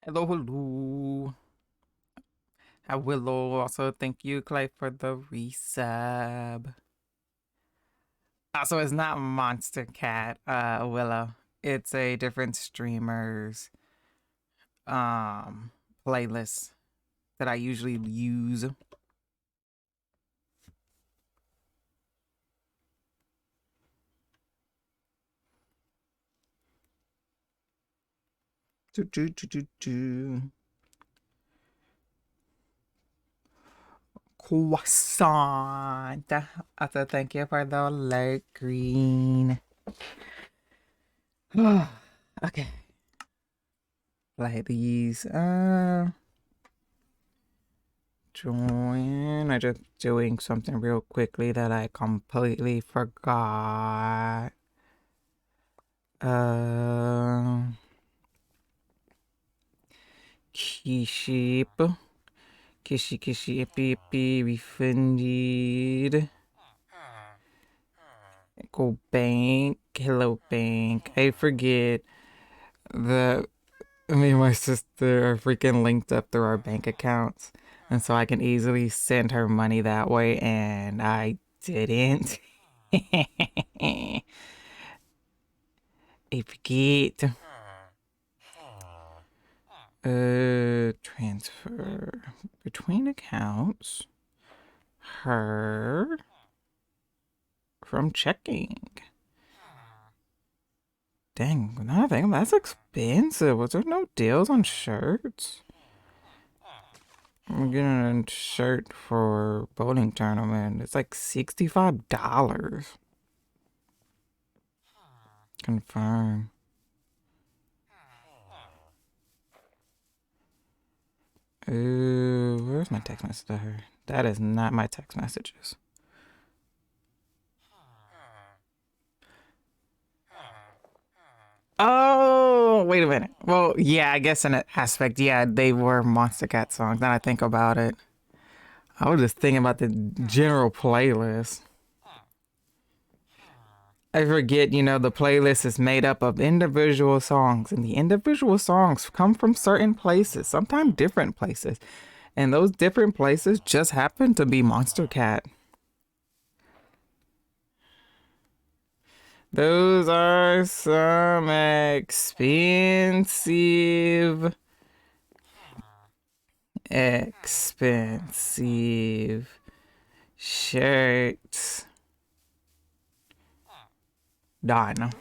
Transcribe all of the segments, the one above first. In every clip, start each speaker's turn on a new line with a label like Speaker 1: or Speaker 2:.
Speaker 1: Hello, hello. Hi, Willow. Also, thank you, Clay, for the resub. Also, it's not Monster Cat, Willow. It's a different streamer's um playlist that I usually use. Do, do, do, do, do. Croissant. Also, thank you for the light green. Okay. Play these. Join. I just doing something real quickly that I completely forgot. Kiship. Kishi Epi refunded. Go bank. Hello bank. I forget that me and my sister are freaking linked up through our bank accounts. And so I can easily send her money that way, and I didn't. I forget. Transfer between accounts. Her from checking. Dang, now I think that's expensive. Was there no deals on shirts? I'm getting a shirt for bowling tournament. It's like $65. Confirm. Ooh, where's my text message to her? That is not my text messages. Oh, wait a minute. Well, yeah, I guess in an aspect, yeah, they were Monster Cat songs. Now I think about it. I was just thinking about the general playlist. I forget, the playlist is made up of individual songs, and the individual songs come from certain places, sometimes different places. And those different places just happen to be Monster Cat. Those are some expensive shirts. Done.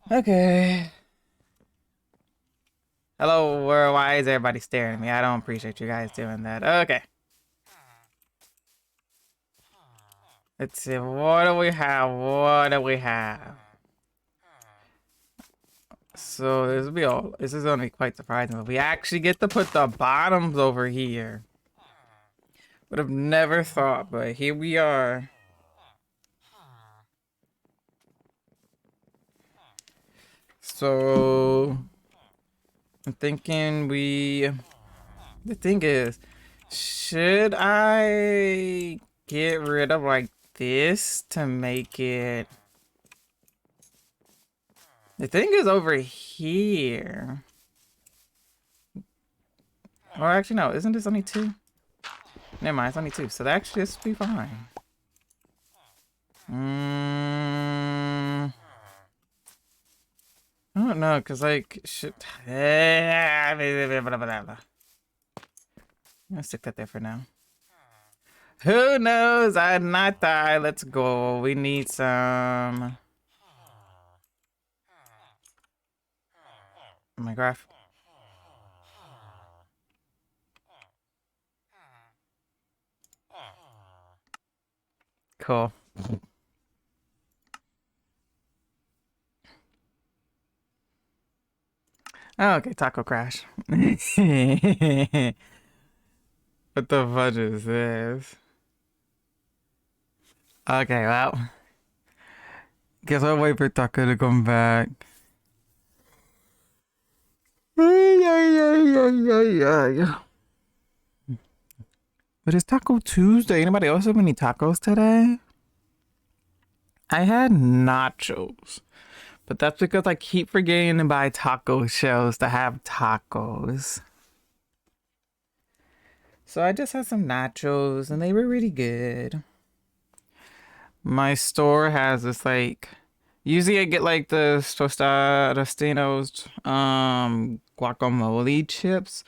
Speaker 1: Okay. Hello, world. Why is everybody staring at me? I don't appreciate you guys doing that. Okay. Let's see. What do we have? What do we have? So this will be all. This is gonna be quite surprising. But we actually get to put the bottoms over here. Would have never thought, but here we are. So I'm thinking the thing is, should I get rid of like this to make it? The thing is over here. Or actually no, isn't this only two? Never mind, it's only two. So that actually should be fine. I don't know, cause like should I'm gonna stick that there for now. Who knows? I did not die. Let's go. We need some. Oh my graph. Cool. Oh, okay, Taco Crash. What the fudge is this? Okay, well. Guess I'll wait for Taco to come back. But it's Taco Tuesday. Anybody else have any tacos today? I had nachos, But that's because I keep forgetting to buy taco shells to have tacos. So I just had some nachos and they were really good. My store has this like usually I get like the Tostados guacamole chips,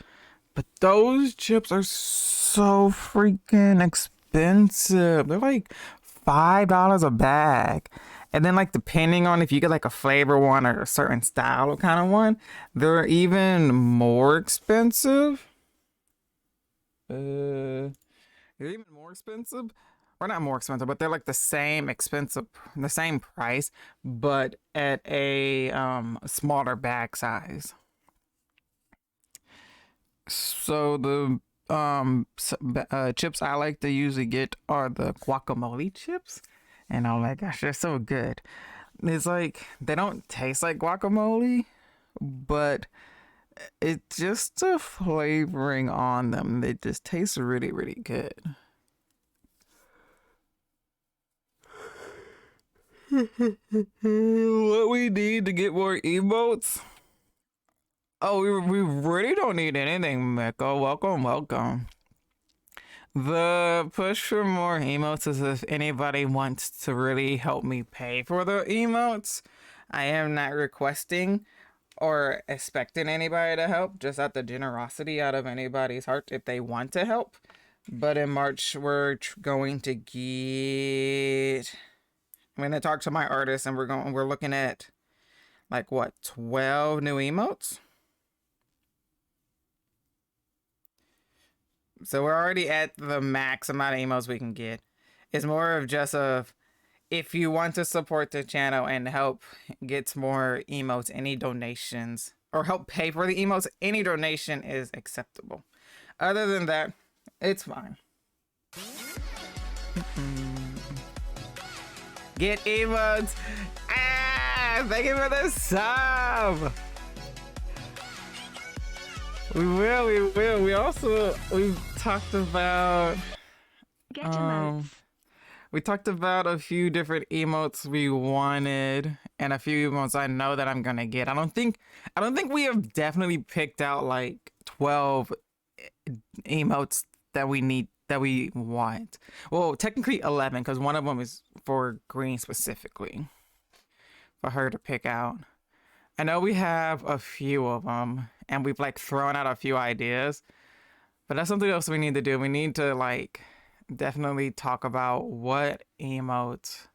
Speaker 1: but those chips are so freaking expensive. They're like $5 a bag. And then like depending on if you get like a flavor one or a certain style kind of one, they're even more expensive. They're even more expensive. Or not more expensive, but they're like the same price, but at a smaller bag size. So the chips I like to usually get are the guacamole chips, and oh my gosh, they're so good. It's like they don't taste like guacamole, but it's just the flavoring on them. They just taste really, really good. What we need to get more emotes? Oh, we really don't need anything, Mecca. Welcome, welcome. The push for more emotes is if anybody wants to really help me pay for the emotes. I am not requesting or expecting anybody to help, just out the generosity out of anybody's heart if they want to help. But in March, we're going to get. I'm gonna talk to my artist, and we're looking at like what 12 new emotes. So we're already at the max amount of emotes we can get. It's more of just of if you want to support the channel and help get more emotes, any donations or help pay for the emotes, any donation is acceptable. Other than that, it's fine. Get emotes. Ah, thank you for the sub. We will, we will. We've talked about
Speaker 2: Get emotes.
Speaker 1: we talked about a few different emotes we wanted and a few emotes I know that I'm gonna get. I don't think we have definitely picked out like 12 emotes that we want. Well, technically 11 because one of them is for Green specifically for her to pick out. I know we have a few of them and we've like thrown out a few ideas, but that's something else we need to do. We need to like definitely talk about what emotes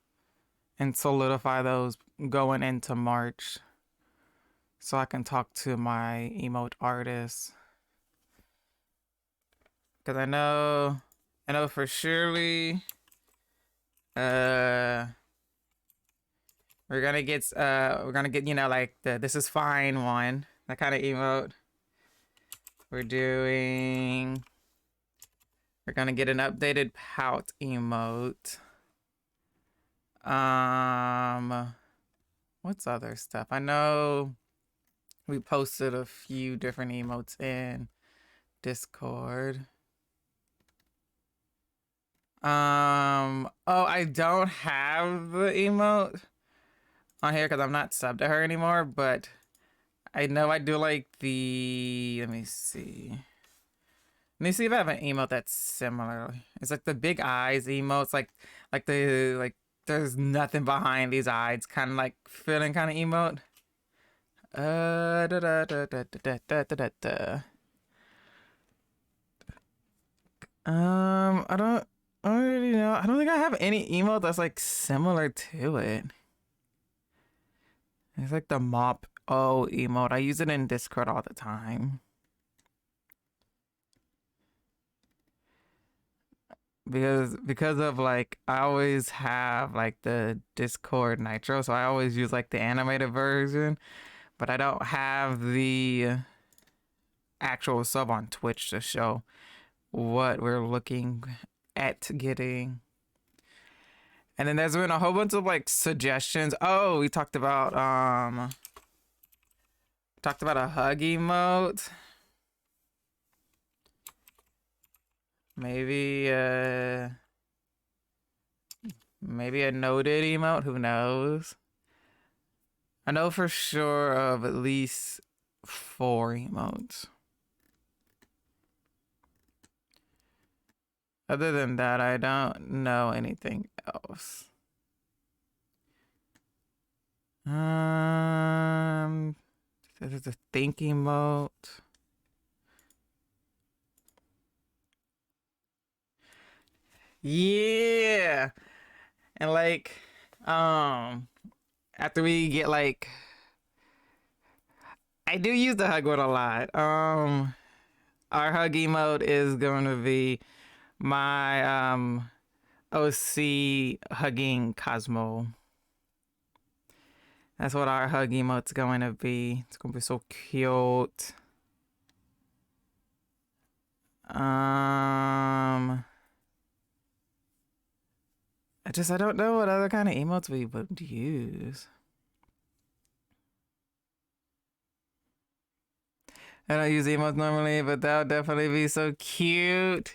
Speaker 1: and solidify those going into March so I can talk to my emote artists. Cause I know for surely uh we're gonna get like the this is fine one, that kind of emote. We're gonna get an updated pout emote. What's other stuff? I know we posted a few different emotes in Discord. Oh, I don't have the emote on here because I'm not subbed to her anymore, but I know I do like the. Let me see. Let me see if I have an emote that's similar. It's like the big eyes emote. It's like the like there's nothing behind these eyes, kind of like feeling kind of emote. Da da da da da da da da da. I don't really know. I don't think I have any emote that's like similar to it. It's like the mop emote. I use it in Discord all the time. Because of like I always have like the Discord Nitro, so I always use like the animated version, but I don't have the actual sub on Twitch to show what we're looking at getting. And then there's been a whole bunch of like suggestions. Oh, we talked about a hug emote. Maybe maybe a noted emote, who knows? I know for sure of at least 4 emotes. Other than that, I don't know anything else. This is a think emote. Yeah. And like, after we get like, I do use the hug word a lot. Our hug emote is going to be my OC hugging Cosmo. That's what our hug emote's going to be. It's going to be so cute. I don't know what other kind of emotes we would use. I don't use emotes normally, but that would definitely be so cute.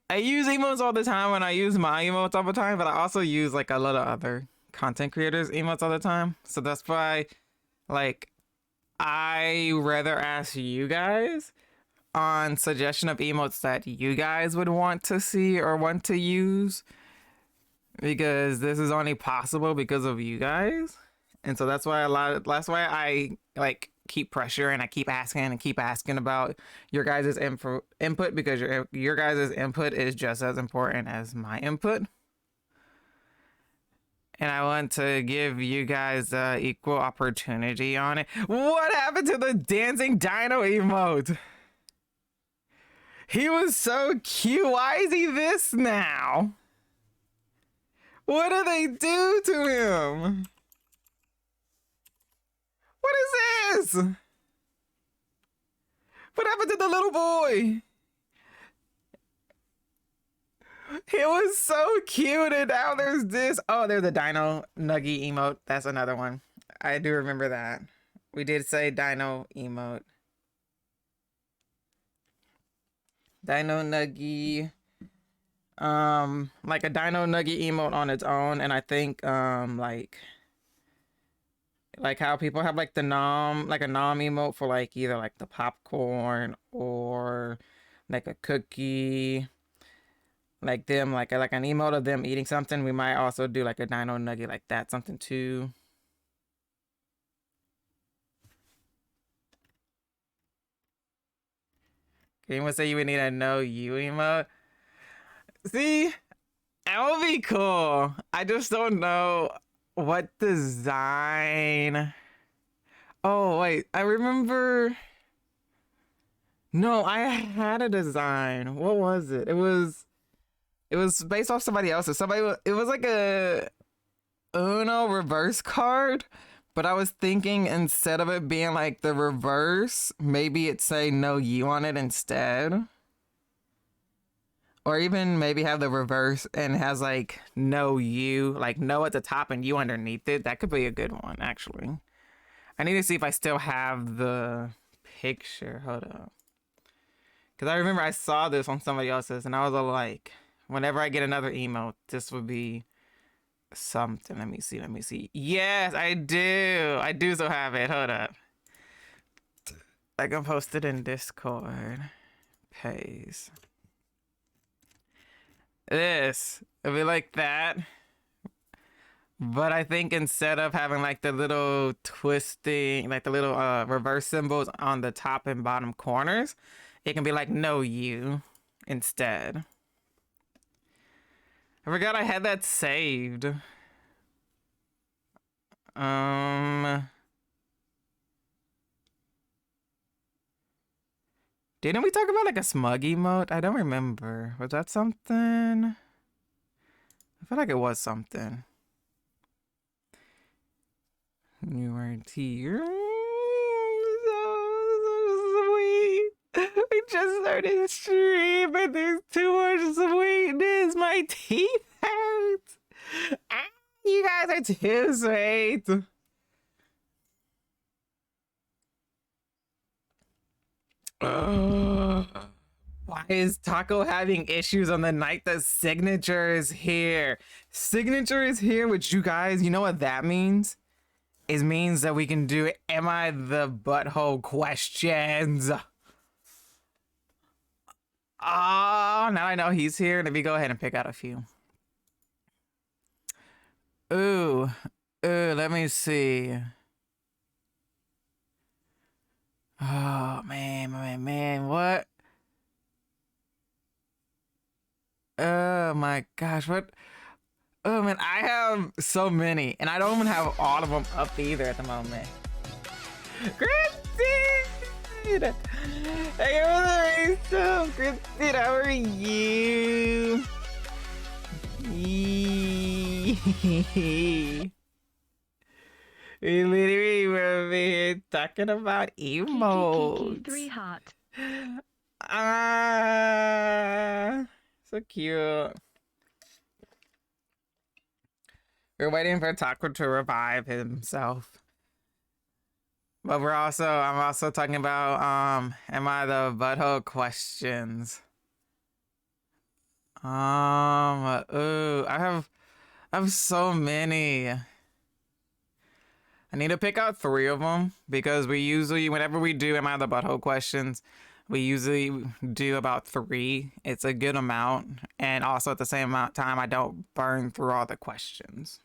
Speaker 1: I use emotes all the time when I use my emotes all the time, but I also use like a lot of other content creators' emotes all the time. So that's why, like, I rather ask you guys on suggestion of emotes that you guys would want to see or want to use, because this is only possible because of you guys. And so that's why that's why I like keep pressure and I keep asking about your guys' input, because your guys' input is just as important as my input. And I want to give you guys equal opportunity on it. What happened to the dancing dino emote? He was so cute. Why is he this now? What do they do to him? What is this? What happened to the little boy? It was so cute, and now there's this. Oh, there's a Dino Nuggy emote. That's another one. I do remember that. We did say Dino emote. Dino Nuggy. Like a Dino Nuggy emote on its own, and I think like how people have like the nom, like a nom emote for like either like the popcorn or like a cookie, like them like an emote of them eating something. We might also do like a dino nugget like that, something too. Can anyone say you would need a no you emote? See, that would be cool. I just don't know what design. Oh wait, I remember. No, I had a design. What was it? It was based off somebody else's. It was like a Uno reverse card, but I was thinking instead of it being like the reverse, maybe it say no you on it instead. Or even maybe have the reverse and has like no you, like no at the top and you underneath it. That could be a good one, actually. I need to see if I still have the picture. Hold up. Because I remember I saw this on somebody else's and I was all like, whenever I get another emote, this would be something. Let me see. Let me see. Yes, I do. I do still have it. Hold up. I can post it in Discord. Paste. This. It'll be like that. But I think instead of having like the little twisting, like the little reverse symbols on the top and bottom corners, it can be like no you instead. I forgot I had that saved. Didn't we talk about like a smug emote? I don't remember. Was that something? I feel like it was something. You weren't here. So sweet. We just started the stream and there's too much sweetness. My teeth hurt. Ah, you guys are too sweet. Why Why is Taco having issues on the night that Signature is here? Signature is here, which you guys, you know what that means? It means that we can do Am I the Butthole questions. Oh, now I know he's here. Let me go ahead and pick out a few. Ooh, let me see. Oh, man, what? Oh my gosh, what? Oh man, I have so many, and I don't even have all of them up either at the moment. Christine! Hey, so Christine, how are you? We literally were over here talking about emotes.
Speaker 2: 3 heart.
Speaker 1: Ah, so cute. We're waiting for Taco to revive himself. But I'm also talking about am I the butthole questions? Ooh, I have so many. I need to pick out 3 of them because we usually, whenever we do Am I the Butthole questions, we usually do about 3. It's a good amount. And also at the same amount of time, I don't burn through all the questions.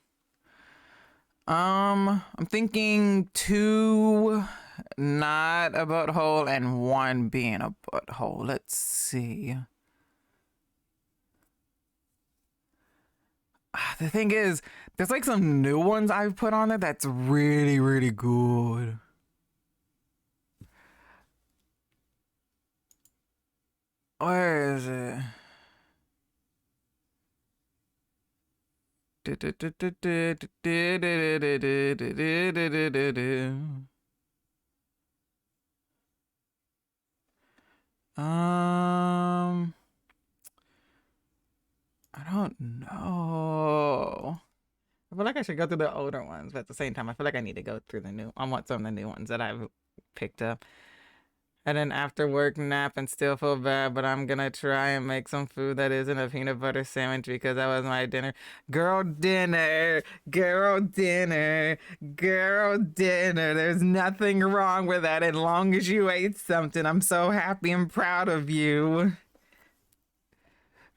Speaker 1: I'm thinking 2 not a butthole and 1 being a butthole. Let's see. The thing is, there's like some new ones I've put on there that's really, really good. Where is it? I don't know. I feel like I should go through the older ones, but at the same time, I feel like I need to go through the new. I want some of the new ones that I've picked up. And then after work nap and still feel bad, but I'm gonna try and make some food that isn't a peanut butter sandwich because that was my dinner. Girl dinner, girl dinner, girl dinner. There's nothing wrong with that as long as you ate something. I'm so happy and proud of you.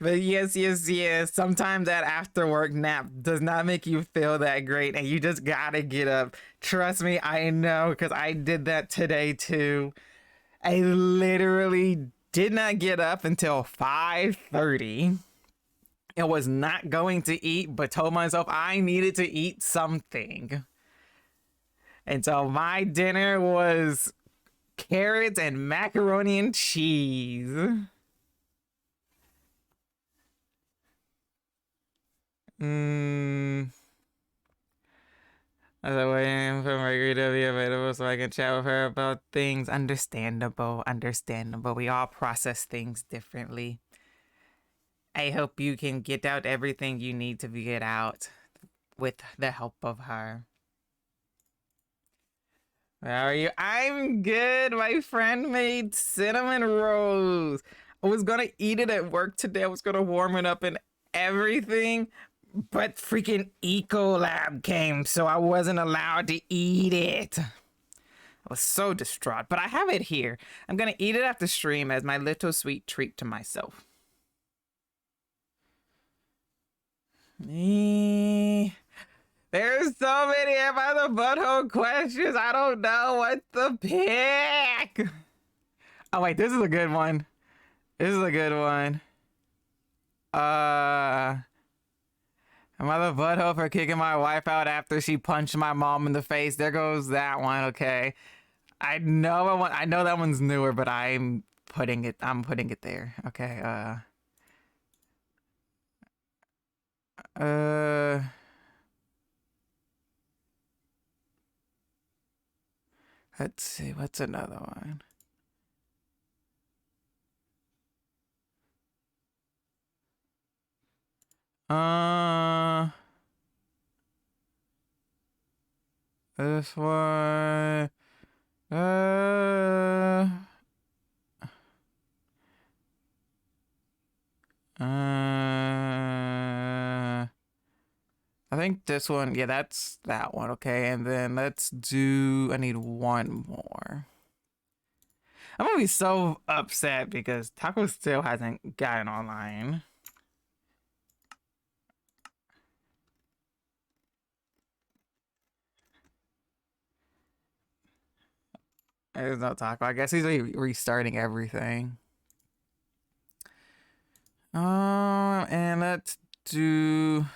Speaker 1: But yes, yes, yes. Sometimes that after work nap does not make you feel that great and you just gotta get up. Trust me, I know because I did that today too. I literally did not get up until 5:30. I was not going to eat, but told myself I needed to eat something. And so my dinner was carrots and macaroni and cheese. I was waiting for Margarita to be available so I can chat with her about things. Understandable, understandable. We all process things differently. I hope you can get out everything you need to get out with the help of her. How are you? I'm good. My friend made cinnamon rolls. I was gonna eat it at work today. I was gonna warm it up and everything, but freaking Ecolab came, so I wasn't allowed to eat it. I was so distraught, but I have it here. I'm gonna eat it after stream as my little sweet treat to myself. There's so many other butthole questions. I don't know what to pick. Oh wait, this is a good one. This is a good one. Am I the butthole for kicking my wife out after she punched my mom in the face? There goes that one. Okay, I know that one's newer, but I'm putting it there. Okay. Uh. Let's see. What's another one? Uh. This one. Uh. think this one, yeah, that's that one. Okay, and then let's do. I need one more. I'm gonna be so upset because Taco still hasn't gotten online. There's no Taco. I guess he's restarting everything. And let's do.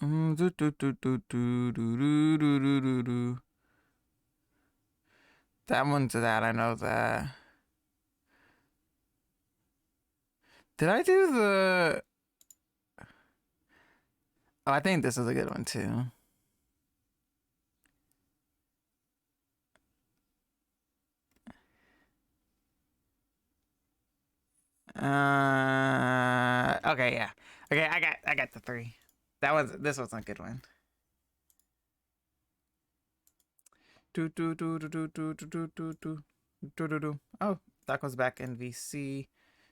Speaker 1: Do, do, do, do, do, do, do, do, do, do. That one's that. I know that. Did I do the? Oh, I think this is a good one too. Okay, yeah. Okay, I got the three. This was a good one. Do do do do do do do do do do do do do. Oh, that goes back in VC,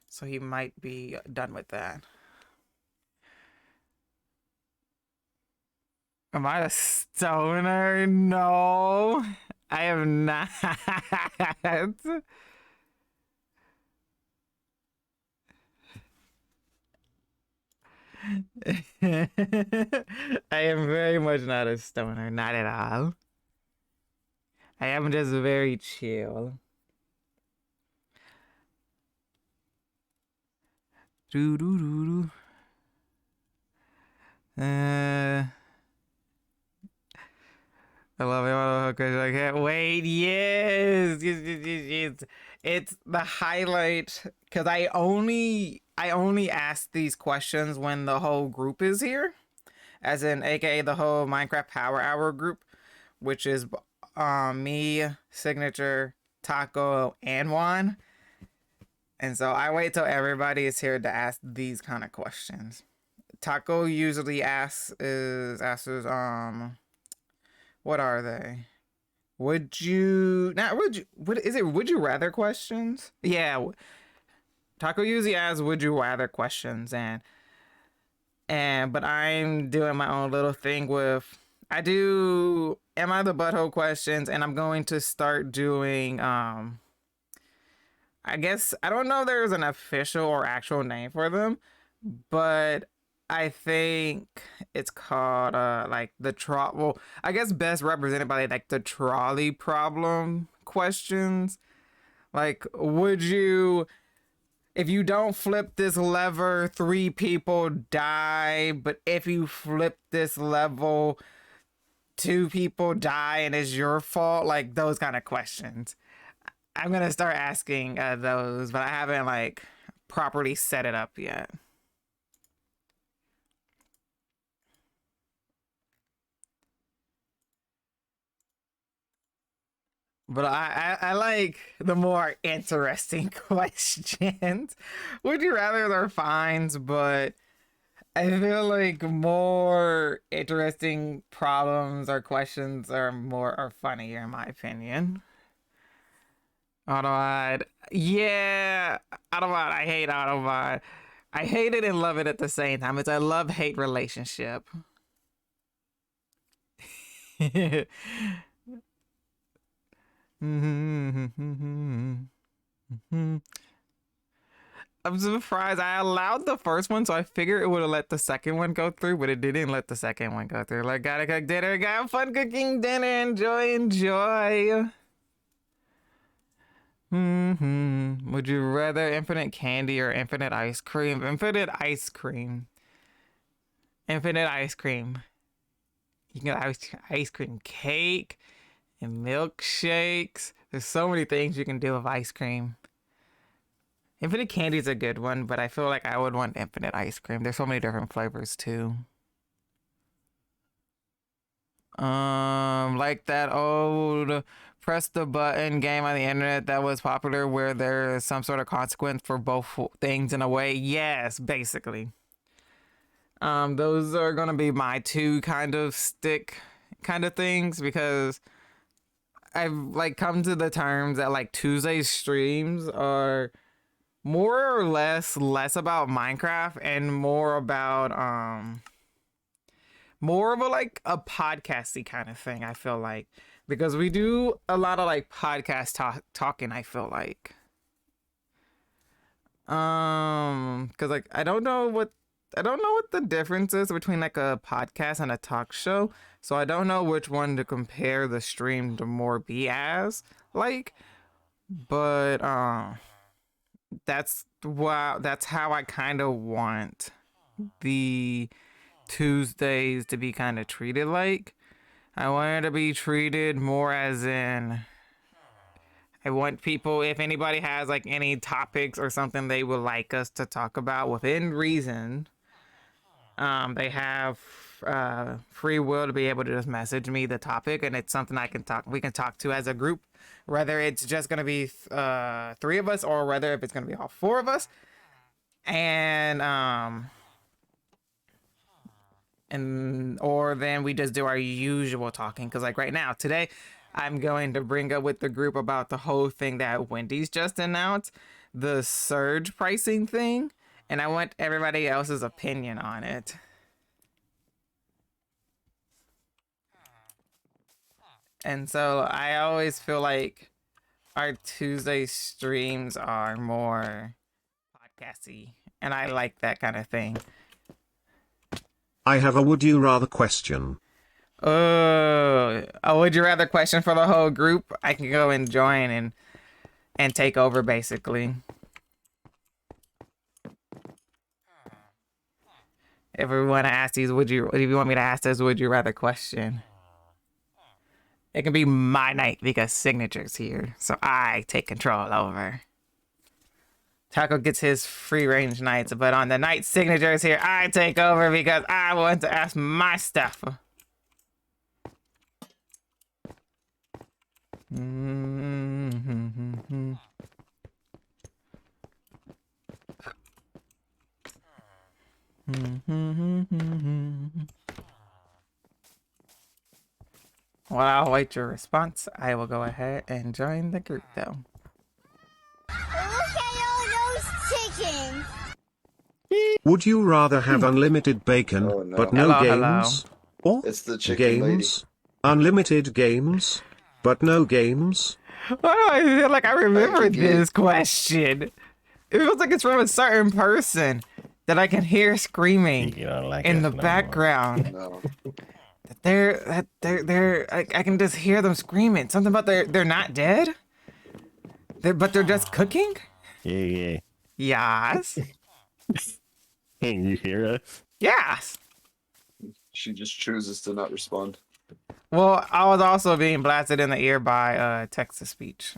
Speaker 1: so he might be done with that. Am I a stoner? No, I am not. I am very much not a stoner, not at all. I am just very chill. Do do do do. I love it because I can't wait. Yes, yes, yes, yes, yes. It's the highlight because I only ask these questions when the whole group is here, as in AKA the whole Minecraft Power Hour group, which is me, Signature, Taco, and Juan. And so I wait till everybody is here to ask these kind of questions. Taco usually asks what are they? Would you not? Would you? What is it? Would you rather questions? Yeah, Taco usually asks would you rather questions, and but I'm doing my own little thing with. I do. Am I the butthole questions? And I'm going to start doing. I guess I don't know if there's an official or actual name for them, but I think it's called like the well, I guess best represented by like the trolley problem questions. Like, would you, if you don't flip this lever, three people die, but if you flip this level, two people die and it's your fault? Like those kind of questions. I'm gonna start asking those, but I haven't like properly set it up yet. But I like the more interesting questions. Would you rather they're fines, but I feel like more interesting problems or questions are funnier in my opinion. Autobot. Yeah, Autobot. I hate Autobot. I hate it and love it at the same time. It's a love-hate relationship. I'm surprised I allowed the first one, so I figured it would have let the second one go through, but it didn't let the second one go through. Like, gotta cook dinner, got fun cooking dinner, enjoy, enjoy. Would you rather infinite candy or infinite ice cream? Infinite ice cream. Infinite ice cream. You can get ice cream cake and milkshakes. There's so many things you can do with ice cream. Infinite candy is a good one, but I feel like I would want infinite ice cream. There's so many different flavors too. Like that old press the button game on the internet that was popular where there's some sort of consequence for both things in a way. Yes, basically. Those are gonna be my two kind of stick kind of things because I've like come to the terms that like Tuesday streams are more or less about Minecraft and more of a like a podcasty kind of thing. I feel like because we do a lot of like podcast talking. I feel like because like I don't know what the difference is between like a podcast and a talk show. So I don't know which one to compare the stream to more be as like, but that's how I kind of want the Tuesdays to be kind of treated like. I want it to be treated more as in I want people, if anybody has like any topics or something they would like us to talk about within reason, they have free will to be able to just message me the topic, and it's something we can talk to as a group, whether it's just gonna be three of us or whether if it's gonna be all four of us, and or then we just do our usual talking. Because like right now today I'm going to bring up with the group about the whole thing that Wendy's just announced, the surge pricing thing, and I want everybody else's opinion on it. And so I always feel like our Tuesday streams are more podcasty, and I like that kind of thing.
Speaker 3: I have a would you rather question.
Speaker 1: Oh, a would you rather question for the whole group? I can go and join and take over basically. If we want to ask these, if you want me to ask this, would you rather question? It can be my night because Signature's here, so I take control over. Taco gets his free range nights, but on the night Signature's here, I take over because I want to ask my stuff. While I'll await your response, I will go ahead and join the group though.
Speaker 4: Look at all those chickens!
Speaker 3: Would you rather have unlimited bacon, but no games? Or
Speaker 5: It's the chicken
Speaker 3: games? Unlimited games, but no games?
Speaker 1: Why do I feel like I remember this question? It feels like it's from a certain person that I can hear screaming in the background.
Speaker 5: No.
Speaker 1: I can just hear them screaming. Something about they're not dead? But they're just cooking?
Speaker 6: Yeah.
Speaker 1: Yes.
Speaker 6: Can you hear us?
Speaker 1: Yes.
Speaker 5: She just chooses to not respond.
Speaker 1: Well, I was also being blasted in the ear by text to speech.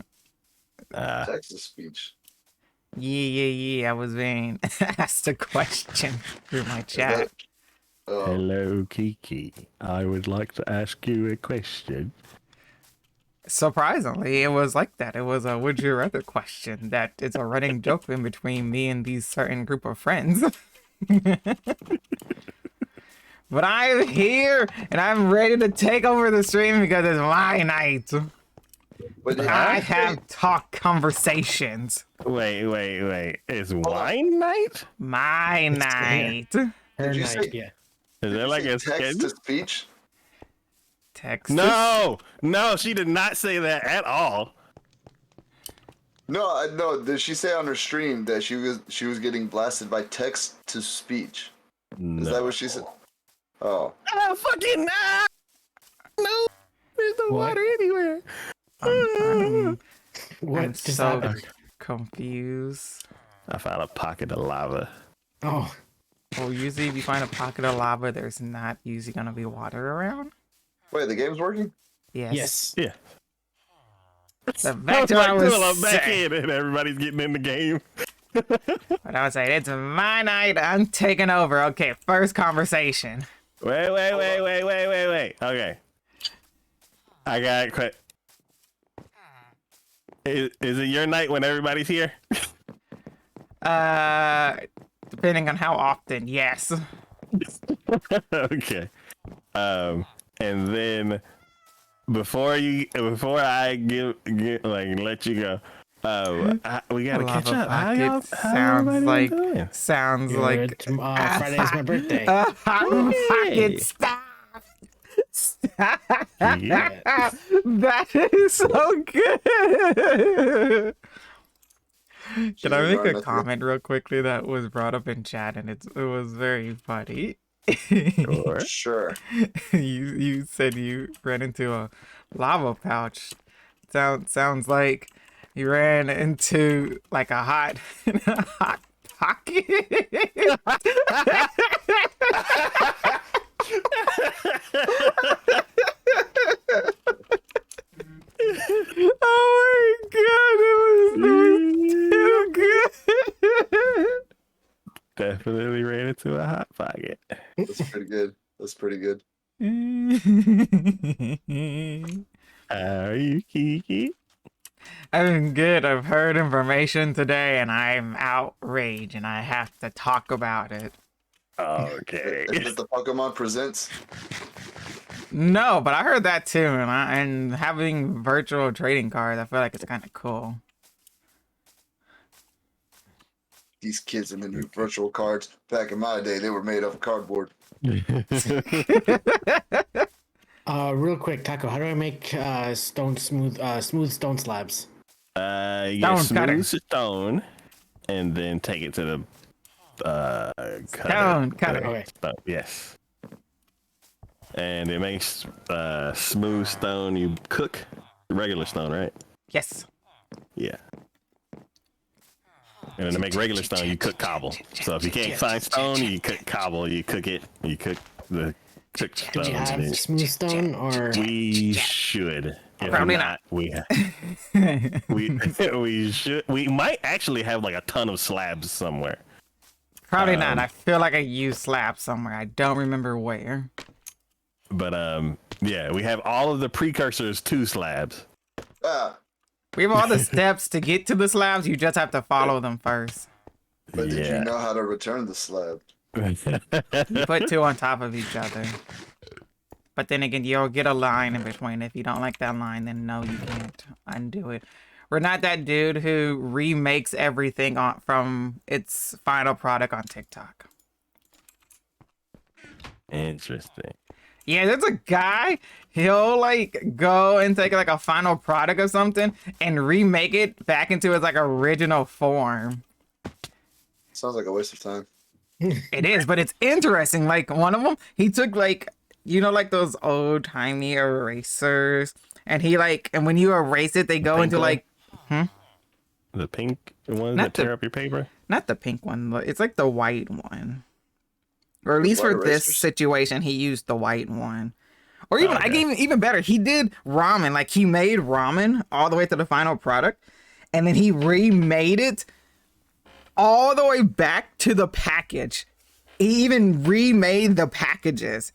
Speaker 5: Text to speech.
Speaker 1: Yeah. I was being asked a question through my chat.
Speaker 6: Hello, Kiki. I would like to ask you a question.
Speaker 1: Surprisingly, it was like that. It was a would you rather question that it's a running joke in between me and these certain group of friends. But I'm here and I'm ready to take over the stream because it's my night.
Speaker 5: But
Speaker 1: I have talk conversations.
Speaker 6: Wait. It's wine night?
Speaker 1: My night.
Speaker 5: Did you say,
Speaker 7: Yeah.
Speaker 6: Is there like a
Speaker 5: text to
Speaker 6: schedule?
Speaker 5: speech?
Speaker 1: Text.
Speaker 6: No, she did not say that at all.
Speaker 5: No. Did she say on her stream that she was getting blasted by text to speech? Is that what she said? Oh.
Speaker 6: Oh, fucking no! There's no
Speaker 7: What?
Speaker 6: water anywhere.
Speaker 1: I'm
Speaker 7: What just
Speaker 1: so
Speaker 7: happened?
Speaker 1: confused.
Speaker 6: I found a pocket of lava.
Speaker 7: Oh,
Speaker 1: Well, usually if you find a pocket of lava, there's not usually gonna be water around.
Speaker 5: Wait, the game's working?
Speaker 7: yes.
Speaker 6: Yeah.
Speaker 1: So back to what I was
Speaker 6: I'm back
Speaker 1: saying.
Speaker 6: in and everybody's getting in the game.
Speaker 1: What I was saying, it's my night. I'm taking over. Okay, first conversation.
Speaker 6: Wait. Okay. I got it. Is it your night when everybody's here?
Speaker 1: Depending on how often, yes.
Speaker 6: Okay. And then before I let you go, We gotta catch
Speaker 1: Lava
Speaker 6: up. How y'all?
Speaker 1: Pocket
Speaker 6: How everybody doing?
Speaker 1: sounds like
Speaker 7: Friday is my birthday.
Speaker 1: Lava
Speaker 6: Hey.
Speaker 1: Pocket, stop! Stop!
Speaker 6: Yeah.
Speaker 1: That is so good. Can I make a comment real quickly that was brought up in chat and it was very funny?
Speaker 6: Sure.
Speaker 5: Sure.
Speaker 1: You said you ran into a lava pouch. Sounds like you ran into like a hot pocket. Oh my god, it was too good.
Speaker 6: Definitely ran into a hot pocket.
Speaker 5: That's pretty good. That's pretty good.
Speaker 6: How are you, Kiki?
Speaker 1: I'm good. I've heard information today and I'm outraged and I have to talk about it.
Speaker 6: Okay.
Speaker 5: Is it the Pokemon Presents?
Speaker 1: No, but I heard that too, and having virtual trading cards, I feel like it's kind of cool.
Speaker 5: These kids in the new virtual cards. Back in my day, they were made of cardboard.
Speaker 7: Real quick, Taco, how do I make smooth stone slabs?
Speaker 6: You
Speaker 1: Stone
Speaker 6: get
Speaker 1: cutter.
Speaker 6: smooth stone, and then take it to the
Speaker 1: Stone cutter.
Speaker 7: Okay.
Speaker 6: Yes. And it makes smooth stone. You cook regular stone, right?
Speaker 1: Yes.
Speaker 6: Yeah. And then to make regular stone, you cook cobble. So if you can't find stone, you cook cobble. You cook it. You cook the cooked
Speaker 7: Do
Speaker 6: stone.
Speaker 7: we
Speaker 6: and
Speaker 7: have
Speaker 6: then-
Speaker 7: smooth stone or?
Speaker 6: We should. If
Speaker 1: Probably
Speaker 6: not. We we should. We might actually have like a ton of slabs somewhere.
Speaker 1: Probably not. I feel like I used slabs somewhere. I don't remember where.
Speaker 6: But yeah, we have all of the precursors to slabs.
Speaker 5: Ah,
Speaker 1: We have all the steps to get to the slabs. You just have to follow them first.
Speaker 5: but did
Speaker 6: Yeah.
Speaker 5: you know how to return the slab?
Speaker 1: You put two on top of each other. But then again, you'll get a line in between. If you don't like that line, then no, you can't undo it. We're not that dude who remakes everything from its final product on TikTok.
Speaker 6: Interesting.
Speaker 1: Yeah, there's a guy, he'll like go and take like a final product or something and remake it back into its like original form.
Speaker 5: Sounds like a waste of time.
Speaker 1: It is, but it's interesting. Like one of them, he took like, you know, like those old timey erasers, and he like, and when you erase it, they go into like,
Speaker 6: The pink ones
Speaker 1: Not
Speaker 6: that
Speaker 1: the-
Speaker 6: tear up your paper.
Speaker 1: not the pink one, but it's like the white one. Or at
Speaker 5: The
Speaker 1: least
Speaker 5: white
Speaker 1: for this
Speaker 5: erasers?
Speaker 1: situation, he used the white one. Or even, I
Speaker 6: Okay.
Speaker 1: gave even better. He did ramen. Like he made ramen all the way to the final product, and then he remade it all the way back to the package. He even remade the packages.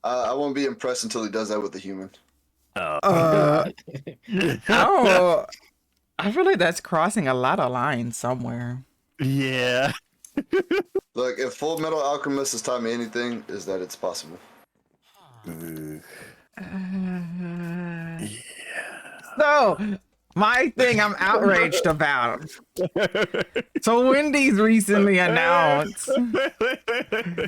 Speaker 5: I won't be impressed until he does that with a human.
Speaker 1: Oh, I feel like that's crossing a lot of lines somewhere.
Speaker 6: Yeah.
Speaker 5: Look, if Full Metal Alchemist has taught me anything, is that it's possible.
Speaker 1: So, my thing I'm outraged about. So Wendy's recently announced.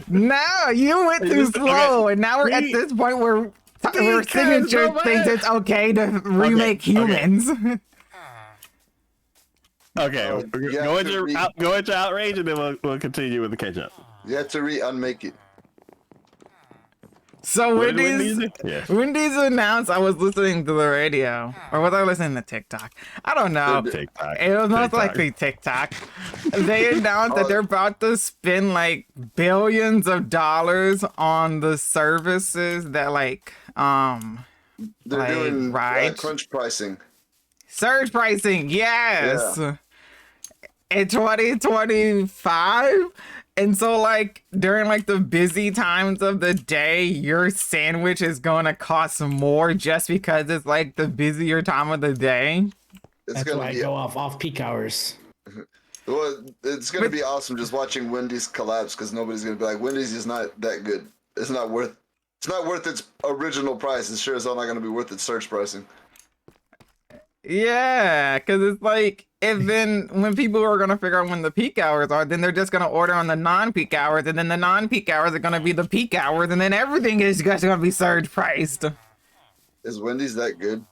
Speaker 1: Now you went too slow, and now we're at this point where Signature thinks it's okay to remake humans.
Speaker 6: Okay,
Speaker 5: yeah,
Speaker 6: go
Speaker 5: to read-
Speaker 6: into your outrage, and then we'll continue with the catch up.
Speaker 5: You have to unmake it.
Speaker 1: So
Speaker 6: What did
Speaker 1: Wendy's.
Speaker 6: Wendy's do? Yes.
Speaker 1: Wendy's announced. I was listening to the radio, or was I listening to TikTok? I don't know.
Speaker 6: TikTok.
Speaker 1: It was most
Speaker 6: TikTok.
Speaker 1: likely TikTok. They announced that they're about to spend like billions of dollars on the services that like
Speaker 5: They're
Speaker 1: Like,
Speaker 5: doing
Speaker 1: rides?
Speaker 5: crunch pricing.
Speaker 1: surge pricing. Yes. In 2025. And so like during like the busy times of the day, your sandwich is gonna cost more just because it's like the busier time of the day.
Speaker 5: It's
Speaker 7: That's
Speaker 5: gonna
Speaker 7: why I
Speaker 5: be
Speaker 7: go off peak hours.
Speaker 5: well, it's gonna be awesome just watching Wendy's collapse because nobody's gonna be like Wendy's is not that good. It's not worth its original price. It's sure as hell not gonna be worth its surge pricing.
Speaker 1: Yeah, because it's like, if then when people are going to figure out when the peak hours are, then they're just going to order on the non-peak hours, and then the non-peak hours are going to be the peak hours, and then everything is just going to be surge priced.
Speaker 5: Is Wendy's that good?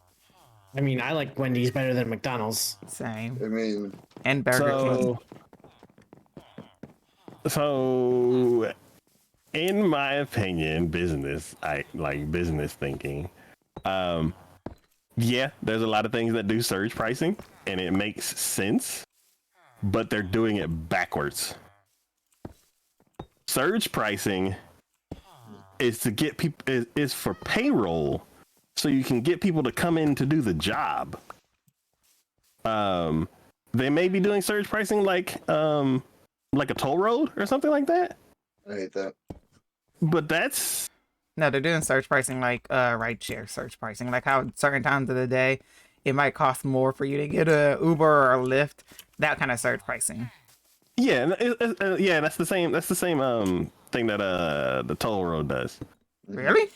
Speaker 7: I mean, I like Wendy's better than McDonald's.
Speaker 1: Same.
Speaker 5: I mean,
Speaker 1: And Burger King.
Speaker 6: So, in my opinion, I like business thinking. Yeah, there's a lot of things that do surge pricing, and it makes sense, but they're doing it backwards. Surge pricing is to get people is for payroll, so you can get people to come in to do the job. They may be doing surge pricing like a toll road or something like that.
Speaker 5: I hate that.
Speaker 6: But that's
Speaker 1: No, they're doing surge pricing like rideshare surge pricing. Like how certain times of the day it might cost more for you to get a Uber or a Lyft. That kind of surge pricing.
Speaker 6: yeah, yeah. That's the same. That's the same thing that the toll road does.
Speaker 1: Really?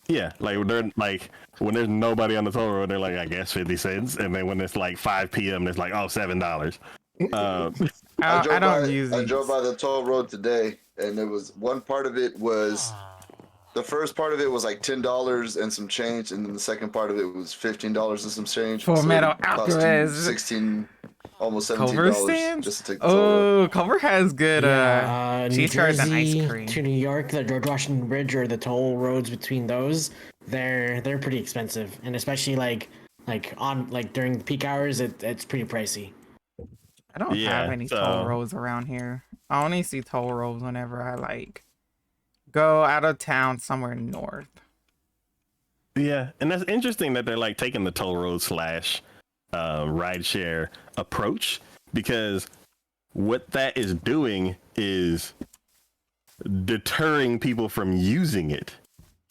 Speaker 6: Yeah, like they're like when there's nobody on the toll road, they're like I guess 50 cents, and then when it's like 5 p.m., it's like $7.
Speaker 1: I don't use
Speaker 5: I
Speaker 1: these.
Speaker 5: drove by the toll road today, and it was one part of it was the first part of it was like $10 and some change, and then the second part of it was $15 and some change.
Speaker 1: For
Speaker 5: So
Speaker 1: metal
Speaker 5: it cost you
Speaker 1: Alvarez.
Speaker 5: 16, almost $17
Speaker 1: Culver stands?
Speaker 5: just to take the toll road.
Speaker 1: Oh, Culver has good
Speaker 7: New
Speaker 1: cheese curds and ice
Speaker 7: Jersey
Speaker 1: cream.
Speaker 7: to New York, the George Washington Bridge or the toll roads between those, they're pretty expensive, and especially like during peak hours, it's pretty pricey.
Speaker 1: I don't have any toll
Speaker 6: so-
Speaker 1: roads around here. I only see toll roads whenever I like go out of town somewhere north.
Speaker 6: Yeah, and that's interesting that they're like taking the toll road / rideshare approach, because what that is doing is deterring people from using it.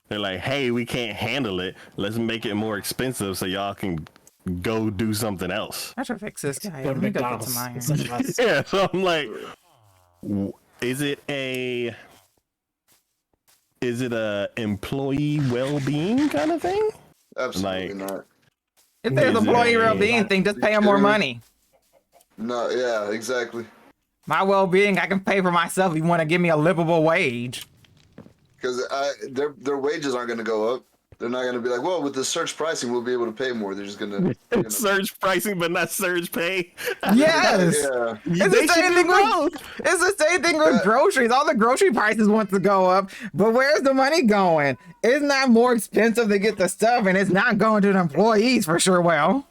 Speaker 6: They're like, hey, we can't handle it. Let's make it more expensive so y'all can go do something else.
Speaker 1: I should fix this guy.
Speaker 7: Go to
Speaker 1: Let me go get
Speaker 7: McDonald's
Speaker 1: some iron.
Speaker 7: instead of us.
Speaker 6: Yeah, so I'm like, is it a employee well-being kind of thing?
Speaker 5: Absolutely
Speaker 6: Like-
Speaker 5: not.
Speaker 1: If there's
Speaker 6: Is
Speaker 1: employee
Speaker 6: it-
Speaker 1: well-being thing, just pay them more money.
Speaker 5: No, yeah, exactly.
Speaker 1: My well-being, I can pay for myself. If you want to give me a livable wage?
Speaker 5: Because their wages aren't going to go up. They're not going to be like, well, with the surge pricing, we'll be able to pay more. They're just going to.
Speaker 6: Surge pricing, but not surge pay.
Speaker 1: Yes.
Speaker 5: Yeah.
Speaker 1: It's
Speaker 6: They
Speaker 1: the same
Speaker 6: should
Speaker 1: thing
Speaker 6: do both.
Speaker 1: with it's the same thing with groceries. All the grocery prices want to go up, but where's the money going? It's not more expensive to get the stuff, and it's not going to the employees for sure. Well,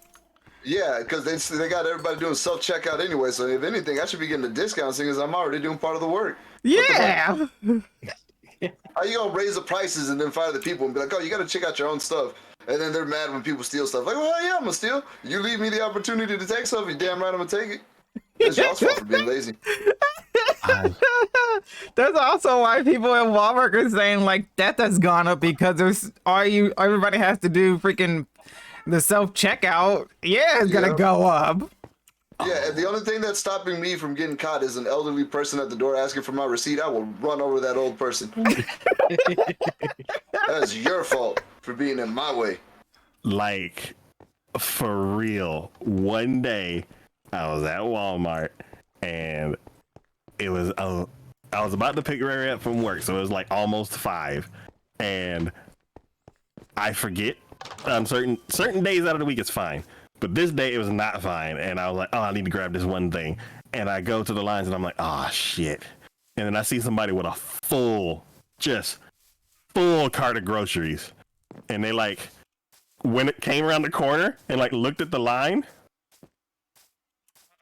Speaker 5: Yeah, because they got everybody doing self checkout anyway. So if anything, I should be getting a discount because I'm already doing part of the work.
Speaker 1: yeah.
Speaker 5: How you gonna raise the prices and then fire the people and be like, oh, you got to check out your own stuff, and then they're mad when people steal stuff. Like, well, yeah, I'm gonna steal. You leave me the opportunity to take stuff, you damn right I'm gonna take it. It's y'all's fault for being lazy.
Speaker 1: That's also why people in Walmart are saying like that has gone up because everybody has to do freaking the self checkout. Yeah, it's gonna
Speaker 5: Yeah.
Speaker 1: go up.
Speaker 5: Yeah, and the only thing that's stopping me from getting caught is an elderly person at the door asking for my receipt. I will run over that old person. That's your fault for being in my way.
Speaker 6: Like, for real. One day, I was at Walmart, and it was I was about to pick Ray up from work, so it was like almost 5, and I forget. Certain days out of the week it's fine, but this day it was not fine, and I was like, oh, I need to grab this one thing, and I go to the lines, and I'm like, oh shit, and then I see somebody with a full cart of groceries, and they like, when it came around the corner and like looked at the line,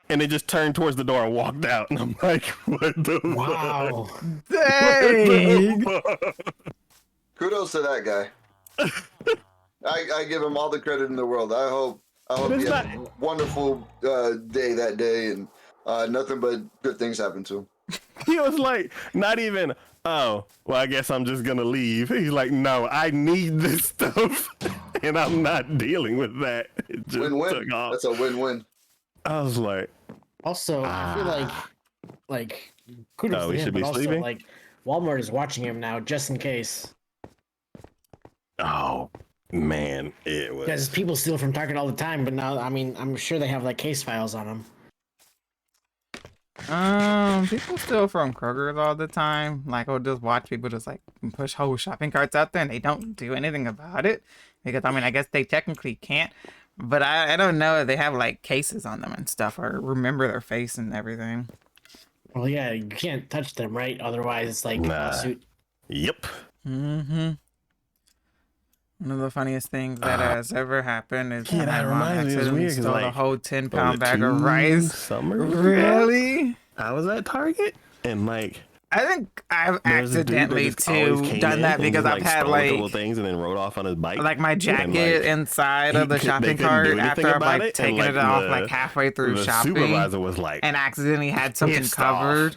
Speaker 6: and they just turned towards the door and walked out, and I'm like, what the
Speaker 7: Wow.
Speaker 1: Dang.
Speaker 5: Kudos to that guy. I give him all the credit in the world. I hope
Speaker 6: it's
Speaker 5: he had a wonderful day that day, and nothing but good things happen to him.
Speaker 6: He was like, not even, oh, well, I guess I'm just gonna leave. He's like, no, I need this stuff, and I'm not dealing with that. It just
Speaker 5: Win-win.
Speaker 6: took off.
Speaker 5: That's a win-win.
Speaker 6: I was like,
Speaker 7: Also, I feel like kudos
Speaker 6: Oh,
Speaker 7: to
Speaker 6: we
Speaker 7: him,
Speaker 6: should
Speaker 7: but
Speaker 6: be
Speaker 7: also
Speaker 6: sleeping?
Speaker 7: like Walmart is watching him now just in case.
Speaker 6: oh, Man, it was.
Speaker 7: Because people steal from Target all the time, but now, I mean, I'm sure they have like case files on them.
Speaker 1: People steal from Kroger's all the time. Like, I'll just watch people just like push whole shopping carts out there and they don't do anything about it. Because, I mean, I guess they technically can't. But I don't know if they have like cases on them and stuff or remember their face and everything.
Speaker 7: Well, yeah, you can't touch them, right? Otherwise, it's like a suit.
Speaker 6: Yep.
Speaker 1: Mm-hmm. One of the funniest things that has ever happened is
Speaker 6: Yeah,
Speaker 1: my
Speaker 6: that
Speaker 1: mom
Speaker 6: reminds me, it was
Speaker 1: accidentally
Speaker 6: weird 'cause,
Speaker 1: stole a
Speaker 6: like,
Speaker 1: whole 10-pound bag of
Speaker 6: 2
Speaker 1: rice.
Speaker 6: summers ago,
Speaker 1: Really?
Speaker 6: I was at Target and like
Speaker 1: I think I've
Speaker 6: there was a dude that
Speaker 1: accidentally
Speaker 6: just always
Speaker 1: too
Speaker 6: came
Speaker 1: done
Speaker 6: in
Speaker 1: that
Speaker 6: and
Speaker 1: because
Speaker 6: just,
Speaker 1: I've had
Speaker 6: stole a couple
Speaker 1: like
Speaker 6: things and then rode off on his bike.
Speaker 1: my jacket inside of the
Speaker 6: they
Speaker 1: shopping
Speaker 6: couldn't
Speaker 1: cart
Speaker 6: do anything
Speaker 1: after I've
Speaker 6: about
Speaker 1: like
Speaker 6: it, and,
Speaker 1: taken
Speaker 6: like,
Speaker 1: it off
Speaker 6: the-
Speaker 1: like halfway through
Speaker 6: the
Speaker 1: shopping
Speaker 6: supervisor was like,
Speaker 1: and accidentally had something
Speaker 6: pissed off.
Speaker 1: covered.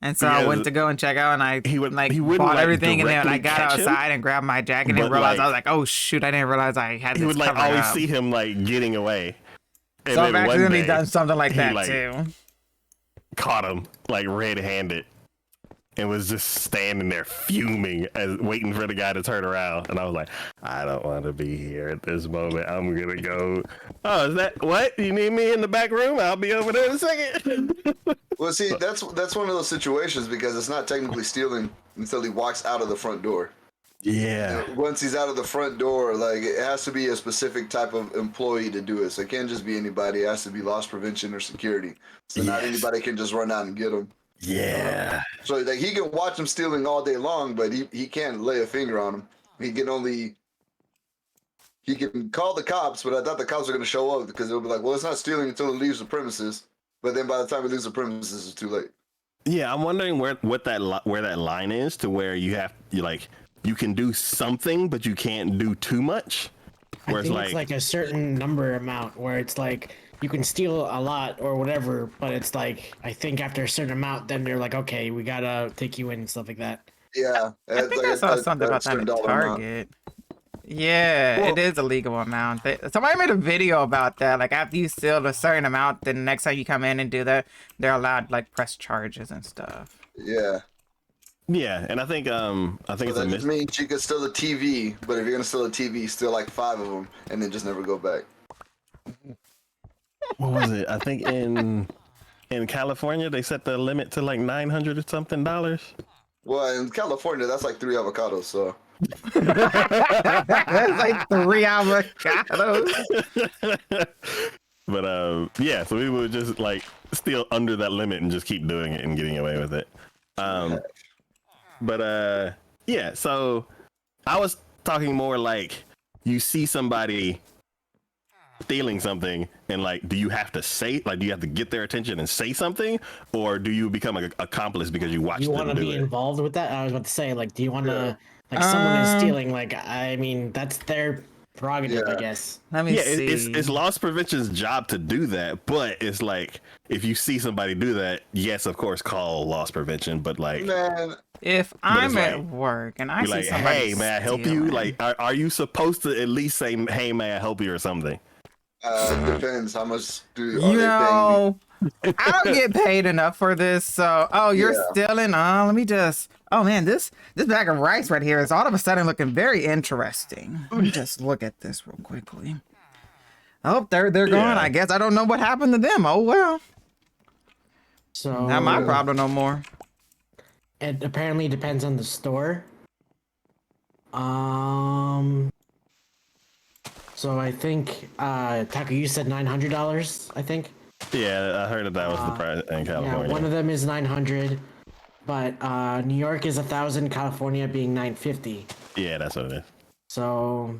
Speaker 1: And so I
Speaker 6: Because
Speaker 1: went to go and check out and I
Speaker 6: he
Speaker 1: wouldn't,
Speaker 6: wouldn't,
Speaker 1: bought
Speaker 6: like,
Speaker 1: everything and then I
Speaker 6: directly
Speaker 1: got
Speaker 6: catch him,
Speaker 1: outside and grabbed my jacket
Speaker 6: but,
Speaker 1: and realized I
Speaker 6: like,
Speaker 1: was like, oh shoot, I didn't realize I had this
Speaker 6: he would like
Speaker 1: covered
Speaker 6: always
Speaker 1: up.
Speaker 6: see him like getting away. And
Speaker 1: So I've
Speaker 6: then one
Speaker 1: accidentally
Speaker 6: day,
Speaker 1: done something like
Speaker 6: he,
Speaker 1: that
Speaker 6: like,
Speaker 1: too.
Speaker 6: caught him like red-handed and was just standing there fuming as waiting for the guy to turn around. And I was like, I don't want to be here at this moment. I'm gonna go. Oh, is that what? You need me in the back room? I'll be over there in a second.
Speaker 5: Well, see, that's one of those situations because it's not technically stealing until he walks out of the front door.
Speaker 6: Yeah.
Speaker 5: Once he's out of the front door, like it has to be a specific type of employee to do it. So it can't just be anybody. It has to be loss prevention or security. So not anybody can just run out and get him.
Speaker 6: Yeah.
Speaker 5: So like he can watch him stealing all day long, but he can't lay a finger on him. He can call the cops, but I thought the cops were going to show up because they'll be like, well, it's not stealing until it leaves the premises. But then by the time it leaves the premises, it's too late.
Speaker 6: Yeah, I'm wondering where that line is to where you can do something, but you can't do too much.
Speaker 7: I
Speaker 6: Where
Speaker 7: think it's like a certain number amount where it's like you can steal a lot or whatever, but it's like I think after a certain amount, then they're like, okay, we gotta take you in and stuff like that.
Speaker 5: Yeah,
Speaker 1: I think I saw something about that at Target. Yeah,
Speaker 5: Well,
Speaker 1: it is a legal amount. Somebody made a video about that. Like after you steal a certain amount, then the next time you come in and do that, they're allowed to, like press charges and stuff.
Speaker 5: Yeah.
Speaker 6: Yeah, and I think
Speaker 5: So
Speaker 6: it's
Speaker 5: that
Speaker 6: a
Speaker 5: just means you could steal a TV, but if you're gonna steal a TV, steal like 5 of them and then just never go back.
Speaker 6: what was it? I think in California they set the limit to like $900 or something.
Speaker 5: Well, in California, that's like 3 avocados. So
Speaker 1: That's like 3 avocados.
Speaker 6: But yeah, so we would just like steal under that limit and just keep doing it and getting away with it. But yeah, so I was talking more like you see somebody stealing something and like, do you have to say, like, do you have to get their attention and say something, or do you become an accomplice because you watch
Speaker 7: You
Speaker 6: them
Speaker 7: want to
Speaker 6: do
Speaker 7: be
Speaker 6: it?
Speaker 7: involved with that? I was about to say, like, do you want to, like, someone is stealing? Like, I mean, that's their prerogative, I guess.
Speaker 1: Let me see.
Speaker 6: It's loss prevention's job to do that, but it's like if you see somebody do that, yes, of course, call loss prevention. But like,
Speaker 5: man,
Speaker 1: if I'm
Speaker 6: like,
Speaker 1: at work and I
Speaker 6: be
Speaker 1: see
Speaker 6: like,
Speaker 1: somebody
Speaker 6: hey, may I help you?
Speaker 1: stealing-
Speaker 6: Like, are you supposed to at least say, hey, may I help you or something?
Speaker 5: depends how much
Speaker 1: you
Speaker 5: they paying me.
Speaker 1: know, I don't get paid enough for this. So, you're
Speaker 5: Yeah.
Speaker 1: stealing. Let me just. Oh man, this bag of rice right here is all of a sudden looking very interesting. Let me just look at this real quickly. Oh, they're gone.
Speaker 6: Yeah.
Speaker 1: I guess I don't know what happened to them. Oh well,
Speaker 7: So
Speaker 1: not my problem no more.
Speaker 7: it apparently depends on the store. So I think Taco, you said $900. I think.
Speaker 6: Yeah, I heard that was the price in California.
Speaker 7: Yeah, one of them is 900, but New York is 1,000. California being 950.
Speaker 6: Yeah, that's what it is.
Speaker 7: So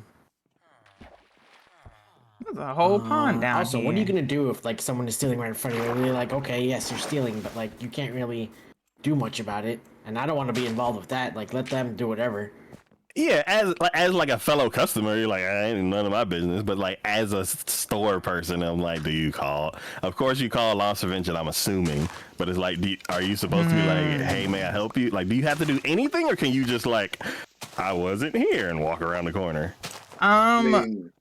Speaker 1: There's a whole pond down
Speaker 7: also,
Speaker 1: here.
Speaker 7: what are you gonna do if like someone is stealing right in front of you? You're like, okay, yes, you're stealing, but like you can't really do much about it, and I don't want to be involved with that. Like, let them do whatever.
Speaker 6: Yeah, as like a fellow customer, you're like, I ain't none of my business. But like as a store person, I'm like, do you call? Of course, you call loss prevention. I'm assuming, but it's like, are you supposed to be like, hey, may I help you? Like, do you have to do anything, or can you just like, I wasn't here and walk around the corner?
Speaker 5: I mean,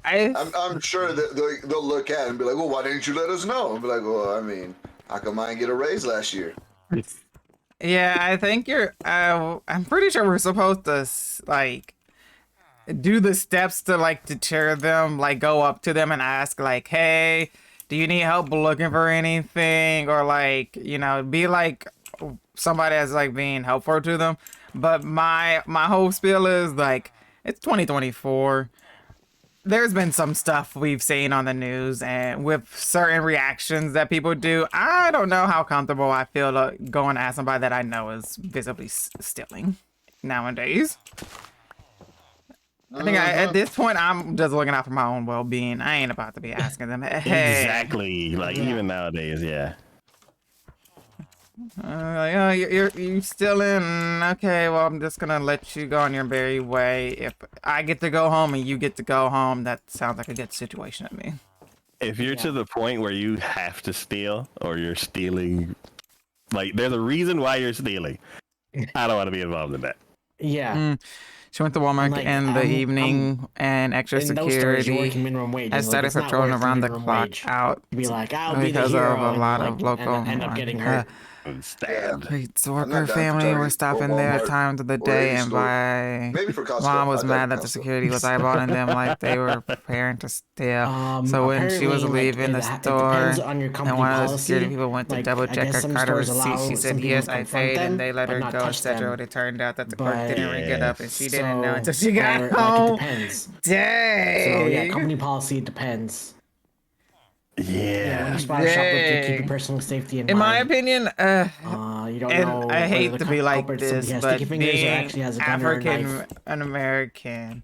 Speaker 1: I
Speaker 5: I'm sure that they'll look at it and be like, well, why didn't you let us know? And be like, well, I mean, how come I didn't get a raise last year?
Speaker 1: Yeah, I think you're. I'm pretty sure we're supposed to like do the steps to like deter them, like go up to them and ask like, hey, do you need help looking for anything, or like, you know, be like somebody that's like being helpful to them. But my whole spiel is like, it's 2024. There's been some stuff we've seen on the news and with certain reactions that people do. I don't know how comfortable I feel going to ask somebody that I know is visibly stealing nowadays. I think at this point, I'm just looking out for my own well-being. I ain't about to be asking them, hey.
Speaker 6: Exactly. Like, even nowadays, yeah.
Speaker 1: Like, oh, you're still in. Okay, well, I'm just gonna let you go on your merry way. If I get to go home and you get to go home, that sounds like a good situation to me.
Speaker 6: If you're to the point where you have to steal or you're stealing, like, there's a reason why you're stealing. I don't want to be involved in that.
Speaker 7: Yeah.
Speaker 1: She went to Walmart
Speaker 7: Like,
Speaker 1: in the evening, and extra
Speaker 7: in those stores, you're
Speaker 1: security
Speaker 7: working minimum wage.
Speaker 1: has started
Speaker 7: It's not
Speaker 1: patrolling
Speaker 7: worth
Speaker 1: around the
Speaker 7: minimum
Speaker 1: clock
Speaker 7: wage.
Speaker 1: out
Speaker 7: Be like, I'll be the
Speaker 1: because
Speaker 7: hero,
Speaker 1: of a
Speaker 7: and,
Speaker 1: lot
Speaker 7: like,
Speaker 1: of local
Speaker 7: end up getting hurt.
Speaker 6: Stand.
Speaker 1: It's
Speaker 5: I'm
Speaker 1: worker
Speaker 5: not down for
Speaker 1: family
Speaker 5: Target
Speaker 1: were stopping
Speaker 5: or
Speaker 1: there at
Speaker 5: Walmart
Speaker 1: times of the
Speaker 5: or
Speaker 1: day,
Speaker 5: any
Speaker 1: and
Speaker 5: store.
Speaker 1: by
Speaker 5: Maybe for Costco.
Speaker 1: mom was
Speaker 5: I
Speaker 1: mad
Speaker 5: got
Speaker 1: that the
Speaker 5: Costco.
Speaker 1: security was eyeballing them like they were preparing to steal. So when she was
Speaker 7: Apparently, like,
Speaker 1: leaving the
Speaker 7: it
Speaker 1: store,
Speaker 7: depends on your
Speaker 1: and
Speaker 7: company
Speaker 1: one of the
Speaker 7: policy.
Speaker 1: security people went to
Speaker 7: Like,
Speaker 1: double
Speaker 7: I
Speaker 1: check
Speaker 7: guess
Speaker 1: her
Speaker 7: some
Speaker 1: card or
Speaker 7: stores
Speaker 1: receipt,
Speaker 7: allow
Speaker 1: she
Speaker 7: some
Speaker 1: said,
Speaker 7: people
Speaker 1: yes,
Speaker 7: to
Speaker 1: I
Speaker 7: confront
Speaker 1: paid,
Speaker 7: them,
Speaker 1: and they let
Speaker 7: but
Speaker 1: her
Speaker 7: not
Speaker 1: go,
Speaker 7: touch
Speaker 1: etc.
Speaker 7: them.
Speaker 1: But it turned out that the
Speaker 7: But-
Speaker 1: clerk didn't ring it up, and she didn't know
Speaker 7: So-
Speaker 1: until she got
Speaker 7: or, like, it
Speaker 1: home.
Speaker 7: depends.
Speaker 1: Dang!
Speaker 7: So yeah, company policy depends. Yeah, when
Speaker 6: Yeah.
Speaker 7: you spot a shoplifter, keep your
Speaker 1: Dang.
Speaker 7: personal safety
Speaker 1: In my
Speaker 7: mind.
Speaker 1: opinion,
Speaker 7: You don't
Speaker 1: and
Speaker 7: know
Speaker 1: I
Speaker 7: whether
Speaker 1: hate
Speaker 7: the
Speaker 1: to be like
Speaker 7: culprit,
Speaker 1: this,
Speaker 7: somebody has
Speaker 1: but
Speaker 7: sticky fingers or
Speaker 1: being
Speaker 7: actually has a gun or a
Speaker 1: African
Speaker 7: knife.
Speaker 1: American,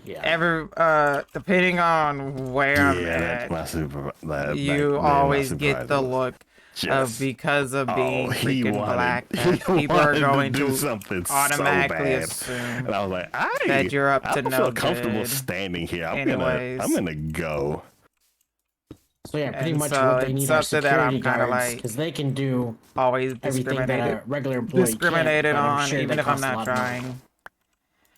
Speaker 7: Yeah.
Speaker 1: depending on where I'm
Speaker 6: Yeah, that's
Speaker 1: at,
Speaker 6: my super. That,
Speaker 1: you
Speaker 6: that,
Speaker 1: always get the look of
Speaker 6: Just-
Speaker 1: because of being
Speaker 6: he
Speaker 1: freaking
Speaker 6: wanted,
Speaker 1: black
Speaker 6: he
Speaker 1: that people are
Speaker 6: wanted
Speaker 1: going
Speaker 6: to do
Speaker 1: to
Speaker 6: something
Speaker 1: automatically
Speaker 6: so bad.
Speaker 1: assume
Speaker 6: And I was like,
Speaker 1: that you're up
Speaker 6: I
Speaker 1: to
Speaker 6: don't
Speaker 1: no
Speaker 6: feel comfortable
Speaker 1: good.
Speaker 6: standing here. I'm
Speaker 1: Anyways.
Speaker 6: gonna go.
Speaker 7: So yeah, pretty
Speaker 1: And
Speaker 7: much
Speaker 1: so
Speaker 7: what they
Speaker 1: it's
Speaker 7: need are
Speaker 1: up to that I'm
Speaker 7: security
Speaker 1: kinda
Speaker 7: guards
Speaker 1: like
Speaker 7: because they can do
Speaker 1: Always
Speaker 7: everything that a regular employee
Speaker 1: discriminated
Speaker 7: can't. But I'm
Speaker 1: on,
Speaker 7: sure
Speaker 1: even
Speaker 7: they
Speaker 1: if I'm
Speaker 7: cost a
Speaker 1: not
Speaker 7: lot of money.
Speaker 1: trying.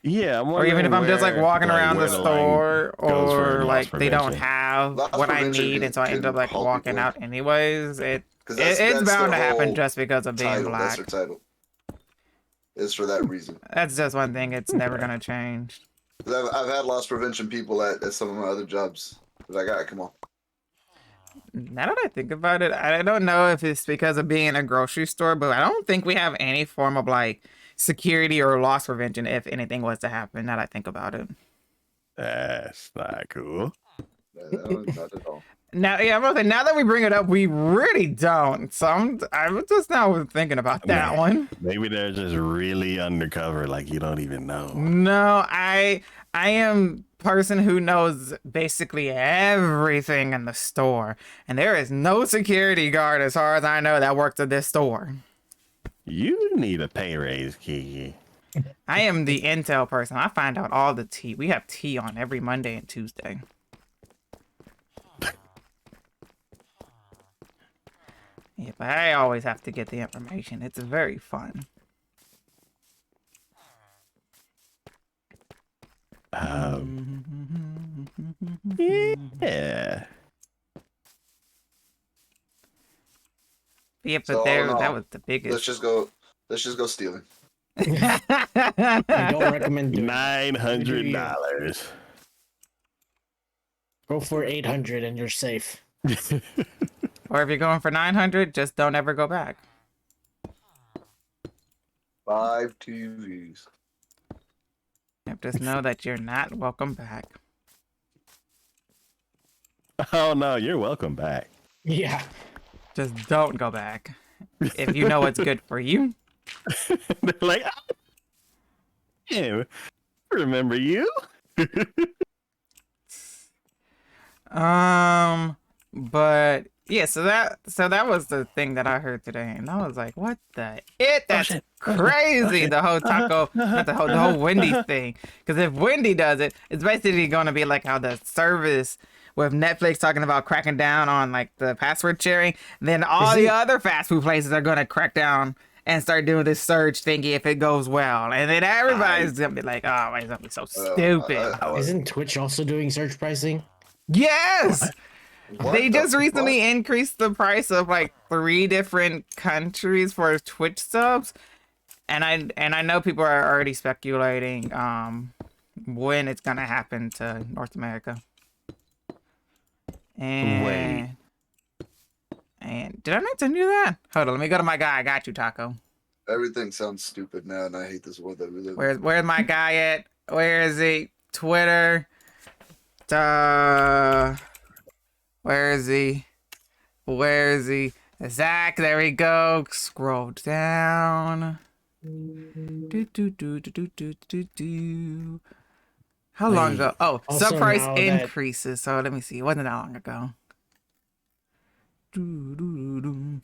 Speaker 6: Yeah, I'm
Speaker 1: Or even if I'm just like walking around the
Speaker 6: where the line
Speaker 1: store,
Speaker 6: goes for
Speaker 1: or
Speaker 6: loss
Speaker 1: like they don't
Speaker 6: prevention.
Speaker 1: have
Speaker 5: Loss
Speaker 1: what I
Speaker 5: prevention
Speaker 1: need, and so I end
Speaker 5: can
Speaker 1: up like
Speaker 5: hold
Speaker 1: walking
Speaker 5: people.
Speaker 1: out anyways. It's
Speaker 5: That's
Speaker 1: bound to
Speaker 5: their
Speaker 1: happen
Speaker 5: whole
Speaker 1: just because of being
Speaker 5: title. That's
Speaker 1: black.
Speaker 5: their title. It's for that reason.
Speaker 1: That's just one thing. It's never gonna change.
Speaker 5: 'Cause I've had loss prevention people at some of my other jobs. Like, all right, come on.
Speaker 1: Now that I think about it, I don't know if it's because of being a grocery store, but I don't think we have any form of like security or loss prevention if anything was to happen. Now that I think about it.
Speaker 6: That's not cool.
Speaker 5: Not at all.
Speaker 1: Now, yeah, I'm gonna say, now that we bring it up, we really don't. So I'm just now thinking about that
Speaker 6: Man,
Speaker 1: one.
Speaker 6: Maybe they're just really undercover, like you don't even know.
Speaker 1: No, I am person who knows basically everything in the store, and there is no security guard, as far as I know, that works at this store.
Speaker 6: You need a pay raise, Kiki.
Speaker 1: I am the intel person. I find out all the tea. We have tea on every Monday and Tuesday. Yeah, but I always have to get the information. It's very fun.
Speaker 6: Yeah.
Speaker 1: Yeah, but
Speaker 5: So,
Speaker 1: there,
Speaker 5: all in
Speaker 1: that
Speaker 5: all,
Speaker 1: was the biggest.
Speaker 5: Let's just go stealing.
Speaker 7: I don't recommend doing that.
Speaker 6: $900.
Speaker 7: Go for 800 and you're safe.
Speaker 1: Or if you're going for 900, just don't ever go back.
Speaker 5: 5 TVs.
Speaker 1: Just know that you're not welcome back.
Speaker 6: Oh no, you're welcome back.
Speaker 7: Yeah.
Speaker 1: Just don't go back. If you know what's good for you.
Speaker 6: They're like, yeah, remember you?
Speaker 1: But yeah, so that was the thing that I heard today, and I was like, what the that's crazy. The whole taco, not the whole Wendy's thing. Because if Wendy does it, it's basically gonna be like how the service with Netflix talking about cracking down on like the password sharing, then all the other fast food places are gonna crack down and start doing this surge thingy if it goes well. And then everybody's gonna be like, oh, it's gonna be so stupid.
Speaker 7: Isn't Twitch also doing surge pricing?
Speaker 1: Yes!
Speaker 5: What
Speaker 1: They
Speaker 5: the
Speaker 1: just recently
Speaker 5: fuck?
Speaker 1: increased the price of like 3 different countries for Twitch subs. And I know people are already speculating when it's gonna happen to North America. And did I not send you that? Hold on, let me go to my guy. I got you, Taco.
Speaker 5: Everything sounds stupid now, and I hate this world that we live in.
Speaker 1: Where's my guy at? Where is he? Twitter. Where is he? Where is he? Zach, there we go. Scroll down. How long ago? Oh,
Speaker 7: Also
Speaker 1: sub price
Speaker 7: now that-
Speaker 1: increases. So let me see. It wasn't that long ago.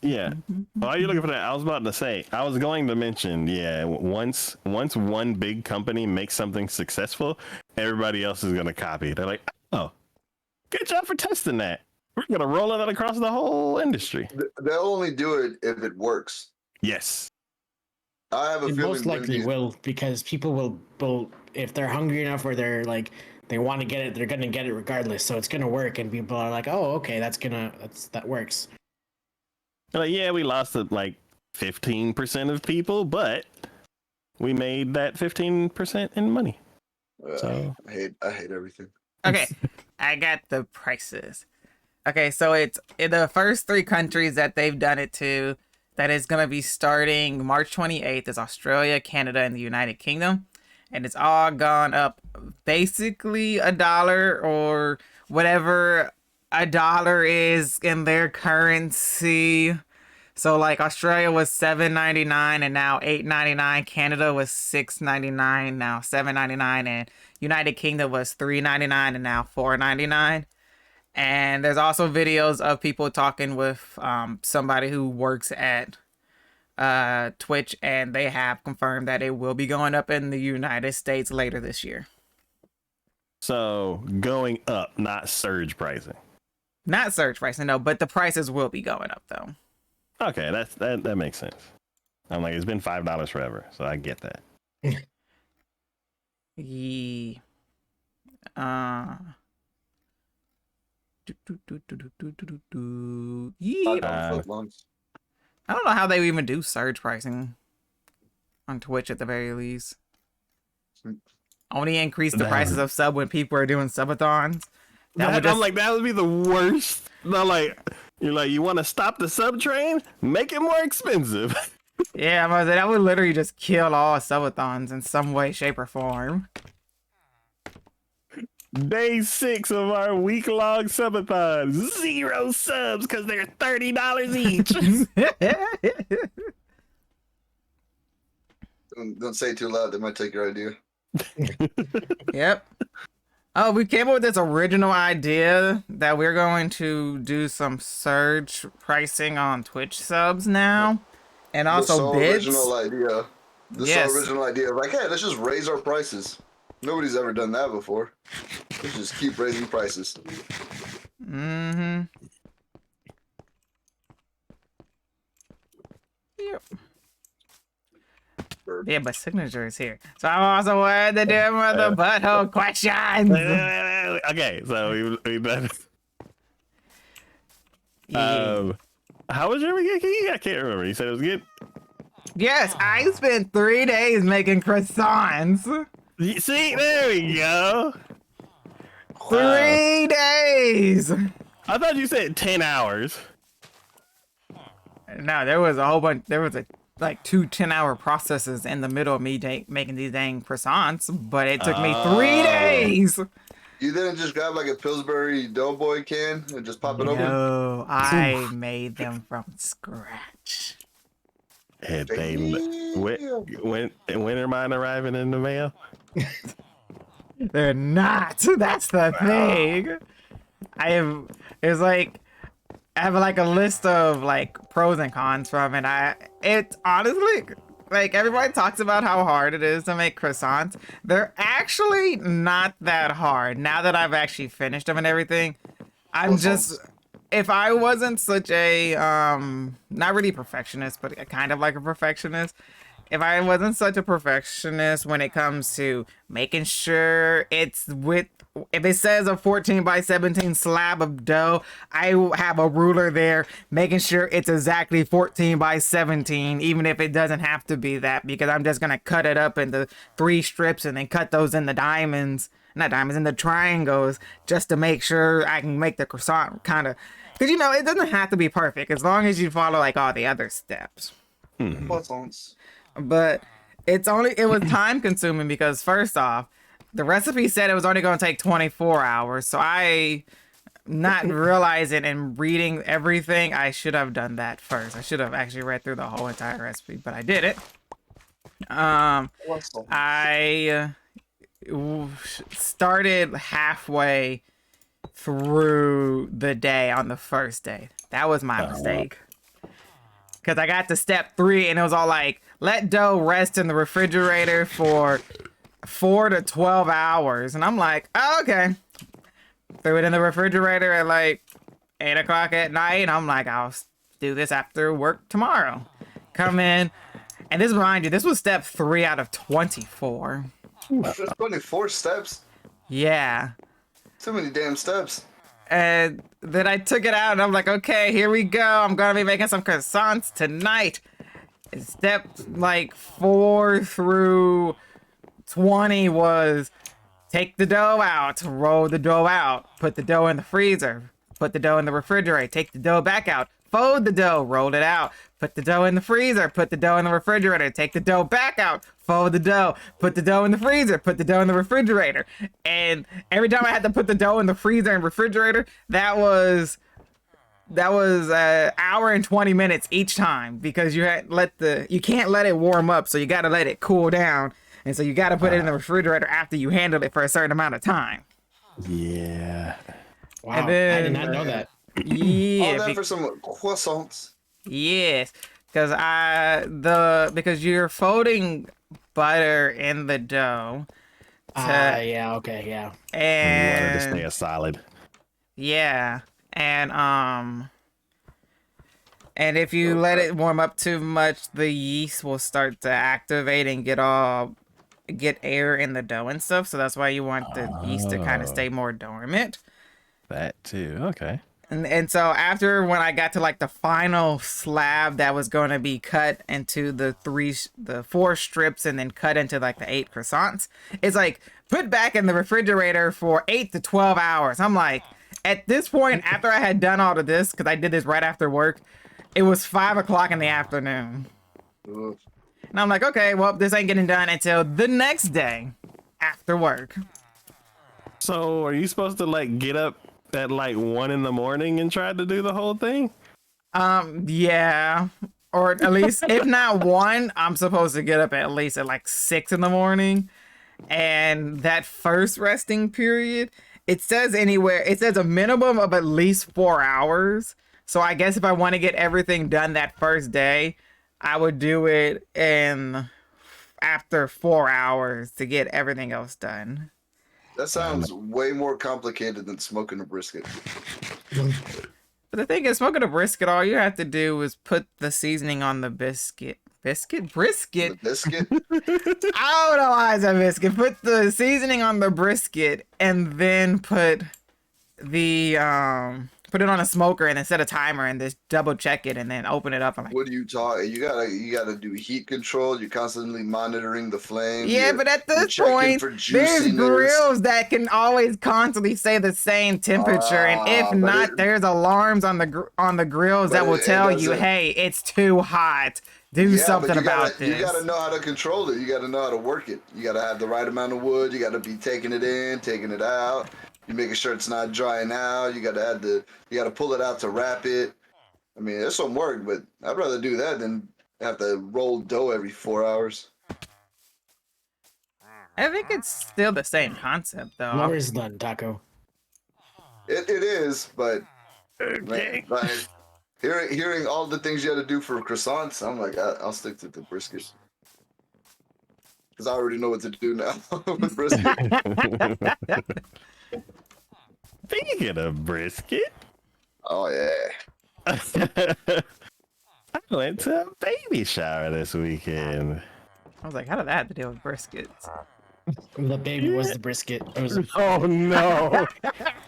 Speaker 6: Yeah. While you're looking for that, I was about to say, I was going to mention, yeah, once one big company makes something successful, everybody else is going to copy. They're like, oh, good job for testing that. We're going to roll it out across the whole industry.
Speaker 5: They'll only do it if it works.
Speaker 6: Yes.
Speaker 5: I have a
Speaker 7: It
Speaker 5: feeling
Speaker 7: most likely
Speaker 5: these-
Speaker 7: will, because people will if they're hungry enough or they're like they want to get it, they're gonna get it regardless. So it's gonna work, and people are like, oh, okay, that works.
Speaker 6: They're like, yeah, we lost like 15% of people, but we made that 15% in money. So
Speaker 5: I hate everything.
Speaker 1: Okay, I got the prices. Okay, so it's in the first 3 countries that they've done it to, that is going to be starting March 28th is Australia, Canada, and the United Kingdom. And it's all gone up basically $1 or whatever $1 is in their currency. So like Australia was $7.99 and now $8.99. Canada was $6.99, now $7.99, and United Kingdom was $3.99 and now $4.99. And there's also videos of people talking with somebody who works at Twitch, and they have confirmed that it will be going up in the United States later this year.
Speaker 6: So going up, not surge pricing.
Speaker 1: Not surge pricing, no, but the prices will be going up though.
Speaker 6: Okay, that makes sense. I'm like, it's been $5 forever, so I get that.
Speaker 1: Yeah. Yeah. I don't know how they even do surge pricing on Twitch at the very least. Only increase the prices of sub when people are doing subathons.
Speaker 6: I'm like, that would be the worst. Not like, you're like, you want to stop the sub train? Make it more expensive.
Speaker 1: Yeah, that would literally just kill all subathons in some way, shape, or form.
Speaker 6: Day 6 of our week-long subathon. 0 subs because they're $30 each.
Speaker 5: Don't say it too loud. They might take your idea.
Speaker 1: Yep. Oh, we came up with this original idea that we're going to do some surge pricing on Twitch subs now. And also bids.
Speaker 5: Original idea.
Speaker 1: Yes.
Speaker 5: So original idea. Like, hey, let's just raise our prices. Nobody's ever done that before. Let's just keep raising prices.
Speaker 1: Mm-hmm. Yep. Yeah, but signature is here. So I'm also wanted to do the butthole questions.
Speaker 6: Okay, so we done.
Speaker 1: Yeah.
Speaker 6: How was your weekend? I can't remember. You said it was good?
Speaker 1: Yes, I spent 3 days making croissants.
Speaker 6: See, there we go.
Speaker 1: 3 days.
Speaker 6: I thought you said 10 hours.
Speaker 1: No, there was a whole bunch. There was like 2 10-hour processes in the middle of me making these dang croissants, but it took me 3 days.
Speaker 5: You didn't just grab like a Pillsbury Doughboy can and just pop it open?
Speaker 1: No, I made them from scratch.
Speaker 6: And when are mine arriving in the mail?
Speaker 1: They're not. That's the thing. I have like a list of like pros and cons from it. It's honestly like everybody talks about how hard it is to make croissants. They're actually not that hard. Now that I've actually finished them and everything, if I wasn't such a not really perfectionist, but kind of like a perfectionist, if I wasn't such a perfectionist when it comes to making sure it's with, if it says a 14 by 17 slab of dough, I have a ruler there making sure it's exactly 14 by 17, even if it doesn't have to be that, because I'm just going to cut it up into 3 strips and then cut those in the diamonds, not diamonds, in the triangles, just to make sure I can make the croissant kind of, because, you know, it doesn't have to be perfect as long as you follow like all the other steps.
Speaker 5: Croissants.
Speaker 1: But it was time consuming because first off, the recipe said it was only going to take 24 hours. So I, not realizing and reading everything, I should have done that first. I should have actually read through the whole entire recipe, but I did it. I started halfway through the day on the first day. That was my mistake. Because I got to step 3 and it was all like, let dough rest in the refrigerator for 4 to 12 hours. And I'm like, oh, okay. Threw it in the refrigerator at like 8 o'clock at night. And I'm like, I'll do this after work tomorrow. Come in. And this, mind you, this was step 3 out of 24.
Speaker 5: There's 24 steps.
Speaker 1: Yeah.
Speaker 5: Too many damn steps.
Speaker 1: And then I took it out and I'm like, okay, here we go. I'm going to be making some croissants tonight. Step like 4 through 20 was take the dough out, roll the dough out, put the dough in the freezer, put the dough in the refrigerator, take the dough back out, fold the dough, roll it out, put the dough in the freezer, put the dough in the refrigerator, take the dough back out, fold the dough, put the dough in the freezer, put the dough in the refrigerator. And every time I had to put the dough in the freezer and refrigerator, that was an hour and 20 minutes each time, because you can't let it warm up, so you got to let it cool down. And so you got to put it in the refrigerator after you handle it for a certain amount of time.
Speaker 6: Yeah.
Speaker 7: Wow,
Speaker 1: And then,
Speaker 7: I did not know that.
Speaker 1: Yeah.
Speaker 5: All that for some croissants.
Speaker 1: Yes, because you're folding butter in the dough.
Speaker 7: Yeah, okay, yeah.
Speaker 1: And
Speaker 6: You wanted to stay a solid.
Speaker 1: yeah, and if you let it warm up too much, the yeast will start to activate and get air in the dough and stuff. So that's why you want the yeast to kind of stay more dormant.
Speaker 6: That too. Okay.
Speaker 1: And so after, when I got to like the final slab that was going to be cut into the 4 strips and then cut into like the 8 croissants, it's like put back in the refrigerator for 8 to 12 hours. I'm like, at this point, after I had done all of this, because I did this right after work, it was 5 o'clock in the afternoon.
Speaker 5: Ugh.
Speaker 1: And I'm like, okay, well, this ain't getting done until the next day after work.
Speaker 6: So are you supposed to like get up at like 1 in the morning and try to do the whole thing?
Speaker 1: Yeah. Or at least, if not 1, I'm supposed to get up at least at like 6 in the morning. And that first resting period, it says a minimum of at least 4 hours. So I guess if I want to get everything done that first day, I would do it after 4 hours to get everything else done.
Speaker 5: That sounds way more complicated than smoking a brisket.
Speaker 1: But the thing is, smoking a brisket, all you have to do is put the seasoning on the biscuit. Brisket?
Speaker 5: The biscuit?
Speaker 1: I don't know why it's a biscuit. Put the seasoning on the brisket and then put it on a smoker and then set a timer and just double check it and then open it up. I'm like,
Speaker 5: What are you talking? You gotta do heat control. You're constantly monitoring the flame.
Speaker 1: yeah, but at this point, there's grills that can always constantly say the same temperature, and if not, there's alarms on the grills that will tell you, hey, it's too hot. Do something about this.
Speaker 5: You gotta know how to control it. You gotta know how to work it. You gotta have the right amount of wood. You gotta be taking it in, taking it out. You're making sure it's not drying out. You gotta pull it out to wrap it. I mean, there's some work, but I'd rather do that than have to roll dough every 4 hours.
Speaker 1: I think it's still the same concept, though.
Speaker 7: Lower is done, Taco.
Speaker 5: It is, but
Speaker 6: Okay.
Speaker 5: like hearing all the things you had to do for croissants, I'm like, I'll stick to the brisket. Because I already know what to do now with brisket.
Speaker 6: Speaking of brisket,
Speaker 5: Oh, yeah.
Speaker 6: I went to a baby shower this weekend.
Speaker 1: I was like, how did that have to deal with briskets?
Speaker 7: The baby was the brisket. It was
Speaker 6: Oh no!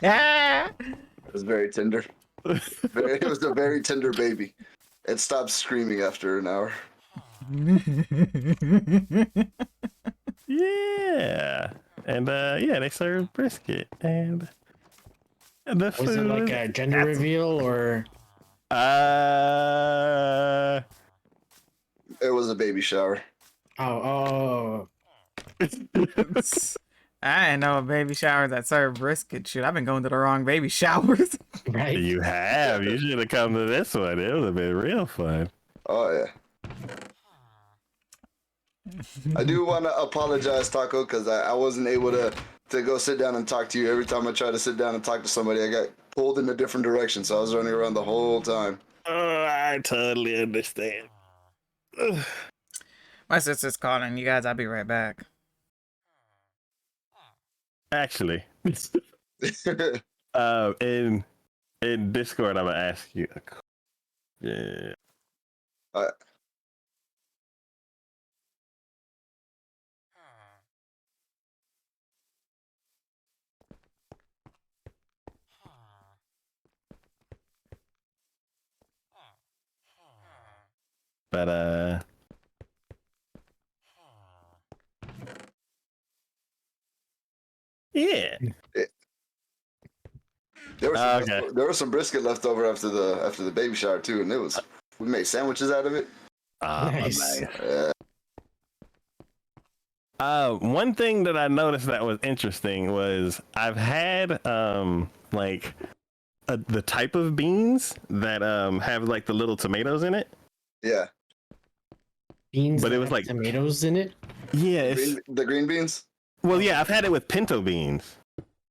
Speaker 1: Yeah.
Speaker 5: It was very tender. It was a very tender baby. It stopped screaming after an hour.
Speaker 6: Yeah, and yeah, they served brisket, and the food
Speaker 7: was it like a gender reveal or?
Speaker 5: It was a baby shower.
Speaker 7: Oh.
Speaker 1: I didn't know baby showers that serve brisket. Shoot, I've been going to the wrong baby showers.
Speaker 7: Right.
Speaker 6: You have. You should have come to this one. It would have been real fun.
Speaker 5: Oh yeah. I do want to apologize, Taco, because I wasn't able to go sit down and talk to you. Every time I tried to sit down and talk to somebody, I got pulled in a different direction, so I was running around the whole time.
Speaker 6: Oh, I totally understand.
Speaker 1: My sister's calling you guys. I'll be right back.
Speaker 6: Actually, in Discord, I'm gonna ask you. Yeah. But yeah.
Speaker 5: There was some brisket left over after the baby shower too, and we made sandwiches out of it.
Speaker 7: Nice.
Speaker 6: One thing that I noticed that was interesting was I've had like the type of beans that have like the little tomatoes in it.
Speaker 5: Yeah.
Speaker 7: Beans,
Speaker 6: but
Speaker 7: that
Speaker 6: it was
Speaker 7: have
Speaker 6: like
Speaker 7: tomatoes in it.
Speaker 6: Yeah,
Speaker 5: the green beans.
Speaker 6: Well, yeah, I've had it with pinto beans.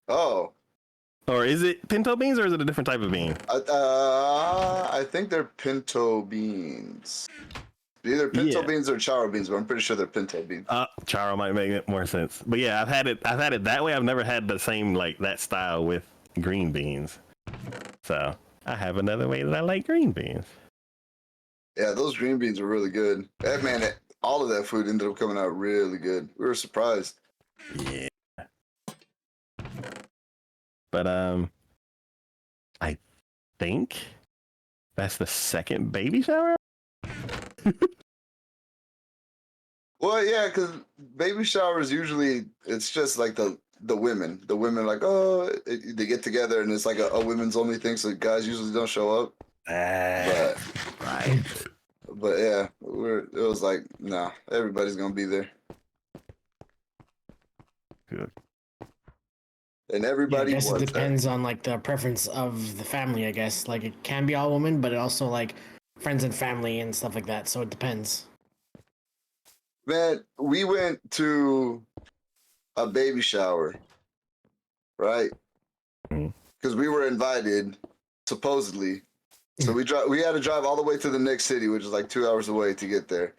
Speaker 5: Oh.
Speaker 6: Or is it pinto beans or is it a different type of bean?
Speaker 5: I think they're pinto beans. Either pinto beans or charo beans, but I'm pretty sure they're pinto beans.
Speaker 6: Charo might make more sense. But yeah, I've had it that way. I've never had the same like that style with green beans. So I have another way that I like green beans.
Speaker 5: Yeah, those green beans are really good. That man, all of that food ended up coming out really good. We were surprised.
Speaker 6: Yeah. But I think that's the second baby shower.
Speaker 5: Well, yeah, because baby showers usually it's just like the women. The women like, oh, they get together and it's like a women's only thing, so guys usually don't show up.
Speaker 6: Right.
Speaker 5: But yeah, it was like, nah, everybody's gonna be there.
Speaker 6: Good.
Speaker 5: And everybody.
Speaker 7: Yeah, I guess it depends on like the preference of the family. I guess like it can be all women, but it also like friends and family and stuff like that. So it depends.
Speaker 5: Man, we went to a baby shower, right? Because we were invited, supposedly. So we had to drive all the way to the next city, which is like 2 hours away to get there.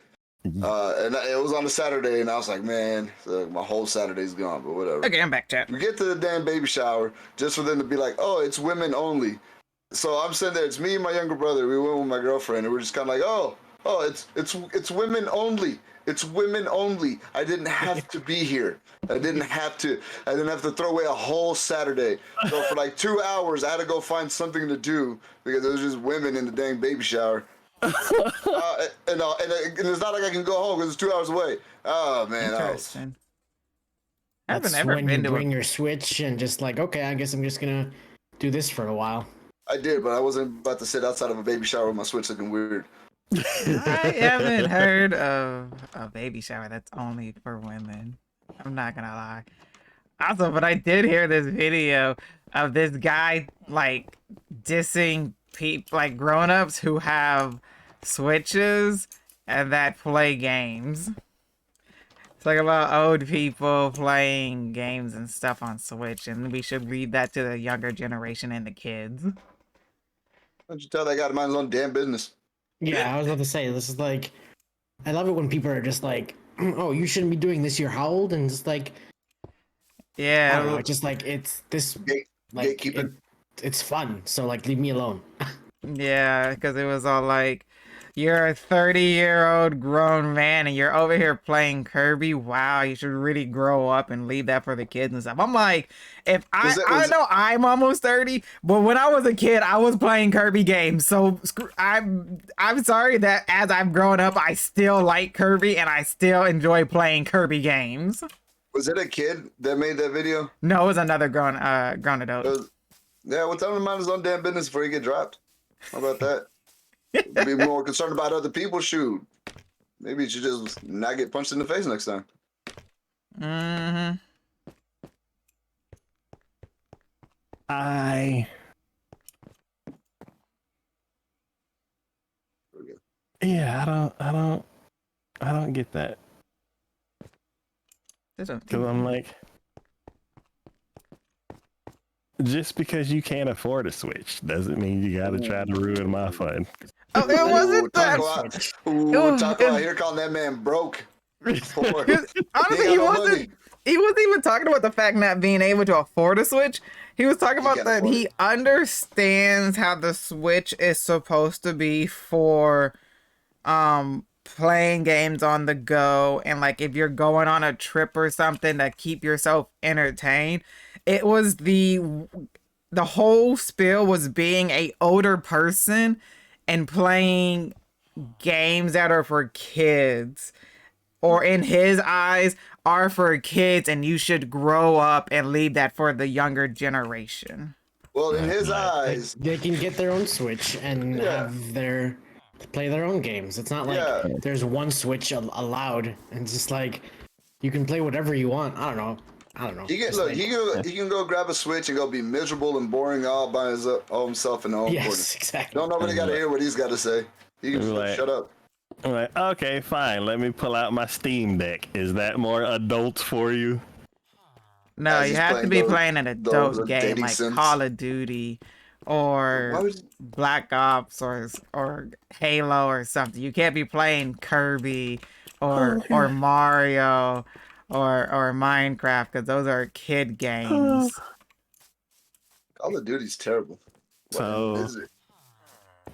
Speaker 5: And it was on a Saturday, and I was like, man, my whole Saturday's gone, but whatever.
Speaker 1: Okay, I'm back, chat.
Speaker 5: We get to the damn baby shower just for them to be like, oh, it's women only. So I'm sitting there, it's me and my younger brother. We went with my girlfriend, and we're just kind of like, oh, it's women only. It's women only. I didn't have to be here. I didn't have to throw away a whole Saturday. So for like 2 hours, I had to go find something to do because there was just women in the dang baby shower. And it's not like I can go home because it's 2 hours away. Oh man,
Speaker 1: Interesting. I
Speaker 7: That's
Speaker 1: haven't ever
Speaker 7: when
Speaker 1: been
Speaker 7: you
Speaker 1: to
Speaker 7: bring your Switch and just like, okay, I guess I'm just gonna do this for a while.
Speaker 5: I did, but I wasn't about to sit outside of a baby shower with my Switch looking weird.
Speaker 1: I haven't heard of a baby shower that's only for women. I'm not gonna lie. Also, but I did hear this video of this guy like dissing people, like grown-ups who have Switches and that play games. It's like about old people playing games and stuff on Switch, and we should read that to the younger generation and the kids.
Speaker 5: Don't you tell that guy to mind his own damn business?
Speaker 7: Yeah, I was about to say, this is like, I love it when people are just like, oh, you shouldn't be doing this, you're how old? And just like,
Speaker 1: yeah,
Speaker 7: I don't know, just like, it's this, like, it's fun, so like, leave me alone.
Speaker 1: Yeah, because it was all like, You're a 30-year-old grown man and you're over here playing Kirby. Wow, you should really grow up and leave that for the kids and stuff. I'm like, if I know I'm almost 30, but when I was a kid, I was playing Kirby games. So I'm sorry that as I've grown up, I still like Kirby and I still enjoy playing Kirby games.
Speaker 5: Was it a kid that made that video?
Speaker 1: No, it was another grown adult.
Speaker 5: Yeah, well, tell him to mind his own damn business before he get dropped. How about that? Be more concerned about other people. Shoot, maybe you should just not get punched in the face next time.
Speaker 1: Mm-hmm.
Speaker 6: Yeah, I don't get that. Because I'm like, just because you can't afford a Switch doesn't mean you gotta try to ruin my fun.
Speaker 1: Oh, it wasn't that.
Speaker 5: Talk about here calling that man broke.
Speaker 1: Honestly, he wasn't even talking about the fact not being able to afford a Switch. He was talking about that he understands how the Switch is supposed to be for playing games on the go, and like if you're going on a trip or something to keep yourself entertained. It was the whole spiel was being a older person and playing games that are for kids, or in his eyes are for kids, and you should grow up and leave that for the younger generation.
Speaker 5: Well, in his eyes,
Speaker 7: they can get their own Switch and play their own games. It's not like there's one Switch allowed, and it's just like you can play whatever you want. I don't know.
Speaker 5: He can go grab a Switch and go be miserable and boring all by his own self in the home corner.
Speaker 7: Exactly.
Speaker 5: Don't nobody got to hear what he's got to say. He can just shut up.
Speaker 6: I'm like, okay, fine. Let me pull out my Steam Deck. Is that more adult for you?
Speaker 1: No, you have to be playing an adult game like Call of Duty or Black Ops or Halo or something. You can't be playing Kirby or Mario or Minecraft, because those are kid games.
Speaker 5: Call of Duty's terrible.
Speaker 6: What is it?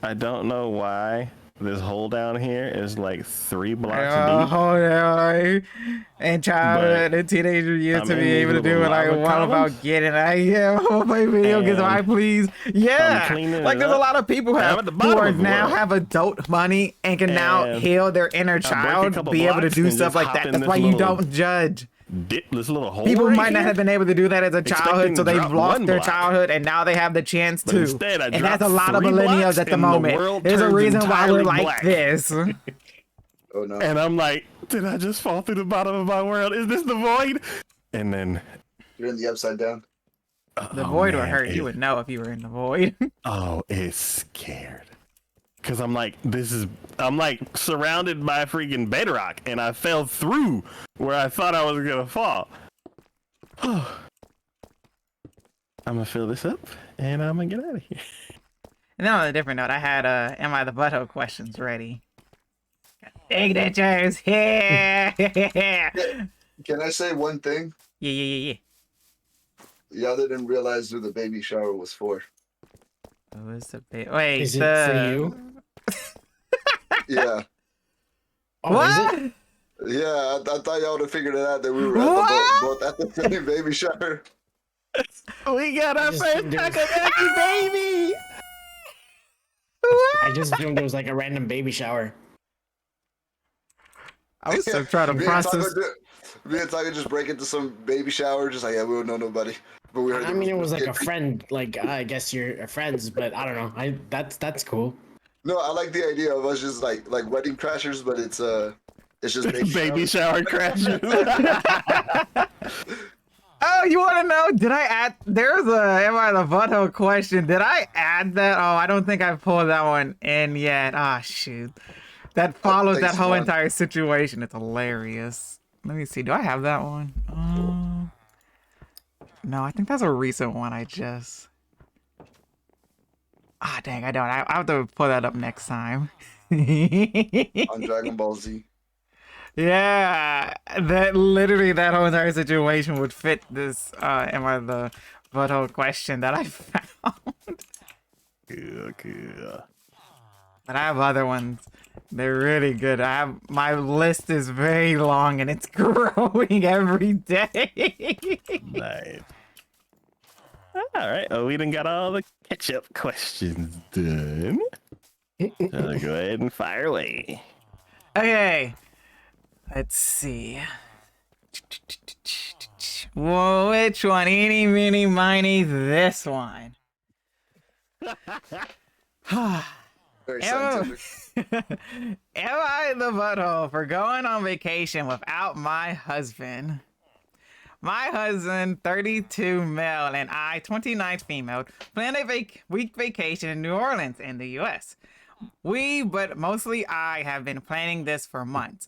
Speaker 6: I don't know why this hole down here is like 3 blocks deep.
Speaker 1: Oh, yeah. And childhood and teenager years to be able to do what I want about getting play video games. I please. Yeah. Like there's a lot of people who now have adult money and can now heal their inner child, be able to do stuff like that. That's why you don't judge.
Speaker 6: Dip this little hole.
Speaker 1: People might not have been able to do that as a childhood, so they've lost their childhood, and now they have the chance to. And that's a lot of millennials at the moment. There's a reason why we're like this.
Speaker 5: Oh no!
Speaker 6: And I'm like, did I just fall through the bottom of my world? Is this the void? And then
Speaker 5: you're in the upside down.
Speaker 1: The void would hurt. You would know if you were in the void.
Speaker 6: Oh, it's scared. Cause I'm like surrounded by freaking bedrock, and I fell through where I thought I was gonna fall. I'm gonna fill this up, and I'm gonna get out of here.
Speaker 1: And then on a different note, I had Am I the Butthole questions ready. Signatures here.
Speaker 5: Can I say one thing?
Speaker 1: Yeah.
Speaker 5: Y'all didn't realize who the baby shower was for.
Speaker 1: Who is the baby? Wait,
Speaker 7: is it for you?
Speaker 5: Yeah.
Speaker 7: Oh,
Speaker 1: what?
Speaker 5: Yeah, I thought y'all would have figured it out that we were both at the same baby shower.
Speaker 6: We got our first Taco baby.
Speaker 7: I just assumed it was like a random baby shower.
Speaker 1: I was still trying to process.
Speaker 5: Me and Taco just break into some baby shower, just like, yeah, we don't know nobody. But we heard
Speaker 7: it was like a friend, like I guess you're friends, but I don't know. That's cool.
Speaker 5: No, I like the idea of us just like wedding crashers, but it's just
Speaker 6: baby shower crashers.
Speaker 1: Oh, you want to know? Did I add? There's a Am I the Butthole question. Did I add that? Oh, I don't think I pulled that one in yet. Ah, shoot. That follows that whole entire situation. It's hilarious. Let me see. Do I have that one? No, I think that's a recent one. Dang, I don't. I have to pull that up next time.
Speaker 5: On Dragon Ball Z.
Speaker 1: Yeah, that whole entire situation would fit this Am I the Butthole question that I found.
Speaker 6: Good.
Speaker 1: But I have other ones They're really good. My list is very long and it's growing every day.
Speaker 6: Nice. All right. Oh, we done got all the catch-up questions done. So go ahead and fire away.
Speaker 1: Okay. Let's see. Well, which one? Eeny, meeny, miny, this one.
Speaker 5: Very
Speaker 1: Am
Speaker 5: scientific.
Speaker 1: I the butthole for going on vacation without my husband? My husband, 32 male, and I, 29 female, planned a week vacation in New Orleans in the U.S. We, but mostly I, have been planning this for months.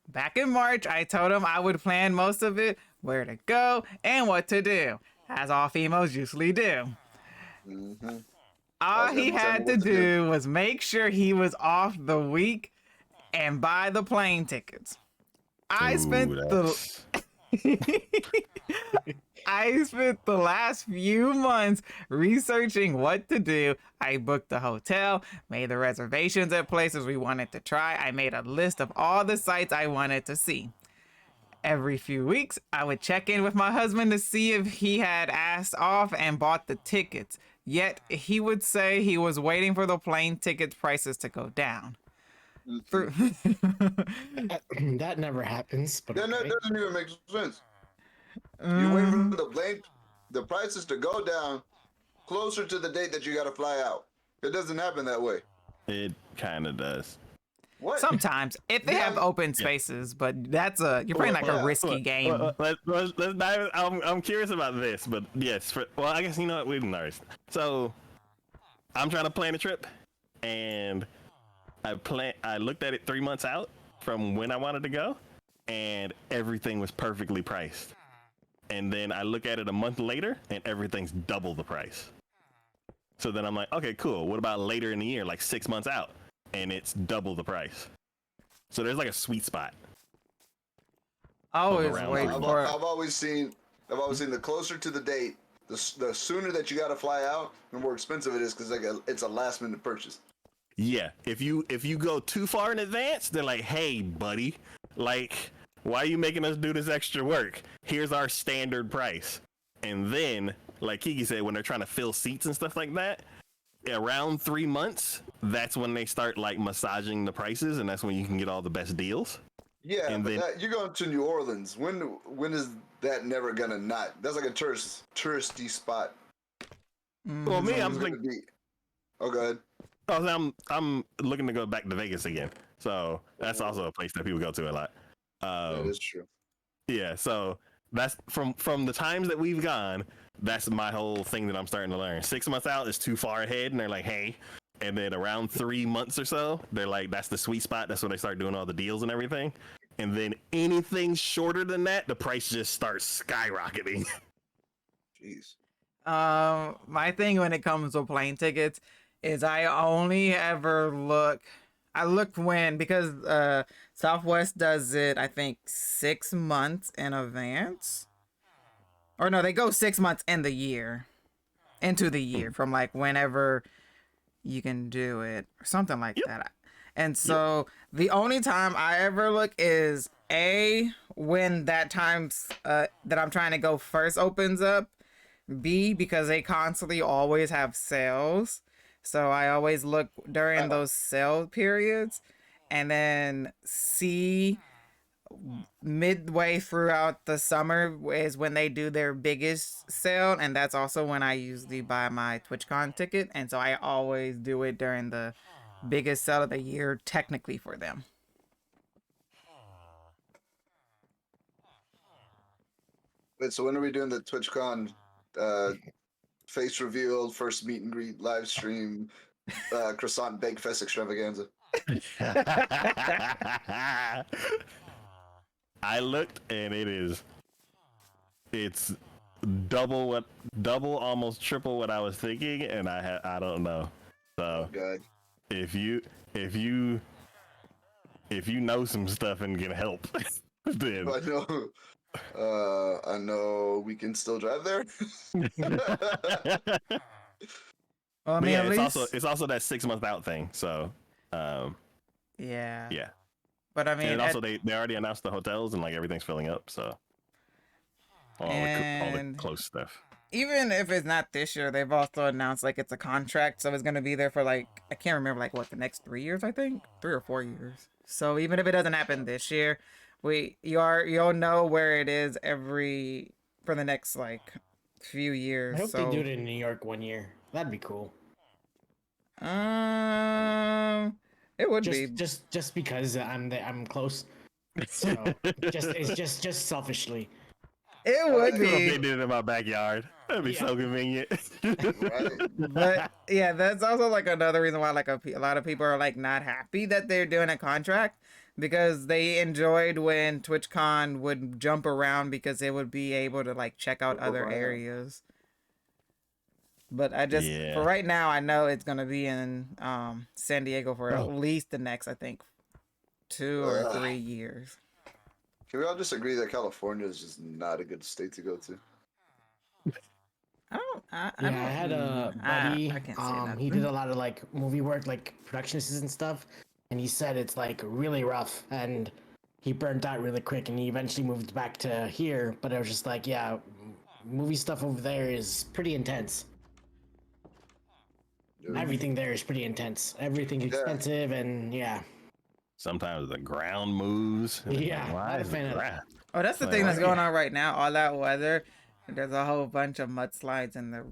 Speaker 1: Back in March, I told him I would plan most of it, where to go, and what to do, as all females usually do.
Speaker 5: Mm-hmm.
Speaker 1: All he had to do was make sure he was off the week and buy the plane tickets. I spent the last few months researching what to do. I booked the hotel, made the reservations at places we wanted to try. I made a list of all the sites I wanted to see. Every few weeks, I would check in with my husband to see if he had asked off and bought the tickets. Yet, he would say he was waiting for the plane ticket prices to go down.
Speaker 7: That never happens. But
Speaker 5: That
Speaker 7: okay.
Speaker 5: doesn't even make sense. You wait for the prices to go down closer to the date that you got to fly out. It doesn't happen that way.
Speaker 6: It kind of does.
Speaker 5: What?
Speaker 1: Sometimes, if they have open spaces, but you're playing like a risky game.
Speaker 6: Let's dive. I'm curious about this, but yes. I guess you know what, we didn't know. So, I'm trying to plan a trip, and I looked at it 3 months out from when I wanted to go, and everything was perfectly priced. And then I look at it a month later, and everything's double the price. So then I'm like, okay, cool. What about later in the year, like 6 months out? And it's double the price. So there's like a sweet spot.
Speaker 1: Always
Speaker 6: around
Speaker 1: wait
Speaker 6: I've
Speaker 1: for it.
Speaker 5: I've always seen the closer to the date, the sooner that you got to fly out, the more expensive it is because it's a last minute purchase.
Speaker 6: Yeah, if you go too far in advance, they're like, hey, buddy, like, why are you making us do this extra work? Here's our standard price. And then, like Kiki said, when they're trying to fill seats and stuff like that, around 3 months, that's when they start like massaging the prices, and that's when you can get all the best deals.
Speaker 5: Yeah,
Speaker 6: And
Speaker 5: but
Speaker 6: then-
Speaker 5: you're going to New Orleans. When is that never gonna not? That's like a touristy spot.
Speaker 6: Well, me, I'm thinking,
Speaker 5: Oh, go ahead.
Speaker 6: I'm looking to go back to Vegas again, so that's also a place that people go to a lot.
Speaker 5: That is true.
Speaker 6: Yeah, so that's from the times that we've gone. That's my whole thing that I'm starting to learn. 6 months out is too far ahead, and they're like, hey. And then around 3 months or so, they're like, that's the sweet spot. That's when they start doing all the deals and everything. And then anything shorter than that, the price just starts skyrocketing.
Speaker 5: Jeez.
Speaker 1: My thing when it comes to plane tickets is I only ever look. I looked because Southwest does it, I think 6 months in advance. Or no, they go 6 months into the year from like whenever you can do it or something like that. And so the only time I ever look is when that time that I'm trying to go first opens up. B, because they constantly always have sales. So I always look during those sale periods. And then C, midway throughout the summer is when they do their biggest sale. And that's also when I usually buy my TwitchCon ticket. And so I always do it during the biggest sale of the year, technically, for them.
Speaker 5: Wait, so when are we doing the TwitchCon face reveal, first meet and greet, live stream, croissant bake fest extravaganza?
Speaker 6: I looked, and it's double, almost triple what I was thinking, and I don't know. So
Speaker 5: God.
Speaker 6: if you know some stuff and can help, then
Speaker 5: I know we can still drive there.
Speaker 1: Well, I mean,
Speaker 6: yeah,
Speaker 1: at least
Speaker 6: it's also that 6 month out thing. So
Speaker 1: Yeah.
Speaker 6: Yeah.
Speaker 1: But I mean,
Speaker 6: And also they already announced the hotels and like everything's filling up, so all the close stuff.
Speaker 1: even if it's not this year, they've also announced like it's a contract, so it's gonna be there for like I can't remember like what the next 3 years, I think 3 or 4 years. So even if it doesn't happen this year, you'll know where it is for the next like few years.
Speaker 7: I hope
Speaker 1: so
Speaker 7: they do it in New York one year. That'd be cool.
Speaker 1: it would be
Speaker 7: Just because I'm close. So just selfishly.
Speaker 1: it would
Speaker 6: If
Speaker 1: be.
Speaker 6: they did it in my backyard, that'd be so convenient.
Speaker 5: Right.
Speaker 1: But yeah, that's also like another reason why like a lot of people are like not happy that they're doing a contract, because they enjoyed when TwitchCon would jump around because they would be able to like check out other areas. But I just for right now I know it's gonna be in San Diego for at least the next, I think, 2 or 3 years.
Speaker 5: Can we all just agree that California is just not a good state to go to?
Speaker 7: I had a buddy.
Speaker 1: I can't say that.
Speaker 7: He did a lot of like movie work, like production assistant stuff, and he said it's like really rough, and he burnt out really quick, and he eventually moved back to here. But it was just like, yeah, movie stuff over there is pretty intense. Everything there is pretty intense. Everything's expensive, and yeah.
Speaker 6: Sometimes the ground moves.
Speaker 7: Yeah,
Speaker 6: why is the ground?
Speaker 1: Oh, that's the thing that's going on right now. All that weather, there's a whole bunch of mudslides in the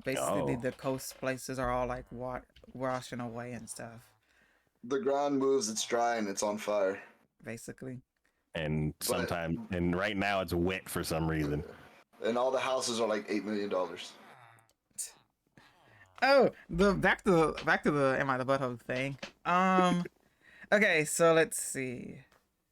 Speaker 1: basically the coast places are all like washing away and stuff.
Speaker 5: The ground moves, it's dry, and it's on fire.
Speaker 1: Basically.
Speaker 6: And sometimes, and right now it's wet for some reason.
Speaker 5: And all the houses are like $8 million.
Speaker 1: Oh, back to the am I the butthole thing. Okay, so let's see.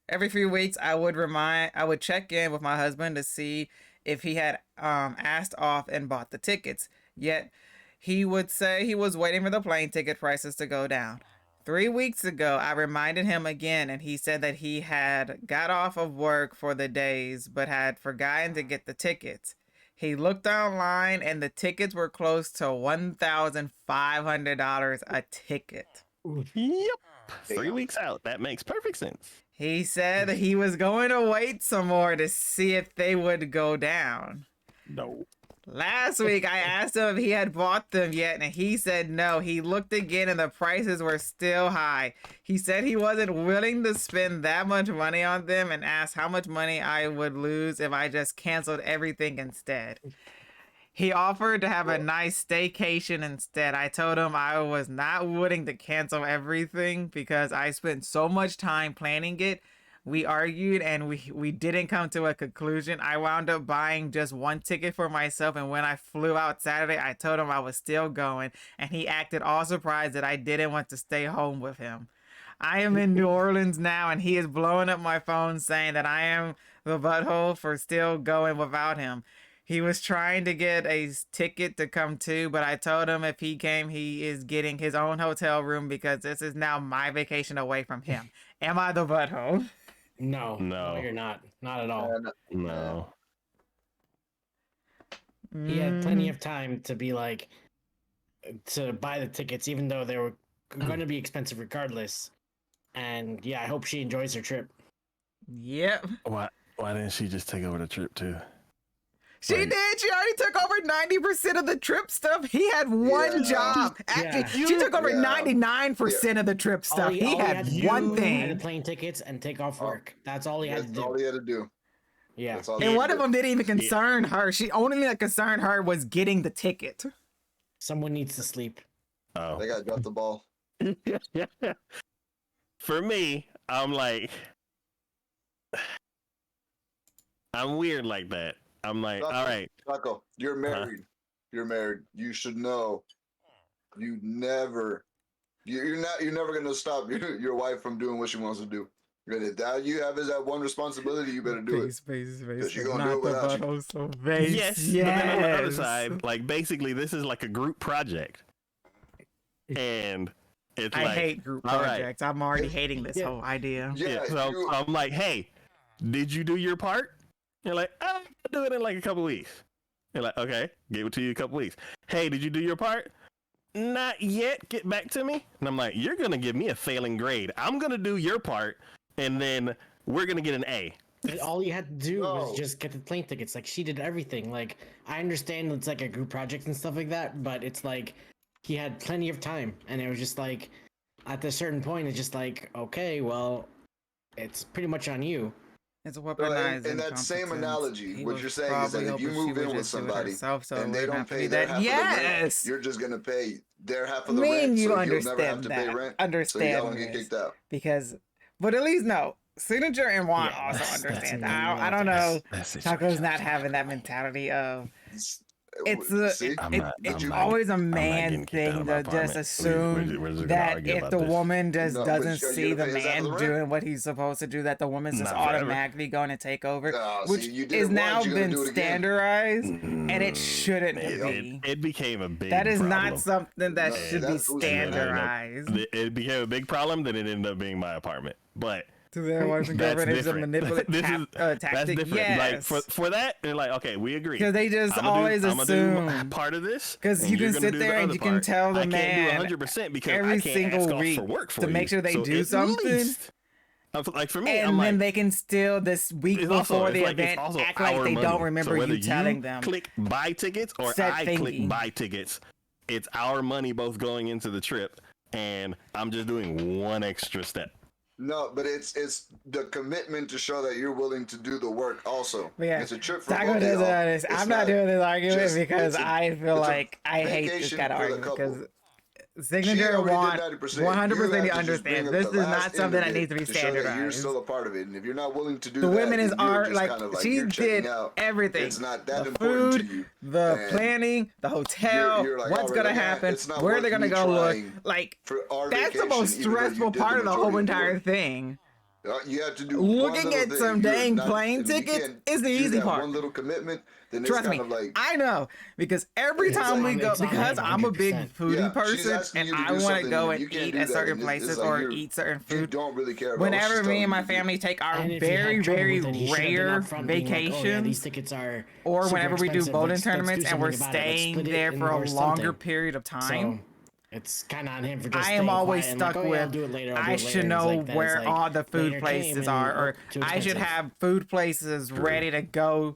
Speaker 1: Every few weeks, I would check in with my husband to see if he had asked off and bought the tickets. Yet he would say he was waiting for the plane ticket prices to go down. 3 weeks ago, I reminded him again, and he said that he had got off of work for the days, but had forgotten to get the tickets. He looked online, and the tickets were close to $1,500 a ticket.
Speaker 6: Yep. 3 weeks out. That makes perfect sense.
Speaker 1: He said he was going to wait some more to see if they would go down.
Speaker 6: No.
Speaker 1: Last week, I asked him if he had bought them yet, and he said no. He looked again, and the prices were still high. He said he wasn't willing to spend that much money on them, and asked how much money I would lose if I just canceled everything instead. He offered to have a nice staycation instead. I told him I was not willing to cancel everything because I spent so much time planning it. We argued and we didn't come to a conclusion. I wound up buying just one ticket for myself, and when I flew out Saturday, I told him I was still going, and he acted all surprised that I didn't want to stay home with him. I am in New Orleans now, and he is blowing up my phone saying that I am the butthole for still going without him. He was trying to get a ticket to come too, but I told him if he came, he is getting his own hotel room because this is now my vacation away from him. Am I the butthole?
Speaker 7: No, you're not. Not at all.
Speaker 6: No.
Speaker 7: He had plenty of time to be like, to buy the tickets, even though they were going to be expensive regardless. And yeah, I hope she enjoys her trip.
Speaker 1: Yep.
Speaker 6: Why didn't she just take over the trip too?
Speaker 1: She did. She already took over 90% of the trip stuff. He had one job. Actually, she took over 99% of the trip stuff. He had one thing.
Speaker 7: Had the plane tickets and take off work. That's all he had to do.
Speaker 5: That's all he had to do.
Speaker 7: Yeah.
Speaker 1: And one of them didn't even concern her. She only thing that concerned her was getting the ticket.
Speaker 7: Someone needs to sleep.
Speaker 6: Oh.
Speaker 5: They got to drop the ball.
Speaker 6: For me, I'm like, I'm weird like that. I'm like,
Speaker 5: Rocco,
Speaker 6: all right.
Speaker 5: Rocco, you're married. You're married. You should know. You're never gonna stop your wife from doing what she wants to do. And if that you have is that one responsibility, you better do it. Because you're gonna do it without you.
Speaker 1: So
Speaker 6: Yes. But then on the other side, like basically, this is like a group project, and it's
Speaker 1: I
Speaker 6: like,
Speaker 1: hate group projects. Right. I'm already hating this whole idea.
Speaker 6: Yeah. So I'm like, hey, did you do your part? You're like, I'll do it in like a couple weeks. You're like, okay, give it to you a couple weeks. Hey, did you do your part? not yet, get back to me. And I'm like, you're gonna give me a failing grade. I'm gonna do your part, and then we're gonna get an A.
Speaker 7: And all you had to do was just get the plane tickets. Like, she did everything. Like, I understand it's like a group project and stuff like that, but it's like he had plenty of time, and it was just like at a certain point, it's just like, okay, well, it's pretty much on you.
Speaker 1: It's weaponized.
Speaker 5: In that same analogy, what you're saying is that if you move in with somebody and they don't pay their half of the rent, you're just gonna pay their half of the rent,
Speaker 1: you
Speaker 5: so
Speaker 1: understand
Speaker 5: you'll never have to pay
Speaker 1: that.
Speaker 5: rent.
Speaker 1: Understand
Speaker 5: so y'all don't get kicked out.
Speaker 1: Because, but at least no. Signature and Juan also understand. I don't know. Taco's not having that mentality of it's always a man thing to just assume that if the woman just doesn't see the man doing what he's supposed to do, that the woman's just automatically going to take over, which is now been standardized, and it shouldn't be.
Speaker 6: It became a big
Speaker 1: That is
Speaker 6: problem.
Speaker 1: not something that should be standardized.
Speaker 6: It became a big problem, then it ended up being my apartment. But
Speaker 1: to their wife and girlfriend is a manipulative tactic.
Speaker 6: That's different.
Speaker 1: Yes.
Speaker 6: Like for that, they're like, okay, we agree.
Speaker 1: Because they just always assume
Speaker 6: I'm part of this.
Speaker 1: Because you can sit there and you can tell the man
Speaker 6: I can't do 100% because
Speaker 1: every
Speaker 6: I can't
Speaker 1: single
Speaker 6: ask
Speaker 1: week
Speaker 6: off for work for
Speaker 1: to make sure they do something.
Speaker 6: Like for me,
Speaker 1: and
Speaker 6: I'm
Speaker 1: then
Speaker 6: like,
Speaker 1: they can still this week before the event act like they don't remember you telling them.
Speaker 6: Click buy tickets or I click buy tickets. It's our money both going into the trip, and I'm just doing one extra step.
Speaker 5: No, but it's the commitment to show that you're willing to do the work also.
Speaker 1: Yeah.
Speaker 5: It's a trip for
Speaker 1: Taco doesn't understand. I'm not doing this argument because I feel like I hate this kind of argument because Signature want 100% understands. This is not something that needs to be standardized.
Speaker 5: You're still a part of it, and if you're not willing to do
Speaker 1: the
Speaker 5: that,
Speaker 1: women is art
Speaker 5: like
Speaker 1: she did everything.
Speaker 5: It's not that
Speaker 1: the
Speaker 5: important
Speaker 1: food,
Speaker 5: to you.
Speaker 1: the planning, the hotel,
Speaker 5: you're like,
Speaker 1: what's gonna happen, where they're gonna go look. Like that's the most stressful part of the whole entire thing.
Speaker 5: You have to do
Speaker 1: looking at some dang plane tickets is the easy part.
Speaker 5: One little commitment, then
Speaker 1: trust me, I know because every time we go, because I'm a big foodie person and I want to go and eat at certain places or eat certain food.
Speaker 5: You don't really care.
Speaker 1: Whenever me and my family take our very rare vacations,
Speaker 7: these tickets are
Speaker 1: or whenever we do bowling tournaments and we're staying there for a longer period of time.
Speaker 7: It's kind of on him for just
Speaker 1: I am always stuck
Speaker 7: like,
Speaker 1: with, I should know where all the food places are, or I should have food places ready to go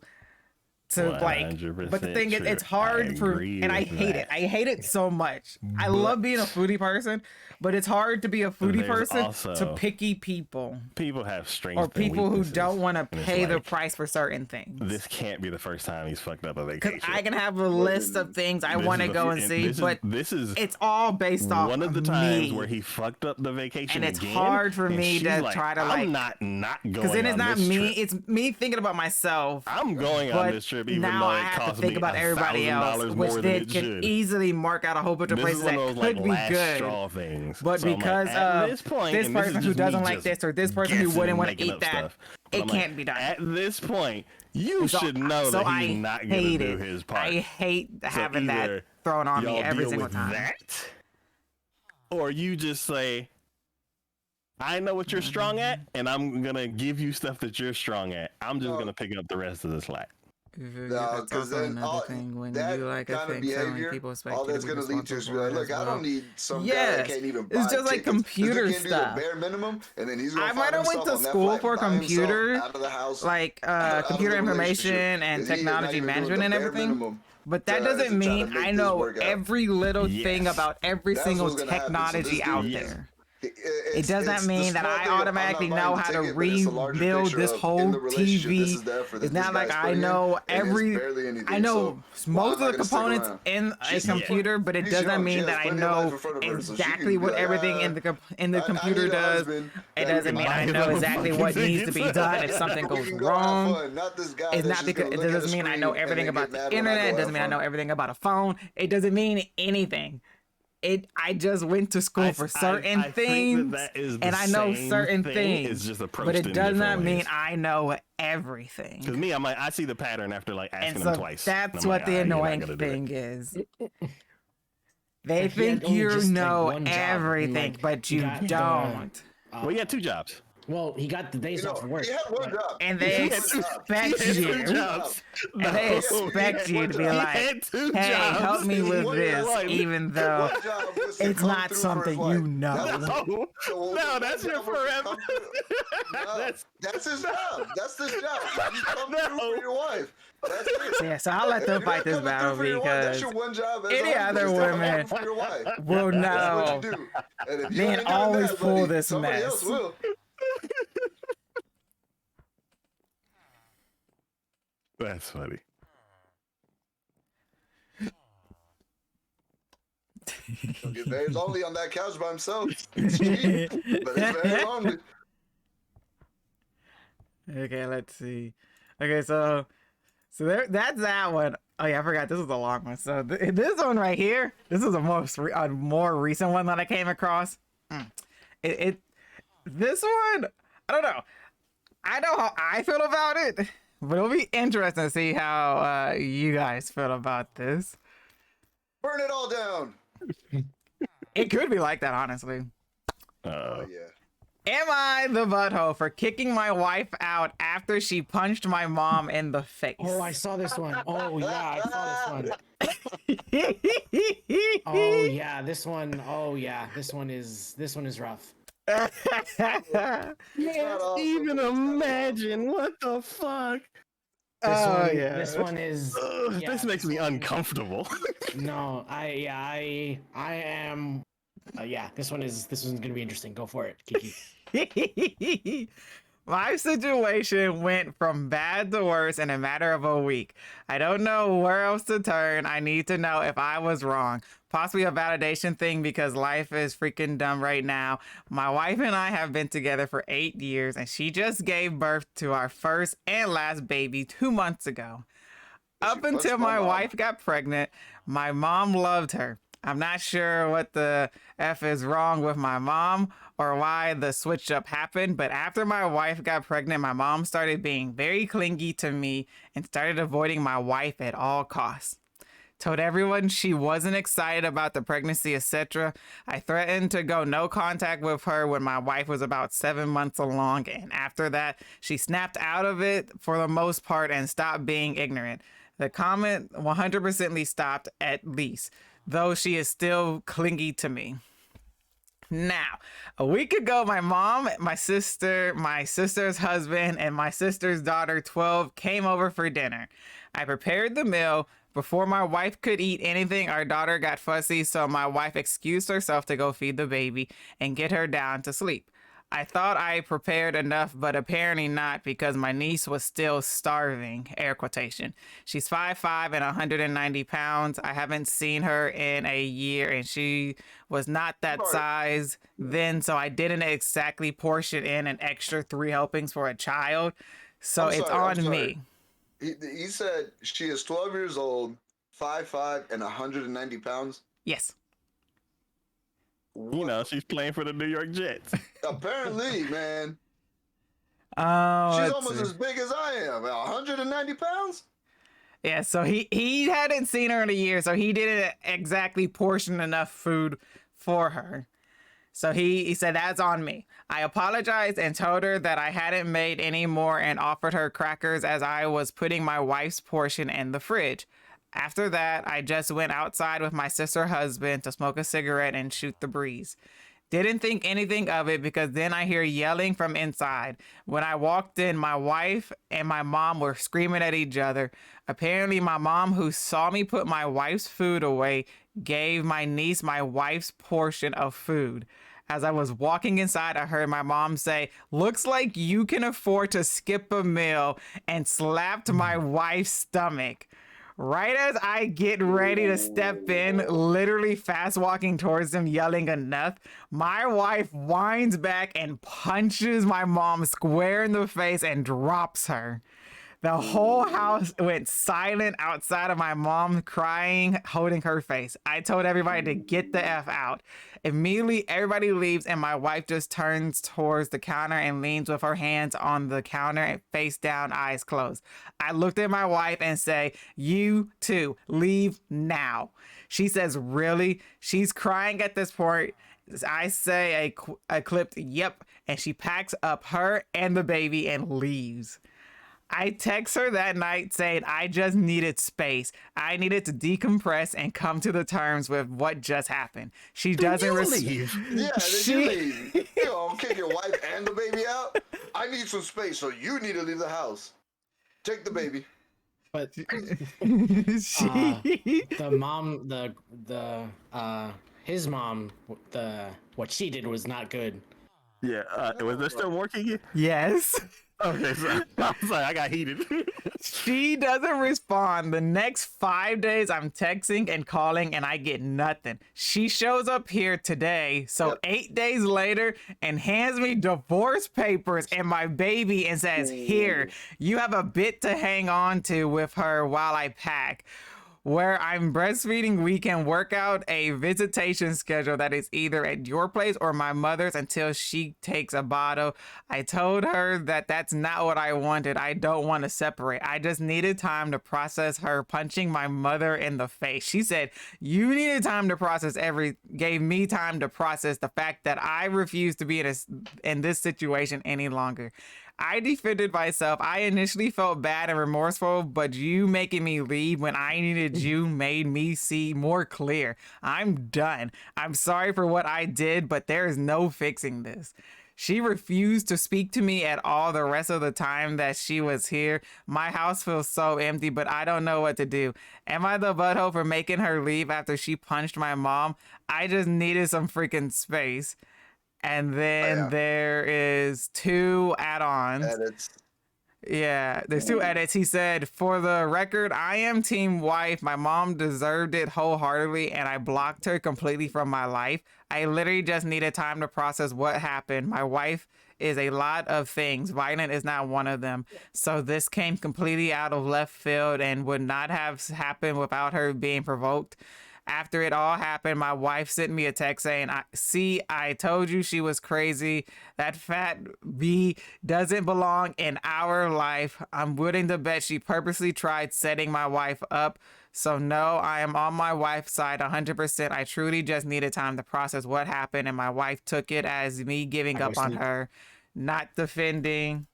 Speaker 1: to like, but the thing is, it's hard for, and I hate it. I hate it so much. I love being a foodie person, but it's hard to be a foodie person to picky people.
Speaker 6: People have strengths
Speaker 1: or people who don't want to pay the price for certain things.
Speaker 6: This can't be the first time he's fucked up a vacation.
Speaker 1: Because I can have a list of things I want to go and see, but it's all based off
Speaker 6: one of the times where he fucked up the vacation,
Speaker 1: and it's hard for me to try to like.
Speaker 6: I'm not going.
Speaker 1: Because then it's not me. It's me thinking about myself.
Speaker 6: I'm going on this trip. Even
Speaker 1: now
Speaker 6: though
Speaker 1: I have to think about everybody else, which they can easily mark out a whole bunch of places that could be good. But because of this person who doesn't like this or this person who wouldn't want to eat that, it can't be done.
Speaker 6: At this point, you should know that he's not going to do his part.
Speaker 1: I hate having that thrown on me every single time.
Speaker 6: That, or you just say, I know what you're strong at, and I'm going to give you stuff that you're strong at. I'm just going to pick up the rest of the slack.
Speaker 5: No, because then all that
Speaker 1: like
Speaker 5: kind of behavior, all that's going to lead to is like, look, I don't need some guy that can't even buy
Speaker 1: it's just like computer stuff.
Speaker 5: Do the bare minimum, and then he's going
Speaker 1: I might have went to school for computers, like computer information and technology management and everything. But that doesn't mean I know every little thing about every single technology out there. It does not mean that I automatically know how to rebuild this whole TV. It's not like I know I know most of the components in a computer, but it doesn't mean that I know exactly what everything in the computer does. It doesn't mean I know exactly what needs to be done if something goes wrong. It's not because it doesn't mean I know everything about the internet. It doesn't mean I know everything about a phone. It doesn't mean anything. I just went to school for certain things, and I know certain things, but it does not mean I know everything.
Speaker 6: Because me, I'm like, I see the pattern after like asking them twice.
Speaker 1: That's what the annoying thing is. They think you know everything, but you don't.
Speaker 6: Well, you had 2 jobs.
Speaker 7: Well, he got the days off work.
Speaker 5: He had one job.
Speaker 1: And they expect you. And they expect you to be like, hey, help me with this, even though it's not something you know.
Speaker 6: No, that's your forever.
Speaker 5: That's his job. That's his job. You come through for your wife. That's it.
Speaker 1: Yeah, so I'll let them fight this battle because
Speaker 5: your one job
Speaker 1: any other women will know. Men always pull this mess.
Speaker 6: That's funny.
Speaker 5: He'll get very lonely on that couch by himself. It's cheap, but it's very lonely.
Speaker 1: Okay, let's see. Okay, so that's that one. Oh yeah, I forgot this was a long one. So this one right here, this is a more recent one that I came across. This one, I don't know. I know how I feel about it, but it'll be interesting to see how you guys feel about this.
Speaker 5: Burn it all down.
Speaker 1: It could be like that, honestly.
Speaker 5: Oh yeah.
Speaker 1: Am I the butthole for kicking my wife out after she punched my mom in the face?
Speaker 7: Oh, I saw this one. Oh yeah, I saw this one. Oh yeah, this one. Oh yeah, this one is rough.
Speaker 6: Can't even imagine what the fuck.
Speaker 7: This one is. Yeah,
Speaker 6: this makes me uncomfortable.
Speaker 7: No, I am. Yeah, this one's gonna be interesting. Go for it, Kiki.
Speaker 1: My situation went from bad to worse in a matter of a week. I don't know where else to turn. I need to know if I was wrong. Possibly a validation thing because life is freaking dumb right now. My wife and I have been together for 8 years and she just gave birth to our first and last baby 2 months ago. Up until my wife got pregnant, my mom loved her. I'm not sure what the F is wrong with my mom or why the switch up happened, but after my wife got pregnant, my mom started being very clingy to me and started avoiding my wife at all costs. Told everyone she wasn't excited about the pregnancy, etc. I threatened to go no contact with her when my wife was about 7 months along, and after that, she snapped out of it for the most part and stopped being ignorant. The comment 100% stopped at least, though she is still clingy to me. Now, a week ago, my mom, my sister, my sister's husband, and my sister's daughter, 12, came over for dinner. I prepared the meal. Before my wife could eat anything, our daughter got fussy, so my wife excused herself to go feed the baby and get her down to sleep. I thought I prepared enough, but apparently not because my niece was still starving, air quotation. She's 5'5" and 190 pounds. I haven't seen her in a year and she was not that size then, so I didn't exactly portion in an extra 3 helpings for a child. So it's on me.
Speaker 5: He said she is 12 years old, 5'5", and 190 pounds?
Speaker 1: Yes.
Speaker 6: You know, she's playing for the New York Jets.
Speaker 5: Apparently, man.
Speaker 1: Oh,
Speaker 5: she's almost as big as I am. 190 pounds?
Speaker 1: Yeah, so he hadn't seen her in a year, so he didn't exactly portion enough food for her. So he said, that's on me. I apologized and told her that I hadn't made any more and offered her crackers as I was putting my wife's portion in the fridge. After that, I just went outside with my sister's husband to smoke a cigarette and shoot the breeze. Didn't think anything of it because then I hear yelling from inside. When I walked in, my wife and my mom were screaming at each other. Apparently, my mom, who saw me put my wife's food away, gave my niece my wife's portion of food. As I was walking inside, I heard my mom say, "Looks like you can afford to skip a meal," and slapped my wife's stomach. Right as I get ready to step in, literally fast walking towards them, yelling enough, my wife winds back and punches my mom square in the face and drops her. The whole house went silent outside of my mom crying, holding her face. I told everybody to get the F out. Immediately, everybody leaves and my wife just turns towards the counter and leans with her hands on the counter and face down, eyes closed. I looked at my wife and say, "You too, leave now." She says, "Really?" She's crying at this point, I say a clipped yep, and she packs up her and the baby and leaves. I text her that night saying I just needed space. I needed to decompress and come to the terms with what just happened. She doesn't
Speaker 6: leave.
Speaker 5: Yeah, then you leave. You gonna kick your wife and the baby out? I need some space, so you need to leave the house. Take the baby.
Speaker 7: But
Speaker 1: she
Speaker 7: the mom, his mom, what she did was not good.
Speaker 6: Yeah, was there still more, Kiki?
Speaker 1: yes.
Speaker 6: Okay, so I was like, I got heated.
Speaker 1: She doesn't respond. The next 5 days, I'm texting and calling, and I get nothing. She shows up here today, so 8 days later, and hands me divorce papers and my baby and says, "Here, you have a bit to hang on to with her while I pack." Where I'm breastfeeding, we can work out a visitation schedule that is either at your place or my mother's until she takes a bottle. I told her that that's not what I wanted. I don't want to separate. I just needed time to process her punching my mother in the face. She said, you needed time to process gave me time to process the fact that I refuse to be in this situation any longer. I defended myself. I initially felt bad and remorseful, but you making me leave when I needed you made me see more clear. I'm done. I'm sorry for what I did, but there is no fixing this. She refused to speak to me at all the rest of the time that she was here. My house feels so empty, but I don't know what to do. Am I the butthole for making her leave after she punched my mom? I just needed some freaking space. And then there is 2 add-ons.
Speaker 5: Edits.
Speaker 1: Yeah, there's 2 edits. He said, for the record, I am team wife. My mom deserved it wholeheartedly, and I blocked her completely from my life. I literally just needed time to process what happened. My wife is a lot of things. Violent is not one of them. So this came completely out of left field and would not have happened without her being provoked. After it all happened, my wife sent me a text saying, I told you she was crazy. That fat B doesn't belong in our life. I'm willing to bet she purposely tried setting my wife up. So no, I am on my wife's side 100%. I truly just needed time to process what happened, and my wife took it as me giving up on her, not defending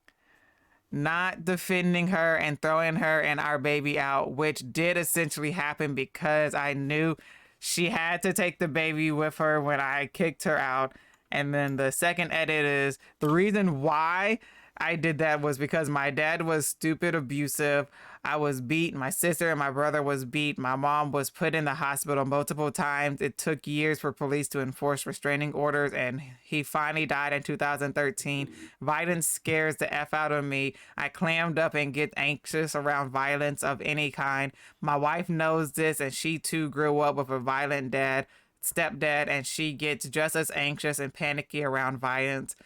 Speaker 1: her and throwing her and our baby out, which did essentially happen because I knew she had to take the baby with her when I kicked her out. And then the second edit is the reason why I did that was because my dad was stupid abusive. I was beat. My sister and my brother was beat. My mom was put in the hospital multiple times. It took years for police to enforce restraining orders, and he finally died in 2013. Violence scares the F out of me. I clammed up and get anxious around violence of any kind. My wife knows this, and she too grew up with a violent stepdad, and she gets just as anxious and panicky around violence.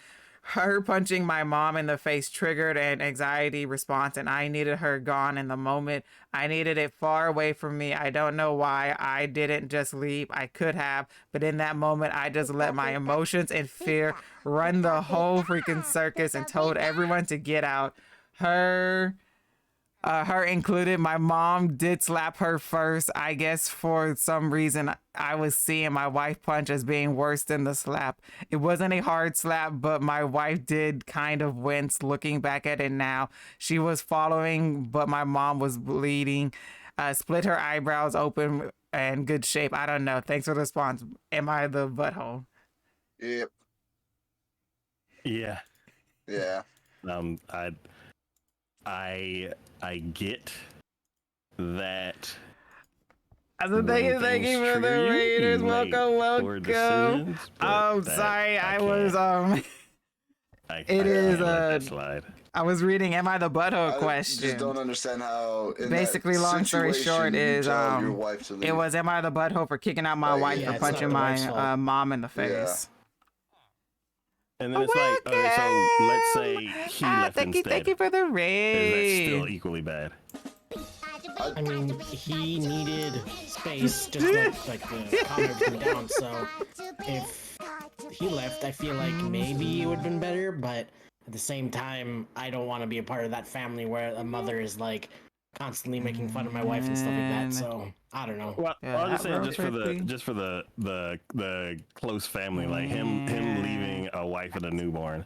Speaker 1: Her punching my mom in the face triggered an anxiety response, and I needed her gone in the moment. I needed it far away from me. I don't know why I didn't just leave. I could have, but in that moment, I just let my emotions and fear run the whole freaking circus and told everyone to get out. Her included. My mom did slap her first. I guess for some reason I was seeing my wife punch as being worse than the slap. It wasn't a hard slap, but my wife did kind of wince looking back at it now. She was following, but my mom was bleeding. Split her eyebrows open and good shape. I don't know. Thanks for the response. Am I the butthole?
Speaker 5: Yep.
Speaker 6: Yeah.
Speaker 5: Yeah.
Speaker 6: I get that.
Speaker 1: Thank you for the Raiders. Welcome. Sorry, I was it is
Speaker 6: slide.
Speaker 1: I was reading "Am I the butthole?"
Speaker 5: I
Speaker 1: question.
Speaker 5: just don't understand how.
Speaker 1: Basically, long story short is
Speaker 5: your wife to leave.
Speaker 1: it was "Am I the butthole for kicking out my wife for punching my mom in the face?"
Speaker 6: And then it's like, okay, so let's say he left instead.
Speaker 1: Thank you for the raid.
Speaker 6: Is that still equally bad?
Speaker 7: I mean, he needed space, just like the comments were down. So if he left, I feel like maybe it would have been better. But at the same time, I don't want to be a part of that family where a mother is like constantly making fun of my wife and stuff like that. So I don't know.
Speaker 6: Well,
Speaker 1: Yeah,
Speaker 6: I'll just
Speaker 1: that
Speaker 6: say
Speaker 1: real
Speaker 6: just for
Speaker 1: quickly.
Speaker 6: the close family, like him leaving a wife and a newborn.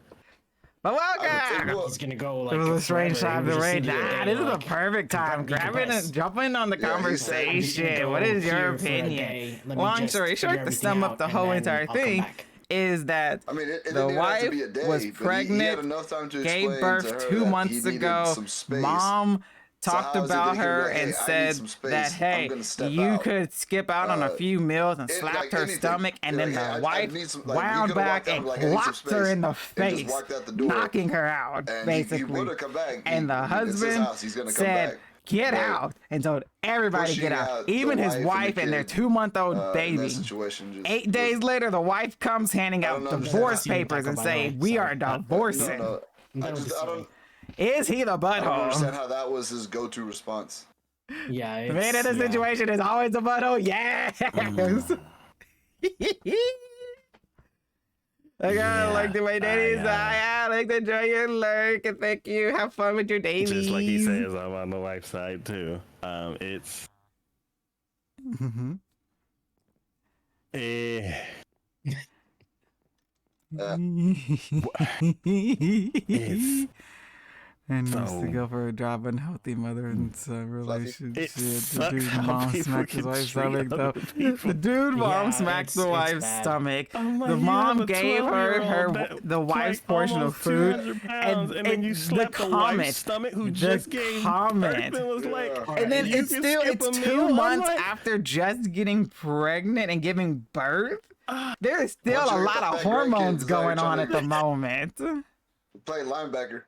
Speaker 1: But
Speaker 5: It
Speaker 1: welcome!
Speaker 5: will-
Speaker 7: He's gonna go like
Speaker 1: It was a strange
Speaker 7: forever.
Speaker 1: time
Speaker 7: He
Speaker 1: to
Speaker 7: was just
Speaker 1: raid.
Speaker 7: the other
Speaker 1: Nah,
Speaker 7: day,
Speaker 1: this is a
Speaker 7: like,
Speaker 1: perfect time.
Speaker 7: be
Speaker 1: Grab it and
Speaker 7: depressed.
Speaker 1: jump in on the
Speaker 5: Yeah, he said-
Speaker 7: I'm just gonna
Speaker 1: conversation.
Speaker 7: go
Speaker 1: What is your
Speaker 7: here for a
Speaker 1: opinion?
Speaker 7: day. Let me
Speaker 1: Long
Speaker 7: just
Speaker 1: story
Speaker 7: figure
Speaker 1: short, to
Speaker 7: everything
Speaker 1: sum up
Speaker 7: out,
Speaker 1: the
Speaker 7: and
Speaker 1: whole
Speaker 7: then
Speaker 1: entire
Speaker 7: I'll come
Speaker 1: thing
Speaker 7: back.
Speaker 1: is that
Speaker 5: I mean, it
Speaker 1: the
Speaker 5: didn't even have to
Speaker 1: wife
Speaker 5: be a day,
Speaker 1: was
Speaker 5: but he had
Speaker 1: pregnant,
Speaker 5: enough time to
Speaker 1: gave
Speaker 5: explain
Speaker 1: birth
Speaker 5: to her
Speaker 1: 2
Speaker 5: that
Speaker 1: months
Speaker 5: he needed
Speaker 1: ago.
Speaker 5: some space.
Speaker 1: Mom
Speaker 5: So
Speaker 1: talked
Speaker 5: how is it that
Speaker 1: about
Speaker 5: he can be
Speaker 1: her
Speaker 5: like, hey,
Speaker 1: and
Speaker 5: I need
Speaker 1: said
Speaker 5: some space.
Speaker 1: that,
Speaker 5: I'm
Speaker 1: hey,
Speaker 5: gonna step
Speaker 1: you
Speaker 5: out.
Speaker 1: could skip out on a few meals and slapped
Speaker 5: like
Speaker 1: her
Speaker 5: anything.
Speaker 1: stomach, and
Speaker 5: You're
Speaker 1: then
Speaker 5: like, hey,
Speaker 1: the
Speaker 5: I
Speaker 1: wife
Speaker 5: need some, like, he
Speaker 1: wound
Speaker 5: could've
Speaker 1: back
Speaker 5: walked out
Speaker 1: and
Speaker 5: like, I need some
Speaker 1: clocked her
Speaker 5: space,
Speaker 1: in the
Speaker 5: and just
Speaker 1: face,
Speaker 5: walked out the door.
Speaker 1: knocking her out,
Speaker 5: And he
Speaker 1: basically.
Speaker 5: would have come back.
Speaker 1: And the
Speaker 5: It's his
Speaker 1: husband
Speaker 5: house. He's gonna come
Speaker 1: said,
Speaker 5: back.
Speaker 1: get
Speaker 5: But
Speaker 1: out, and told everybody
Speaker 5: pushing
Speaker 1: get out,
Speaker 5: out
Speaker 1: even
Speaker 5: the
Speaker 1: his
Speaker 5: wife
Speaker 1: wife
Speaker 5: and
Speaker 1: and
Speaker 5: the
Speaker 1: their
Speaker 5: kid,
Speaker 1: 2-month-old
Speaker 5: in that
Speaker 1: baby.
Speaker 5: situation, just
Speaker 1: 8 days later, the wife comes handing
Speaker 5: I
Speaker 1: out
Speaker 5: don't understand
Speaker 1: divorce
Speaker 5: how-
Speaker 1: papers and
Speaker 7: By the
Speaker 1: say,
Speaker 7: way,
Speaker 1: we
Speaker 7: so-
Speaker 1: are divorcing.
Speaker 5: No,
Speaker 7: I'm
Speaker 5: I
Speaker 7: done with
Speaker 5: just
Speaker 7: this
Speaker 5: I don't
Speaker 1: Is he the
Speaker 5: I don't understand
Speaker 1: butthole?
Speaker 5: how that was his go-to response.
Speaker 7: Yeah,
Speaker 1: The man in the
Speaker 7: yeah.
Speaker 1: situation is always a butthole. Yes. I like the way that is. I like to enjoy your lurk and thank you. Have fun with your dailies.
Speaker 6: Just like he says, I'm on the wife's side too. It's
Speaker 1: Mhm.
Speaker 6: it's
Speaker 1: And needs to
Speaker 6: so-
Speaker 1: go for a job, unhealthy mother and son relationship.
Speaker 6: It
Speaker 1: The
Speaker 6: sucks
Speaker 1: dude
Speaker 6: how
Speaker 1: mom
Speaker 6: people
Speaker 1: smacked his
Speaker 6: can
Speaker 1: wife's
Speaker 6: treat
Speaker 1: stomach though.
Speaker 6: other people.
Speaker 1: The dude mom
Speaker 7: Yeah,
Speaker 1: smacked the
Speaker 7: it's
Speaker 1: wife's
Speaker 7: bad.
Speaker 1: stomach.
Speaker 6: I'm like,
Speaker 1: The
Speaker 6: you
Speaker 1: mom
Speaker 6: have a
Speaker 1: gave her
Speaker 6: 12-year-old that
Speaker 1: the wife's
Speaker 6: like
Speaker 1: portion of
Speaker 6: almost
Speaker 1: food,
Speaker 6: 200 pounds, and then you
Speaker 1: the
Speaker 6: slap the wife's stomach who
Speaker 1: the
Speaker 6: just gave
Speaker 1: comment.
Speaker 6: birth and was like,
Speaker 1: And then
Speaker 6: you
Speaker 1: it's
Speaker 6: can
Speaker 1: still
Speaker 6: skip
Speaker 1: it's
Speaker 6: a
Speaker 1: 2
Speaker 6: meal? I'm
Speaker 1: months
Speaker 6: like,
Speaker 1: after just getting pregnant and giving birth. There is still
Speaker 5: Once you
Speaker 1: a
Speaker 5: get
Speaker 1: lot
Speaker 5: the
Speaker 1: of
Speaker 5: fat
Speaker 1: hormones
Speaker 5: grandkids,
Speaker 1: going
Speaker 5: trying
Speaker 1: on
Speaker 5: to
Speaker 1: at the moment.
Speaker 5: play linebacker.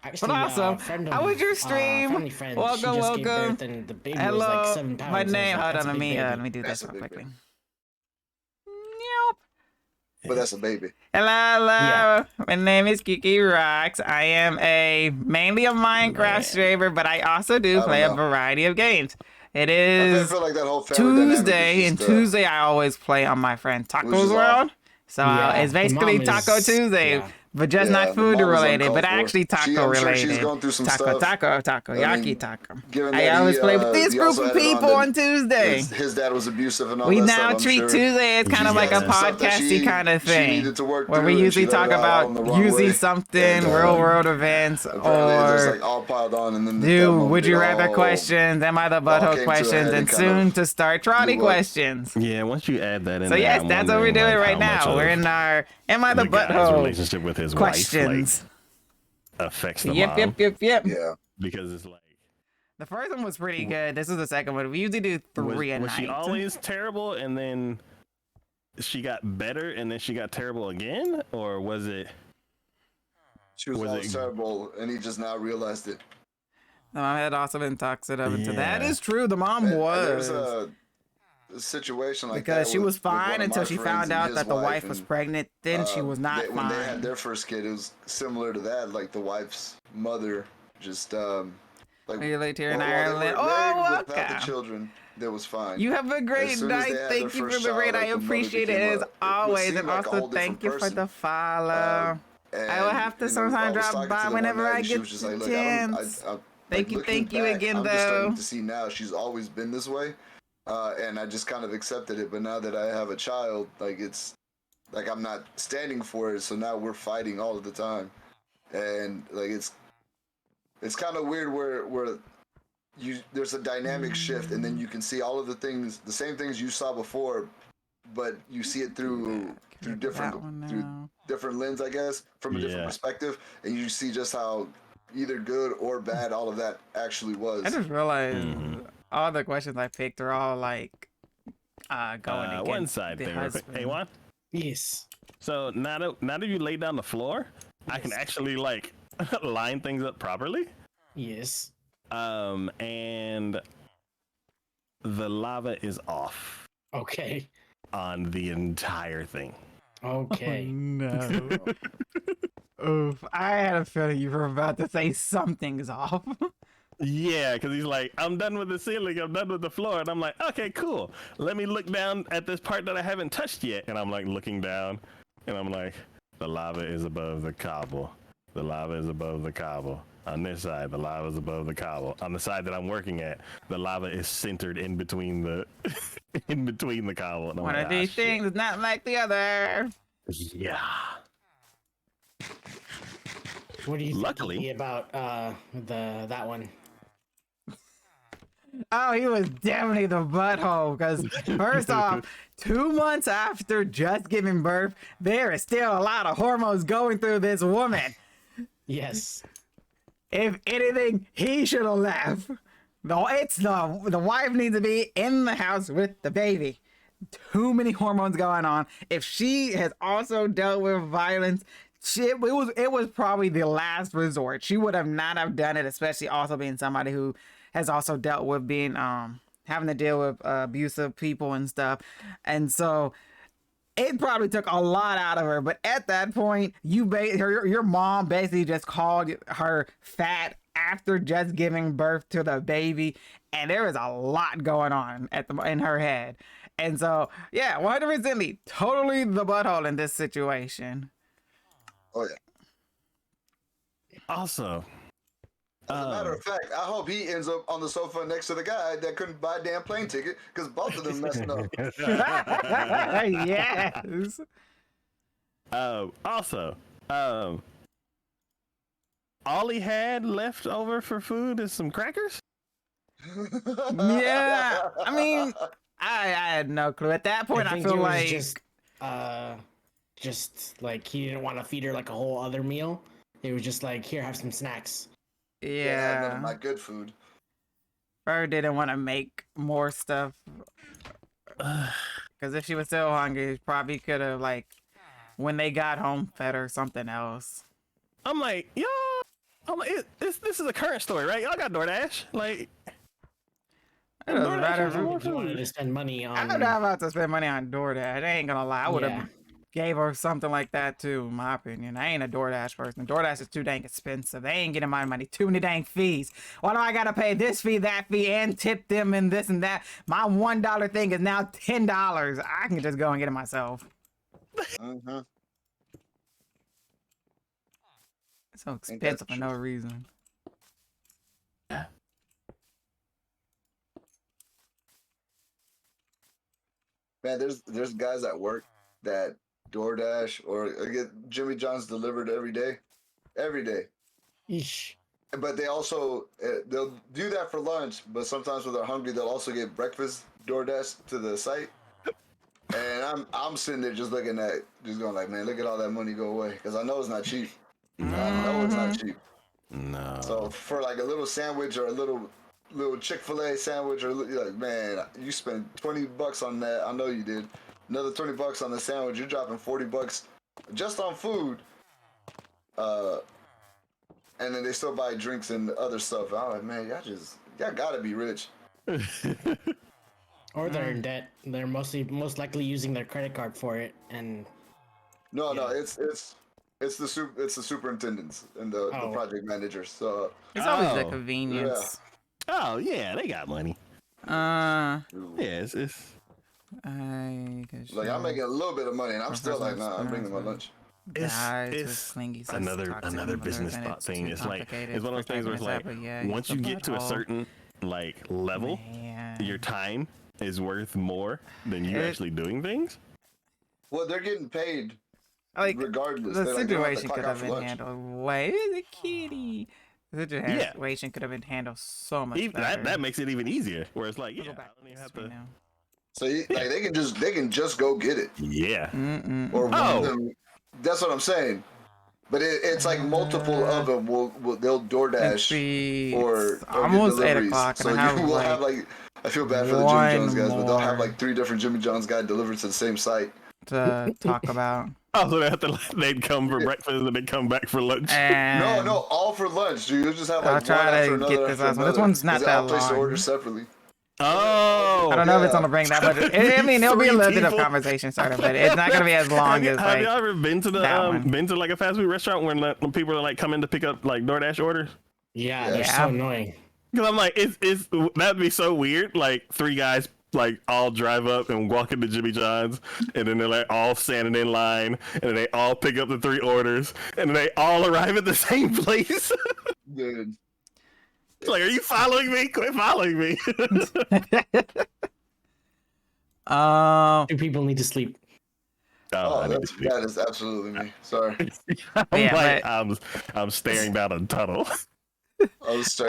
Speaker 7: Actually,
Speaker 1: But also,
Speaker 7: friend
Speaker 1: how
Speaker 7: of,
Speaker 1: was your stream?
Speaker 7: family friend,
Speaker 1: Welcome,
Speaker 7: she just gave
Speaker 1: welcome.
Speaker 7: birth and the baby
Speaker 1: Hello,
Speaker 7: was like 7 pounds.
Speaker 1: my
Speaker 7: I was
Speaker 1: name.
Speaker 7: like,
Speaker 1: Hold
Speaker 7: that's
Speaker 1: on,
Speaker 7: a big
Speaker 1: let
Speaker 7: baby.
Speaker 1: me do
Speaker 5: That's
Speaker 1: this
Speaker 5: a
Speaker 1: real
Speaker 5: big
Speaker 1: quickly.
Speaker 5: baby.
Speaker 1: Nope.
Speaker 5: But that's a baby.
Speaker 1: Hello, my name is Kiki Rocks. I am mainly a Minecraft streamer, but I also do
Speaker 5: I
Speaker 1: play a
Speaker 5: don't know.
Speaker 1: variety of games. It
Speaker 5: I
Speaker 1: is
Speaker 5: feel like that whole family dynamic
Speaker 1: Tuesday,
Speaker 5: is
Speaker 1: and
Speaker 5: just,
Speaker 1: Tuesday I always play on my friend
Speaker 5: was
Speaker 1: Taco's
Speaker 5: just
Speaker 1: World.
Speaker 5: off.
Speaker 1: So
Speaker 7: Yeah,
Speaker 1: it's
Speaker 7: the
Speaker 1: basically
Speaker 7: mom
Speaker 1: Taco
Speaker 7: is-
Speaker 1: Tuesday,
Speaker 7: yeah.
Speaker 1: but just
Speaker 5: Yeah,
Speaker 1: not
Speaker 5: the
Speaker 1: food
Speaker 5: mom is
Speaker 1: related,
Speaker 5: uncalled
Speaker 1: but
Speaker 5: for.
Speaker 1: actually taco
Speaker 5: I'm
Speaker 1: related.
Speaker 5: sure she's going through some
Speaker 1: taco,
Speaker 5: stuff.
Speaker 1: taco,
Speaker 5: I
Speaker 1: yaki
Speaker 5: mean,
Speaker 1: taco.
Speaker 5: given
Speaker 1: I
Speaker 5: that
Speaker 1: always
Speaker 5: he,
Speaker 1: play with this
Speaker 5: he
Speaker 1: group
Speaker 5: also
Speaker 1: of
Speaker 5: added on
Speaker 1: people
Speaker 5: that
Speaker 1: on Tuesday.
Speaker 5: His dad was abusive and all
Speaker 1: We
Speaker 5: that
Speaker 1: now
Speaker 5: stuff, I'm
Speaker 1: treat
Speaker 5: sure.
Speaker 1: Tuesday as kind of like a
Speaker 5: Some stuff that
Speaker 1: podcasty kind of
Speaker 5: she
Speaker 1: thing,
Speaker 5: needed to work
Speaker 1: where we
Speaker 5: through, and
Speaker 1: usually
Speaker 5: she let
Speaker 1: talk
Speaker 5: it out all
Speaker 1: about
Speaker 5: in the wrong
Speaker 1: usually
Speaker 5: way.
Speaker 1: something
Speaker 5: And,
Speaker 1: real world events
Speaker 5: apparently it just
Speaker 1: or
Speaker 5: like all piled on, and then
Speaker 1: do would you rather questions, am I the
Speaker 5: came
Speaker 1: butthole
Speaker 5: to a
Speaker 1: questions,
Speaker 5: head
Speaker 1: and
Speaker 5: and kind
Speaker 1: soon
Speaker 5: of
Speaker 1: to start trotty
Speaker 5: blew up.
Speaker 1: questions.
Speaker 6: yeah, once you add that in
Speaker 1: So
Speaker 6: there,
Speaker 1: yes,
Speaker 6: I'm
Speaker 1: that's what we're
Speaker 6: wondering,
Speaker 1: doing
Speaker 6: like,
Speaker 1: right
Speaker 6: how much
Speaker 1: now.
Speaker 6: of
Speaker 1: We're in our am I the
Speaker 6: the guy's
Speaker 1: butthole
Speaker 6: relationship with his
Speaker 1: questions.
Speaker 6: wife like, affects the
Speaker 1: Yep,
Speaker 6: mom.
Speaker 1: yep.
Speaker 5: Yeah.
Speaker 6: Because it's like,
Speaker 1: The first one was pretty good. This is the second one. We usually do three a
Speaker 6: was
Speaker 1: night.
Speaker 6: she always terrible and then she got better and then she got terrible again? Or was it...
Speaker 5: She was
Speaker 6: Was
Speaker 5: always
Speaker 6: it-
Speaker 5: terrible, and he just now realized it.
Speaker 1: The mom had also been toxic up until that
Speaker 6: Yeah.
Speaker 1: is true. The mom
Speaker 5: And there
Speaker 1: was.
Speaker 5: was a situation like
Speaker 1: Because
Speaker 5: that
Speaker 1: she
Speaker 5: with-
Speaker 1: was
Speaker 5: with one
Speaker 1: fine
Speaker 5: of
Speaker 1: until
Speaker 5: my
Speaker 1: she
Speaker 5: friends
Speaker 1: found
Speaker 5: and
Speaker 1: out
Speaker 5: his
Speaker 1: that the wife was
Speaker 5: and,
Speaker 1: pregnant. Then she was not
Speaker 5: they, when they had
Speaker 1: fine.
Speaker 5: their first kid, it was similar to that. Like the wife's mother just like
Speaker 1: Are you late here in
Speaker 5: while they
Speaker 1: Ireland?
Speaker 5: were married
Speaker 1: Oh,
Speaker 5: without the
Speaker 1: welcome.
Speaker 5: children, that was fine.
Speaker 1: You have a great
Speaker 5: As soon as
Speaker 1: night.
Speaker 5: they had their
Speaker 1: Thank you for
Speaker 5: first
Speaker 1: the
Speaker 5: child,
Speaker 1: raid.
Speaker 5: like,
Speaker 1: I
Speaker 5: the mother
Speaker 1: appreciate it
Speaker 5: became
Speaker 1: as
Speaker 5: it
Speaker 1: always.
Speaker 5: seemed
Speaker 1: And
Speaker 5: like a
Speaker 1: also
Speaker 5: whole
Speaker 1: thank
Speaker 5: different
Speaker 1: you for
Speaker 5: person.
Speaker 1: the follow. I will have to
Speaker 5: you know,
Speaker 1: sometime
Speaker 5: I was
Speaker 1: drop
Speaker 5: talking
Speaker 1: by
Speaker 5: to them one
Speaker 1: whenever
Speaker 5: night,
Speaker 1: I
Speaker 5: and she
Speaker 1: get
Speaker 5: was just
Speaker 1: the
Speaker 5: like, look,
Speaker 1: chance.
Speaker 5: like,
Speaker 1: Thank
Speaker 5: looking
Speaker 1: you
Speaker 5: back,
Speaker 1: again,
Speaker 5: I'm just starting
Speaker 1: though.
Speaker 5: to see now she's always been this way, and I just kind of accepted it. But now that I have a child, like it's like I'm not standing for it, so now we're fighting all of the time, and like it's kind of weird where there's a dynamic shift, and then you can see all of the same things you saw before, but you see it through different lens, I guess, from a different perspective, and you see just how either good or bad all of that actually was.
Speaker 1: I just realized all the questions I picked are all like going against
Speaker 6: one side
Speaker 1: the
Speaker 6: thing. Real quick.
Speaker 1: husband.
Speaker 6: Hey, Juan.
Speaker 7: Yes.
Speaker 6: So now that you laid down the floor, I can actually like line things up properly.
Speaker 7: Yes.
Speaker 6: And the lava is off
Speaker 7: Okay.
Speaker 6: on the entire thing.
Speaker 7: Okay.
Speaker 1: No. Oof. I had a feeling you were about to say something's off.
Speaker 6: Yeah, because he's like, I'm done with the ceiling, I'm done with the floor. And I'm like, okay, cool. Let me look down at this part that I haven't touched yet. And I'm like looking down, and I'm like, the lava is above the cobble. the lava is above the cobble. On this side, the lava is above the cobble. On the side that I'm working at, the lava is centered in between the in between the cobble. And I'm
Speaker 1: One
Speaker 6: like,
Speaker 1: of these things is not like the other.
Speaker 6: Yeah.
Speaker 7: What do you
Speaker 6: Luckily-
Speaker 7: think about that one?
Speaker 1: Oh, he was definitely the butthole. Because first off, 2 months after just giving birth, there is still a lot of hormones going through this woman.
Speaker 7: Yes.
Speaker 1: If anything, he should have left. No, it's the wife needs to be in the house with the baby. Too many hormones going on. If she has also dealt with violence, it was probably the last resort. She would have not have done it, especially also being somebody who has also dealt with being having to deal with abusive people and stuff. And so it probably took a lot out of her, but at that point, your mom basically just called her fat after just giving birth to the baby, and there is a lot going on in her head. And so, yeah, 100% totally the butthole in this situation.
Speaker 5: Oh yeah.
Speaker 6: Also,
Speaker 5: As a matter of fact, I hope he ends up on the sofa next to the guy that couldn't buy a damn plane ticket because both of them messing up.
Speaker 1: Yes.
Speaker 6: Also, all he had left over for food is some crackers.
Speaker 1: Yeah. I mean, I had no clue. At that point, I
Speaker 7: think
Speaker 1: feel
Speaker 7: it was
Speaker 1: like
Speaker 7: just like he didn't want to feed her like a whole other meal. It was just like, here, have some snacks.
Speaker 5: None
Speaker 1: yeah.
Speaker 5: of my good food.
Speaker 1: Her didn't want to make more stuff. Because if she was still hungry, she probably could have, like, when they got home, fed her something else.
Speaker 6: I'm like, yo, this is a current story, right? Y'all got DoorDash, like.
Speaker 1: It doesn't matter.
Speaker 7: If you wanted to spend money on.
Speaker 1: I'm not about to spend money on DoorDash. I ain't gonna lie. I would have gave her something like that too, in my opinion. I ain't a DoorDash person. DoorDash is too dang expensive. They ain't getting my money. Too many dang fees. Why do I gotta pay this fee, that fee, and tip them and this and that? My $1 thing is now $10. I can just go and get it myself.
Speaker 5: Mm-hmm.
Speaker 1: It's so expensive for no reason.
Speaker 5: Man, there's guys at work that DoorDash or get Jimmy John's delivered every day.
Speaker 7: Eesh.
Speaker 5: But they also they'll do that for lunch. But sometimes when they're hungry, they'll also get breakfast DoorDash to the site. And I'm sitting there just looking at, just going like, man, look at all that money go away because I know it's not cheap. I know it's not cheap.
Speaker 6: No.
Speaker 5: So for like a little sandwich or a little Chick-fil-A sandwich, or you're like, man, you spent $20 on that. I know you did. Another $20 on the sandwich. You're dropping $40 just on food. And then they still buy drinks and other stuff. I'm like, man, y'all gotta be rich.
Speaker 7: Or they're in debt. They're most likely using their credit card for it. And
Speaker 5: No, it's the superintendents and the project managers. So
Speaker 1: It's always the convenience.
Speaker 6: Oh yeah, they got money. Yeah, it's
Speaker 5: like I'm making a little bit of money, and I'm still like, nah, I'm bringing my lunch.
Speaker 6: It's another business thought thing. It's like it's one of those things where it's like once you get to a certain like level, your time is worth more than you actually doing things.
Speaker 5: Well, they're getting paid
Speaker 1: like
Speaker 5: regardless.
Speaker 1: The situation could have been handled way the kitty. The situation could have been handled so much better.
Speaker 6: That makes it even easier. Where it's like, I don't even have to.
Speaker 5: So like they can just go get it.
Speaker 6: Yeah.
Speaker 5: Or one of them. That's what I'm saying. But it's like multiple of them they'll DoorDash or
Speaker 1: almost
Speaker 5: get
Speaker 1: 8 o'clock.
Speaker 5: So you will have like, I feel bad for the Jimmy John's guys, but they'll have like 3 different Jimmy John's guys delivered to the same site
Speaker 1: to talk about.
Speaker 6: Oh, so they'd come for breakfast and they'd come back for lunch.
Speaker 1: And
Speaker 5: no, all for lunch. Dude. You'll just have like
Speaker 1: I'll try to get this last one. This one's not that long.
Speaker 5: Place to order separately.
Speaker 6: Oh,
Speaker 1: I don't know if it's gonna bring that, but I mean, it'll be a little bit of conversation started, but it's not gonna be as long as like.
Speaker 6: Have you ever been to like a fast food restaurant when people are like coming to pick up like DoorDash orders?
Speaker 7: Yeah, they're so annoying.
Speaker 6: Because I'm like, it's that'd be so weird. Like 3 guys like all drive up and walk into Jimmy John's, and then they're like all standing in line, and then they all pick up the 3 orders, and then they all arrive at the same place.
Speaker 5: Dude.
Speaker 6: It's like, are you following me? Quit following me.
Speaker 7: Do people need to sleep?
Speaker 5: Oh, that is absolutely me. Sorry.
Speaker 6: I'm staring down a tunnel.
Speaker 5: let's see.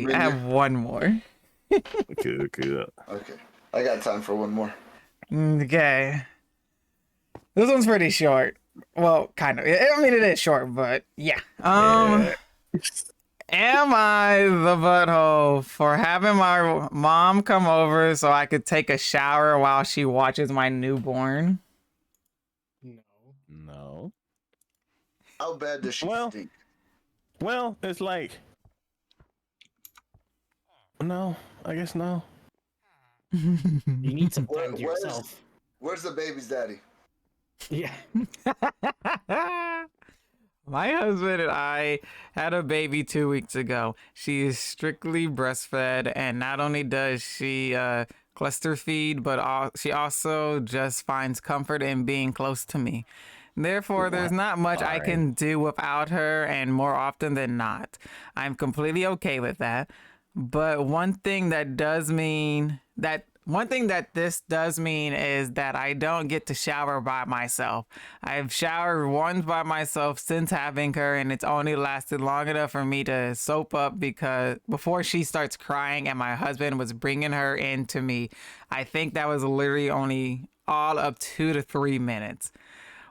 Speaker 1: I have one more.
Speaker 6: Cool.
Speaker 5: Okay. I got time for one more.
Speaker 1: Okay. This one's pretty short. Well, kind of. I mean, it is short, but yeah. Am I the butthole for having my mom come over so I could take a shower while she watches my newborn?
Speaker 6: No.
Speaker 5: How bad does she stink?
Speaker 6: Well, it's like, no, I guess no.
Speaker 7: You need some time to yourself.
Speaker 5: Where's the baby's daddy?
Speaker 7: Yeah.
Speaker 1: My husband and I had a baby 2 weeks ago. She is strictly breastfed, and not only does she cluster feed, but she also just finds comfort in being close to me. Therefore, there's not much I can do without her, and more often than not, I'm completely okay with that. But one thing that this does mean is that I don't get to shower by myself. I've showered once by myself since having her, and it's only lasted long enough for me to soap up because before she starts crying and my husband was bringing her in to me. I think that was literally only all of 2 to 3 minutes.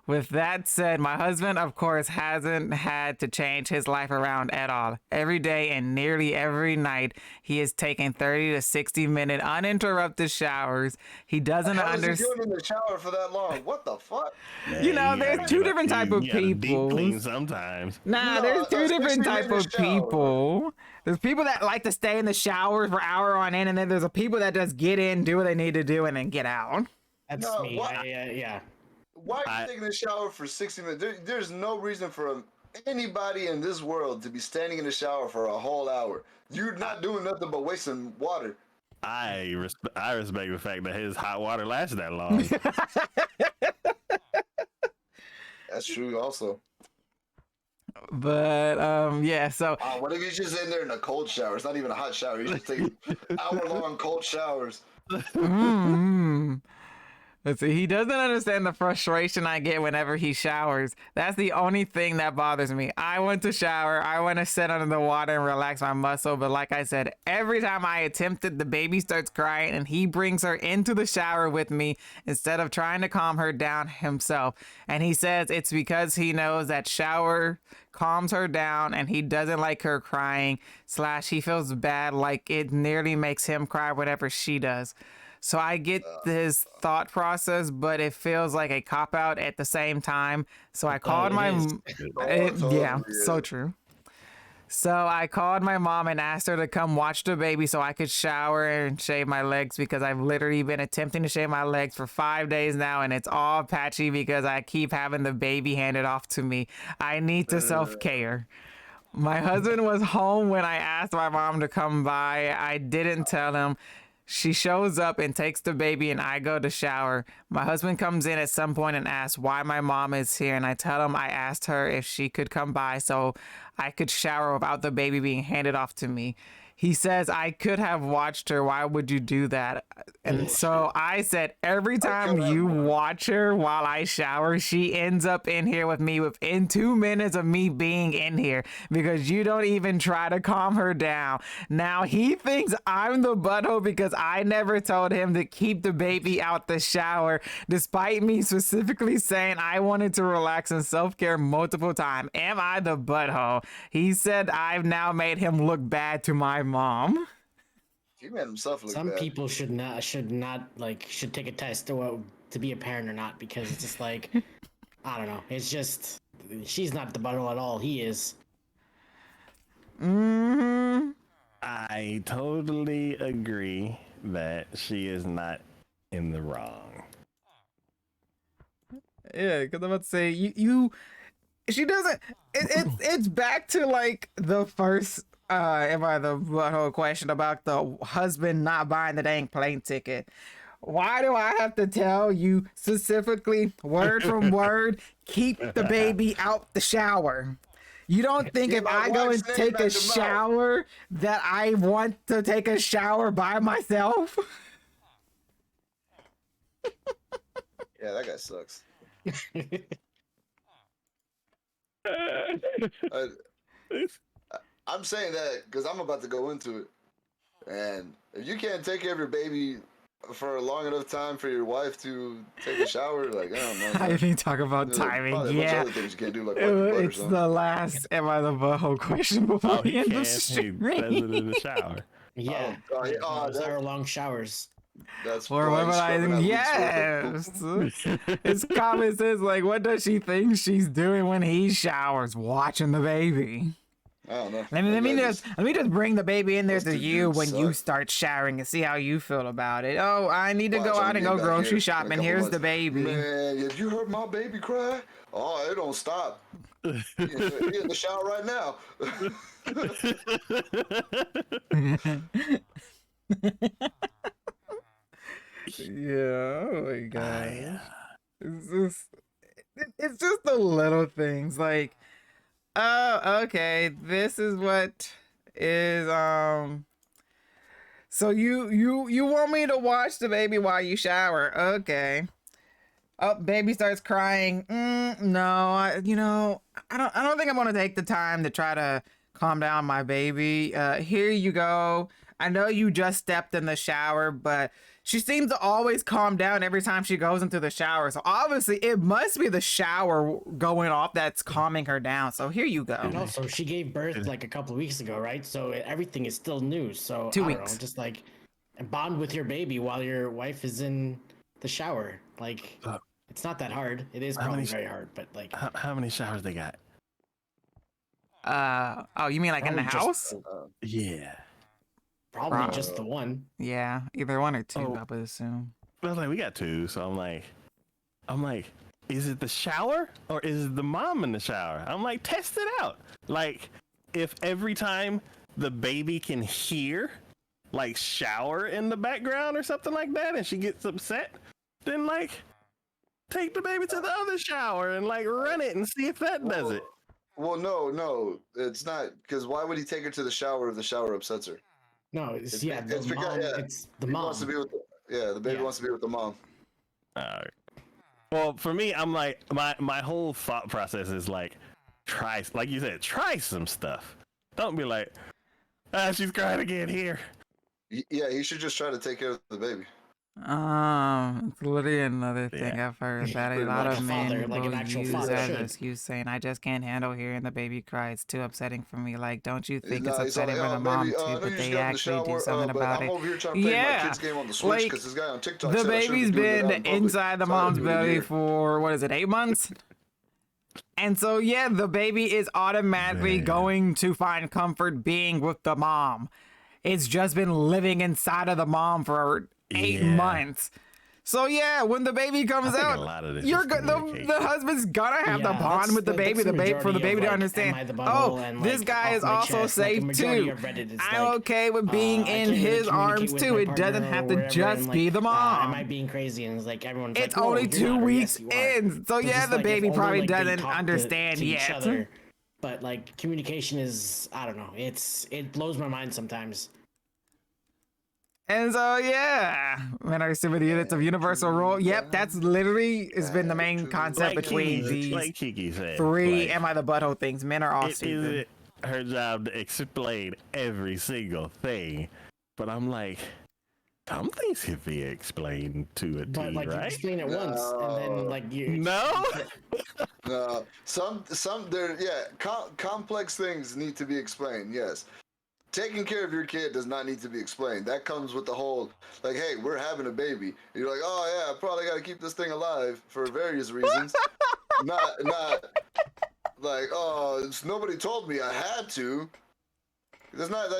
Speaker 1: With that said, my husband, of course, hasn't had to change his life around at all. Every day and nearly every night, he is taking 30 to 60-minute uninterrupted showers. He doesn't understand.
Speaker 5: How is he doing in the shower for that long? What the fuck?
Speaker 1: You know, there's 2 different type of people.
Speaker 6: Deep clean sometimes.
Speaker 1: Nah, there's 2 different type of people. There's people that like to stay in the shower for hour on end, and then there's people that just get in, do what they need to do, and then get out.
Speaker 7: That's me. Yeah.
Speaker 5: Why are you taking a shower for 60 minutes? There's no reason for anybody in this world to be standing in the shower for a whole hour. You're not doing nothing but wasting water.
Speaker 6: I respect the fact that his hot water lasts that long.
Speaker 5: That's true also.
Speaker 1: But yeah, so
Speaker 5: what if he's just in there in a cold shower? It's not even a hot shower. He's just taking hour-long cold showers.
Speaker 1: Let's see, he doesn't understand the frustration I get whenever he showers. That's the only thing that bothers me. I want to shower, I want to sit under the water and relax my muscle, but like I said, every time I attempt it, the baby starts crying and he brings her into the shower with me instead of trying to calm her down himself. And he says it's because he knows that shower calms her down and he doesn't like her crying, / he feels bad like it nearly makes him cry whenever she does. So I get his thought process, but it feels like a cop-out at the same time. So I called so true. So I called my mom and asked her to come watch the baby so I could shower and shave my legs because I've literally been attempting to shave my legs for 5 days now and it's all patchy because I keep having the baby handed off to me. I need to self-care. My husband was home when I asked my mom to come by. I didn't tell him. She shows up and takes the baby and I go to shower. My husband comes in at some point and asks why my mom is here. And I tell him I asked her if she could come by so I could shower without the baby being handed off to me. He says, I could have watched her. Why would you do that? And so I said, every time you watch her while I shower, she ends up in here with me within 2 minutes of me being in here because you don't even try to calm her down. Now he thinks I'm the butthole because I never told him to keep the baby out the shower, despite me specifically saying I wanted to relax and self-care multiple times. Am I the butthole? He said I've now made him look bad to my mom.
Speaker 5: He made himself look
Speaker 7: Some
Speaker 5: bad.
Speaker 7: people should take a test to be a parent or not because it's just like I don't know. It's just she's not the butthole at all. He is.
Speaker 6: I totally agree that she is not in the wrong.
Speaker 1: Yeah, because I'm about to say she doesn't. It's back to like the first Am I the whole question about the husband not buying the dang plane ticket? Why do I have to tell you specifically, word from word, keep the baby out the shower? You don't think
Speaker 5: Get
Speaker 1: if
Speaker 5: my
Speaker 1: I go
Speaker 5: wife's
Speaker 1: and
Speaker 5: name
Speaker 1: take
Speaker 5: out
Speaker 1: a
Speaker 5: your mouth.
Speaker 1: shower that I want to take a shower by myself?
Speaker 5: Yeah, that guy sucks. I'm saying that because I'm about to go into it. And if you can't take care of your baby for a long enough time for your wife to take a shower, like, I don't know.
Speaker 1: I
Speaker 5: Man.
Speaker 1: didn't talk about
Speaker 5: There's
Speaker 1: timing.
Speaker 5: probably a bunch of
Speaker 1: Yeah,
Speaker 5: other things you can't do, like wipe your butt or
Speaker 1: it's
Speaker 5: something.
Speaker 1: the last am I the butthole question before
Speaker 6: Oh,
Speaker 1: we
Speaker 6: he
Speaker 1: end the
Speaker 6: can. He does it in the shower.
Speaker 7: Yeah.
Speaker 5: That-
Speaker 7: hour-long showers.
Speaker 5: That's
Speaker 1: Or
Speaker 5: why
Speaker 1: what
Speaker 5: he's
Speaker 1: would I?
Speaker 5: scrubbing that week's worth of
Speaker 1: Yes. It's common sense. Like, what does she think she's doing when he showers? Watching the baby.
Speaker 5: I don't know.
Speaker 1: Let me just bring the baby in there
Speaker 5: Those
Speaker 1: to
Speaker 5: two
Speaker 1: you
Speaker 5: dudes
Speaker 1: when you
Speaker 5: suck.
Speaker 1: start showering and see how you feel about it. Oh, I need to
Speaker 5: Watch,
Speaker 1: go
Speaker 5: I'm
Speaker 1: out and
Speaker 5: gonna
Speaker 1: go
Speaker 5: get back
Speaker 1: grocery
Speaker 5: here in a
Speaker 1: shopping.
Speaker 5: couple
Speaker 1: Here's
Speaker 5: months.
Speaker 1: the baby.
Speaker 5: Man, have you heard my baby cry? Oh, it don't stop. He in the shower right now.
Speaker 1: Yeah, oh my god. It's just the little things like, oh, okay, this is what is so you want me to watch the baby while you shower. Okay. Oh, baby starts crying. No, I don't think I'm gonna take the time to try to calm down my baby. Here you go. I know you just stepped in the shower, but she seems to always calm down every time she goes into the shower. So obviously it must be the shower going off that's calming her down. So here you go.
Speaker 7: And also, she gave birth like a couple of weeks ago, right? So everything is still new. So
Speaker 1: 2
Speaker 7: I don't
Speaker 1: weeks.
Speaker 7: know, just like bond with your baby while your wife is in the shower. Like, it's not that hard. It is probably very hard, but like,
Speaker 6: How many showers they got?
Speaker 1: Oh, you mean like in the
Speaker 7: Probably just-
Speaker 1: house?
Speaker 6: Yeah.
Speaker 7: probably just the one.
Speaker 1: Yeah, either one or two,
Speaker 6: Oh.
Speaker 1: I would assume.
Speaker 6: I was like, we got two, so I'm like, is it the shower or is it the mom in the shower? I'm like, test it out. Like, if every time the baby can hear, like, shower in the background or something like that, and she gets upset, then like, take the baby to the other shower and like run it and see if that does it.
Speaker 5: Well, no, it's not. Because why would he take her to the shower if the shower upsets her?
Speaker 7: No, it's
Speaker 5: It's
Speaker 7: yeah,
Speaker 5: because-
Speaker 7: the mom.
Speaker 5: yeah,
Speaker 7: It's the
Speaker 5: He
Speaker 7: mom.
Speaker 5: wants to be with the baby
Speaker 7: Yeah.
Speaker 5: wants to be with the mom.
Speaker 6: Well, for me, I'm like, my whole thought process is like, like you said, try some stuff. Don't be like, she's crying again here.
Speaker 5: Yeah, he should just try to take care of the baby.
Speaker 1: It's literally another thing
Speaker 6: Yeah.
Speaker 1: I've heard that a
Speaker 5: Pretty
Speaker 1: lot
Speaker 5: much.
Speaker 1: of
Speaker 7: A
Speaker 1: men
Speaker 7: father, like an
Speaker 1: will
Speaker 7: actual
Speaker 1: use
Speaker 7: father
Speaker 1: as an
Speaker 7: should.
Speaker 1: excuse, saying, "I just can't handle hearing the baby cry. It's too upsetting for me." Like, don't you think
Speaker 5: Nah,
Speaker 1: it's
Speaker 5: he's all
Speaker 1: upsetting
Speaker 5: like,
Speaker 1: for
Speaker 5: "Oh,
Speaker 1: the mom
Speaker 5: baby, I
Speaker 1: too?
Speaker 5: know
Speaker 1: But
Speaker 5: you
Speaker 1: they
Speaker 5: just got in the
Speaker 1: actually do
Speaker 5: shower,
Speaker 1: something
Speaker 5: but
Speaker 1: about
Speaker 5: I'm
Speaker 1: it.
Speaker 5: over here trying to play
Speaker 1: Yeah,
Speaker 5: my kid's game on the Switch
Speaker 1: like,
Speaker 5: because this guy on TikTok
Speaker 1: the
Speaker 5: said I shouldn't
Speaker 1: baby's
Speaker 5: be doing it out
Speaker 1: been
Speaker 5: in public,
Speaker 1: inside the
Speaker 5: so I
Speaker 1: mom's
Speaker 5: do it
Speaker 1: belly
Speaker 5: here."
Speaker 1: for what is it, 8 months? And so yeah, the baby is automatically going to find comfort being with the mom. It's just been living inside of the mom for 8
Speaker 6: Yeah.
Speaker 1: months. So yeah, when the baby comes
Speaker 6: think a
Speaker 1: out,
Speaker 6: lot of this
Speaker 1: you're
Speaker 6: is communication.
Speaker 1: the husband's gonna have the
Speaker 7: Yeah,
Speaker 1: bond
Speaker 7: that's
Speaker 1: with the baby,
Speaker 7: that's
Speaker 1: for the
Speaker 7: majority
Speaker 1: baby
Speaker 7: of,
Speaker 1: to
Speaker 7: like,
Speaker 1: understand.
Speaker 7: Am I the Butthole
Speaker 1: Oh,
Speaker 7: and,
Speaker 1: this
Speaker 7: like,
Speaker 1: guy
Speaker 7: Off
Speaker 1: is
Speaker 7: My
Speaker 1: also
Speaker 7: Chest, like, a
Speaker 1: safe
Speaker 7: majority
Speaker 1: too.
Speaker 7: of Reddit is
Speaker 1: I'm
Speaker 7: like,
Speaker 1: okay with being
Speaker 7: I
Speaker 1: in
Speaker 7: can't really
Speaker 1: his
Speaker 7: communicate
Speaker 1: arms
Speaker 7: with
Speaker 1: too.
Speaker 7: my
Speaker 1: It doesn't
Speaker 7: partner
Speaker 1: have
Speaker 7: or
Speaker 1: to
Speaker 7: wherever,
Speaker 1: just
Speaker 7: and,
Speaker 1: be
Speaker 7: like,
Speaker 1: the mom.
Speaker 7: Am I being crazy? And it's like everyone's
Speaker 1: It's
Speaker 7: like, "Whoa,
Speaker 1: only
Speaker 7: you're
Speaker 1: 2
Speaker 7: not," or,
Speaker 1: weeks
Speaker 7: "Yes, you are."
Speaker 1: in, so
Speaker 7: it's
Speaker 1: yeah,
Speaker 7: just
Speaker 1: the
Speaker 7: like,
Speaker 1: baby
Speaker 7: if only,
Speaker 1: probably
Speaker 7: like, they
Speaker 1: doesn't
Speaker 7: talk
Speaker 1: understand
Speaker 7: to each
Speaker 1: yet.
Speaker 7: other, but like communication is, I don't know. It blows my mind sometimes.
Speaker 1: And so yeah, when I see with the units of universal role, yep, that's literally has been the main concept
Speaker 6: Like
Speaker 1: between
Speaker 6: Kiki,
Speaker 1: these
Speaker 6: like Kiki said,
Speaker 1: 3
Speaker 6: like,
Speaker 1: am I the butthole things. Men are all
Speaker 6: it
Speaker 1: stupid.
Speaker 6: isn't her job to explain every single thing, but I'm like, some things can be explained to a T,
Speaker 7: But like you
Speaker 6: right?
Speaker 7: explain it once, and then like you
Speaker 6: No.
Speaker 5: Some complex things need to be explained. Yes, taking care of your kid does not need to be explained. That comes with the whole like, hey, we're having a baby. You're like, oh yeah, I probably got to keep this thing alive for various reasons. not like, oh, nobody told me I had to. That's not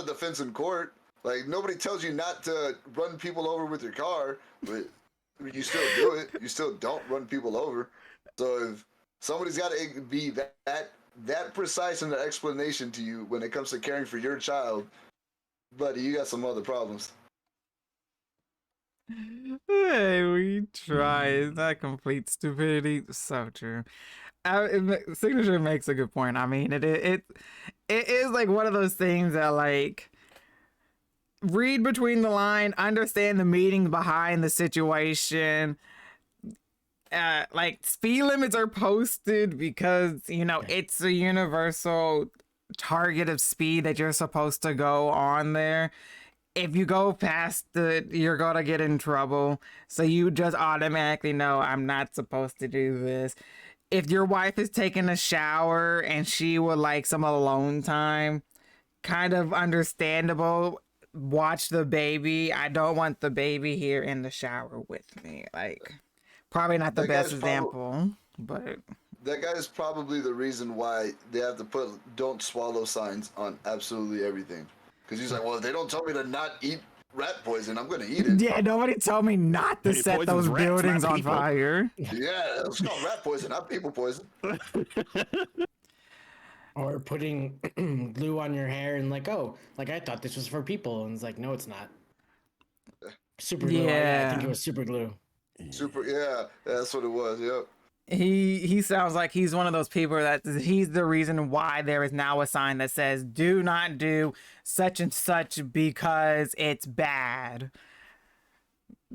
Speaker 5: a defense in court. Like, nobody tells you not to run people over with your car, but you still do it. You still don't run people over. So if somebody's got to be that that precise in the explanation to you when it comes to caring for your child, buddy, you got some other problems.
Speaker 1: Hey, we try. It's not complete stupidity. So true. Signature makes a good point. I mean, it is like one of those things that like read between the line, understand the meaning behind the situation. Like speed limits are posted because it's a universal target of speed that you're supposed to go on there. If you go past it, you're gonna get in trouble. So you just automatically know I'm not supposed to do this. If your wife is taking a shower and she would like some alone time, kind of understandable. Watch the baby. I don't want the baby here in the shower with me. Like, probably not the best example, but
Speaker 5: that guy is probably the reason why they have to put "don't swallow" signs on absolutely everything. Because he's like, well, if they don't tell me to not eat rat poison, I'm gonna eat it.
Speaker 1: Yeah, nobody told me not to set those
Speaker 6: rats,
Speaker 1: buildings on
Speaker 6: people.
Speaker 1: fire.
Speaker 5: Yeah, it's called rat poison, not people poison.
Speaker 7: Or putting glue on your hair and like, oh, like I thought this was for people, and it's like, no, it's not. Super glue. Yeah, I think it was super glue.
Speaker 5: Yeah, that's what it was. Yep.
Speaker 1: He sounds like he's one of those people that he's the reason why there is now a sign that says do not do such and such because it's bad.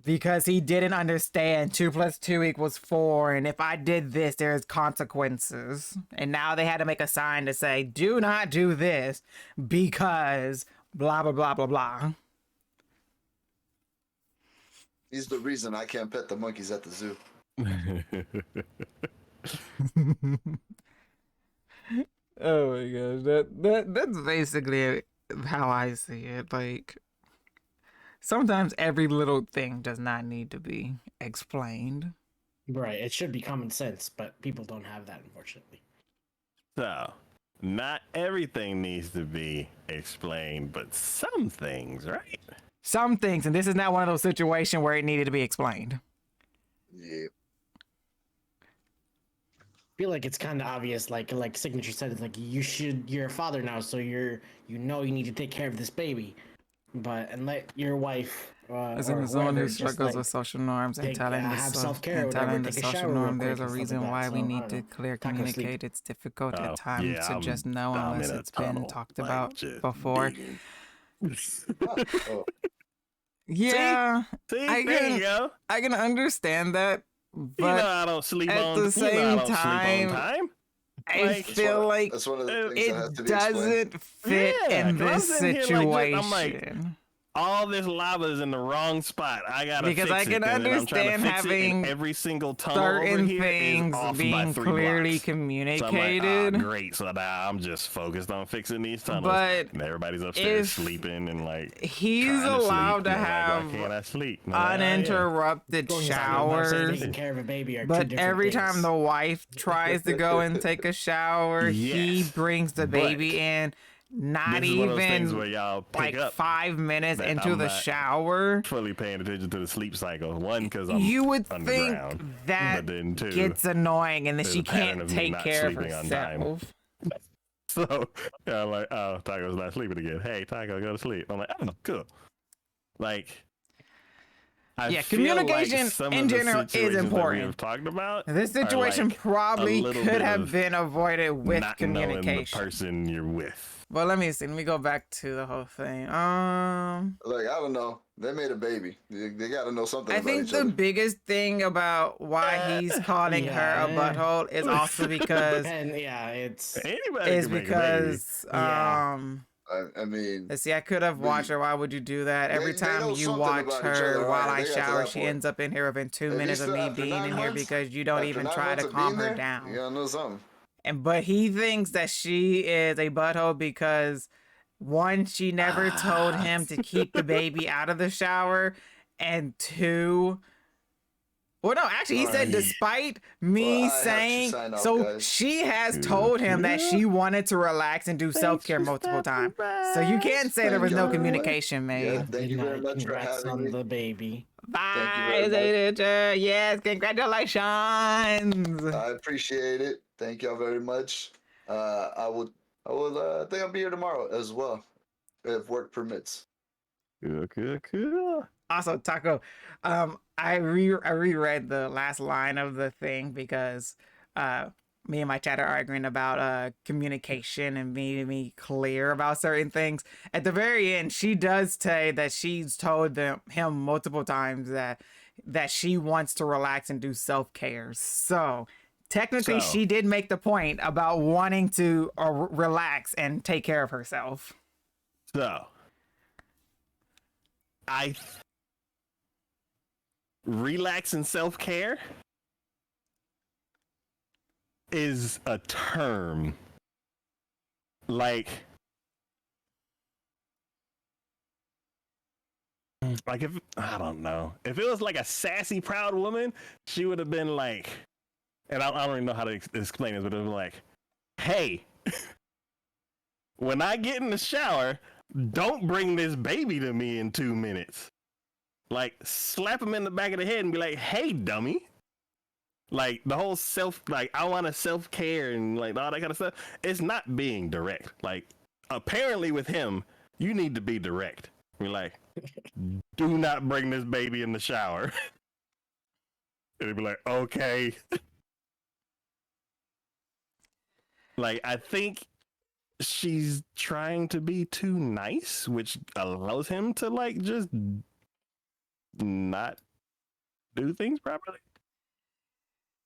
Speaker 1: Because he didn't understand 2 + 2 = 4, and if I did this, there's consequences. And now they had to make a sign to say do not do this because blah blah blah blah blah.
Speaker 5: He's the reason I can't pet the monkeys at the zoo.
Speaker 1: Oh my gosh, that's basically how I see it. Like, sometimes every little thing does not need to be explained.
Speaker 7: Right, it should be common sense, but people don't have that, unfortunately.
Speaker 6: So, not everything needs to be explained, but some things, right?
Speaker 1: Some things, and this is not one of those situations where it needed to be explained.
Speaker 5: Yeah.
Speaker 7: I feel like it's kind of obvious, like Signature said, it's like you're a father now, so you need to take care of this baby, and let your wife
Speaker 1: As in someone who struggles with social norms and telling the social norm there's a reason why we need to clear communicate. It's difficult at times to just know unless it's been talked about before. Yeah, I can understand that, but
Speaker 6: I don't sleep
Speaker 1: at the same time, I feel like
Speaker 5: that's one of the things that has to
Speaker 1: it
Speaker 5: be explained.
Speaker 1: doesn't fit in this situation.
Speaker 6: I'm like, all this lava is in the wrong spot. I gotta
Speaker 1: because
Speaker 6: fix
Speaker 1: I can
Speaker 6: it,
Speaker 1: understand having
Speaker 6: every single tunnel
Speaker 1: certain
Speaker 6: over here
Speaker 1: things being clearly
Speaker 6: blocks.
Speaker 1: communicated.
Speaker 6: So I'm like, great. So now I'm just focused on fixing these tunnels.
Speaker 1: But
Speaker 6: and everybody's upstairs sleeping and like
Speaker 1: he's allowed to have uninterrupted showers.
Speaker 7: Taking care of a baby are
Speaker 1: but every time the wife tries to go and take a shower, he brings the baby in. Not even like 5 minutes into the shower.
Speaker 6: Fully paying attention to the sleep cycle. One, because
Speaker 1: you would think
Speaker 6: underground,
Speaker 1: that gets annoying, and then she can't take care of herself.
Speaker 6: So I'm like, oh, Taco's not sleeping again. Hey, Taco, go to sleep. I'm like, oh, cool. Like,
Speaker 1: communication in general is important.
Speaker 6: We've talked about
Speaker 1: this situation probably could have been avoided with
Speaker 6: not
Speaker 1: communication.
Speaker 6: Knowing the person you're with.
Speaker 1: Well, let me see. Let me go back to the whole thing.
Speaker 5: Like, I don't know. They made a baby. They got to know something.
Speaker 1: I think the biggest thing about why he's calling her a butthole is also because
Speaker 5: I mean,
Speaker 1: let's see, I could have watched her. Why would you do that? Every time you watch her while I shower, she ends up in here within 2 minutes of me being in here because you don't even try to calm her down.
Speaker 5: You gotta know something.
Speaker 1: But he thinks that she is a butthole because, one, she never told him to keep the baby out of the shower, and two, well, no, actually, he said despite me saying, so she has told him that she wanted to relax and do self-care multiple times. So you can't say there was no communication made.
Speaker 5: Yeah, thank you very much for having me.
Speaker 7: The baby.
Speaker 1: Bye, Signature. Yes, congratulations.
Speaker 5: I appreciate it. Thank y'all very much. I think I'll be here tomorrow as well, if work permits.
Speaker 6: Cool.
Speaker 1: Also, Taco, I reread the last line of the thing because me and my chat are arguing about communication and being clear about certain things. At the very end, she does say that she's told him multiple times that she wants to relax and do self-care. So technically, she did make the point about wanting to relax and take care of herself.
Speaker 6: So relax and self-care is a term. Like if I don't know, if it was like a sassy, proud woman, she would have been like, and I don't even know how to explain this, but it was like, hey, when I get in the shower, don't bring this baby to me in 2 minutes. Like, slap him in the back of the head and be like, hey, dummy. Like, the whole I want to self-care and like all that kind of stuff. It's not being direct. Like, apparently with him, you need to be direct. You're like, do not bring this baby in the shower. And he'd be like, okay. Like, I think she's trying to be too nice, which allows him to like just not do things properly.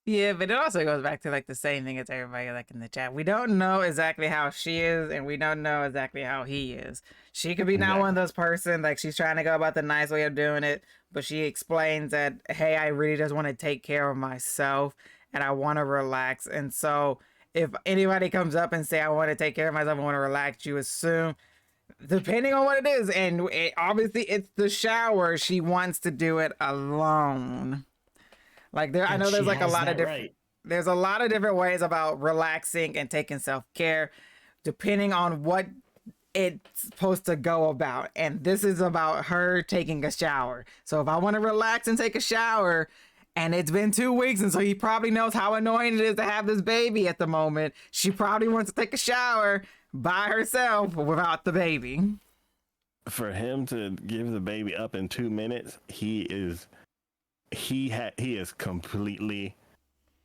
Speaker 1: Yeah, but it also goes back to like the same thing as everybody like in the chat. We don't know exactly how she is, and we don't know exactly how he is. She could be not one of those person like she's trying to go about the nice way of doing it, but she explains that, hey, I really just want to take care of myself and I want to relax. And so if anybody comes up and say I want to take care of myself, I want to relax, you assume, depending on what it is, and obviously it's the shower, she wants to do it alone. Like I know there's like a lot of different. There's a lot of different ways about relaxing and taking self-care, depending on what it's supposed to go about. And this is about her taking a shower. So if I want to relax and take a shower, and it's been 2 weeks, and so he probably knows how annoying it is to have this baby at the moment, she probably wants to take a shower by herself without the baby.
Speaker 6: For him to give the baby up in 2 minutes, he is completely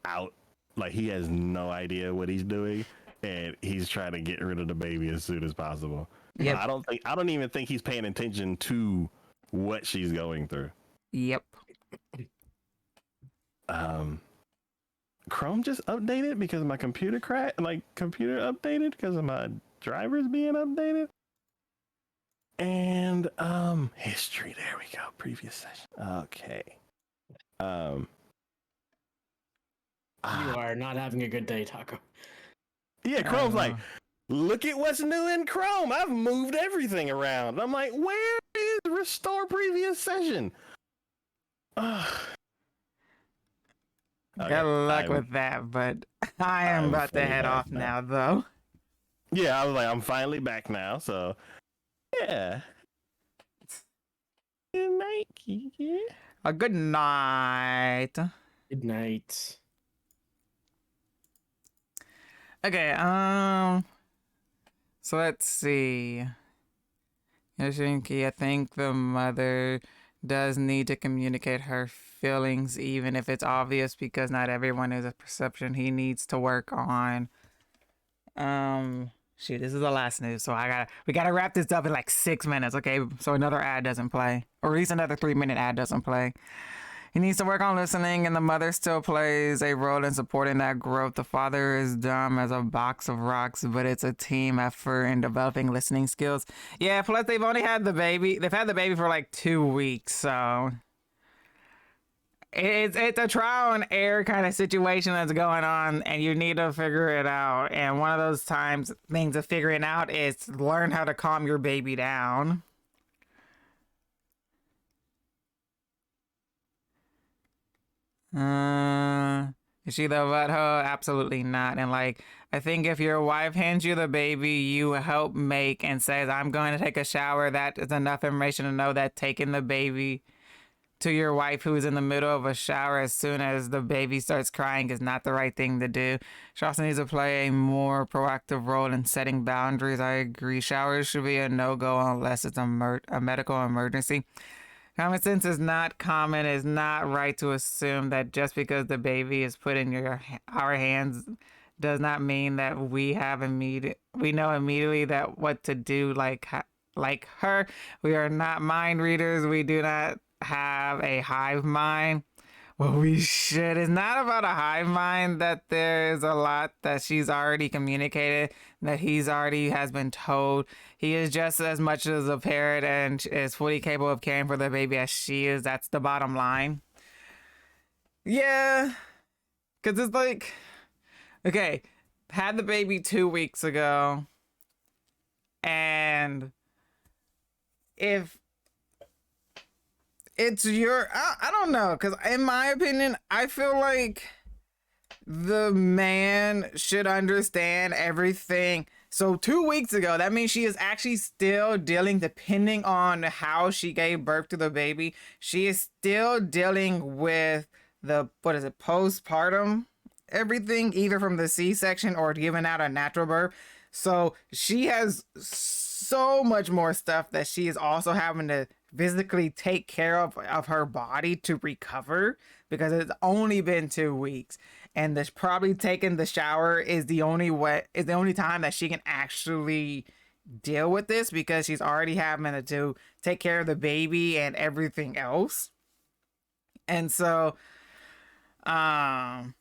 Speaker 6: out. Like, he has no idea what he's doing, and he's trying to get rid of the baby as soon as possible.
Speaker 1: Yep.
Speaker 6: I don't even think he's paying attention to what she's going through.
Speaker 1: Yep.
Speaker 6: Chrome just updated because my computer computer updated because of my drivers being updated. And history, there we go. Previous session. Okay. You
Speaker 7: are not having a good day, Taco.
Speaker 6: Yeah, Chrome's like, look at what's new in Chrome. I've moved everything around. I'm like, where is restore previous session?
Speaker 1: Good luck with that, but I am about to head off now, though.
Speaker 6: Yeah, I was like, I'm finally back now, so yeah. Good night, Kiki.
Speaker 1: Good night.
Speaker 7: Good night.
Speaker 1: Okay, so let's see. Yoshinki, I think the mother does need to communicate her feelings, even if it's obvious, because not everyone has a perception he needs to work on. Shoot, this is the last news, so we gotta wrap this up in like 6 minutes, okay? So another ad doesn't play, or at least another 3-minute ad doesn't play. He needs to work on listening, and the mother still plays a role in supporting that growth. The father is dumb as a box of rocks, but it's a team effort in developing listening skills. Yeah, plus they've only had the baby. They've had the baby for like 2 weeks, so it's a trial and error kind of situation that's going on, and you need to figure it out. And one of those things of figuring out is learn how to calm your baby down. Is she the butthole? Absolutely not. And like, I think if your wife hands you the baby you help make and says, I'm going to take a shower, that is enough information to know that taking the baby to your wife who is in the middle of a shower as soon as the baby starts crying is not the right thing to do. She also needs to play a more proactive role in setting boundaries. I agree. Showers should be a no-go unless it's a medical emergency. Common sense is not common. It's not right to assume that just because the baby is put in our hands does not mean that we know immediately that what to do. Like her, we are not mind readers. We do not have a hive mind. Well, we should. It's not about a hive mind. That there's a lot that she's already communicated, that he's already has been told. He is just as much as a parent and is fully capable of caring for the baby as she is. That's the bottom line. Yeah, because it's like, okay, had the baby 2 weeks ago, and if it's I don't know, because in my opinion, I feel like the man should understand everything. So 2 weeks ago, that means she is actually still dealing, depending on how she gave birth to the baby, she is still dealing with the, postpartum, everything, either from the C-section or giving out a natural birth. So she has so much more stuff that she is also having to physically take care of her body to recover, because it's only been 2 weeks, and this probably taking the shower is the only time that she can actually deal with this, because she's already having to take care of the baby and everything else. And so and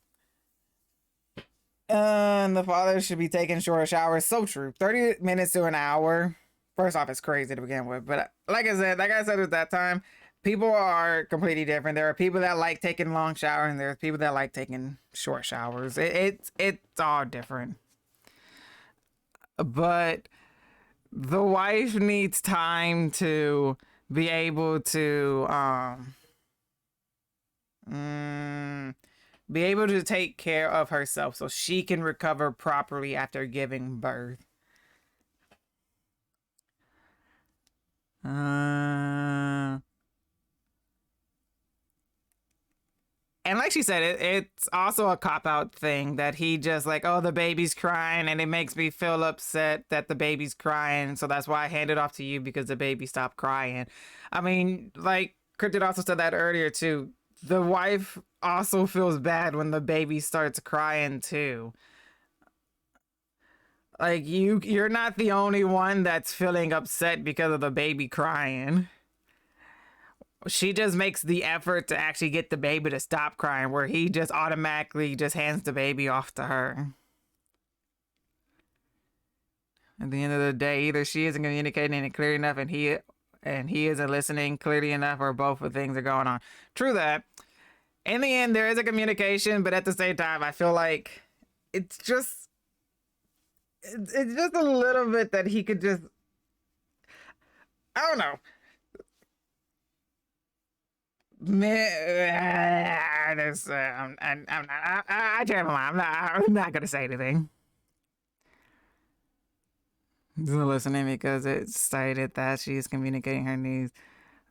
Speaker 1: the father should be taking shorter showers. So true. 30 minutes to an hour. First off, it's crazy to begin with, but like I said at that time, people are completely different. There are people that like taking long showers, and there's people that like taking short showers. It's all different. But the wife needs time to be able to take care of herself so she can recover properly after giving birth. And like she said, it's also a cop-out thing that he just like, oh, the baby's crying, and it makes me feel upset that the baby's crying, so that's why I hand it off to you, because the baby stopped crying. I mean, like Cryptid also said that earlier too. The wife also feels bad when the baby starts crying too. Like, you're not the only one that's feeling upset because of the baby crying. She just makes the effort to actually get the baby to stop crying, where he just automatically just hands the baby off to her. At the end of the day, either she isn't communicating it clearly enough and he isn't listening clearly enough, or both of things are going on. True that. In the end, there is a communication, but at the same time, I feel like it's just a little bit that he could just, I don't know. I'm not gonna say anything. Just listening, because it stated that she is communicating her needs.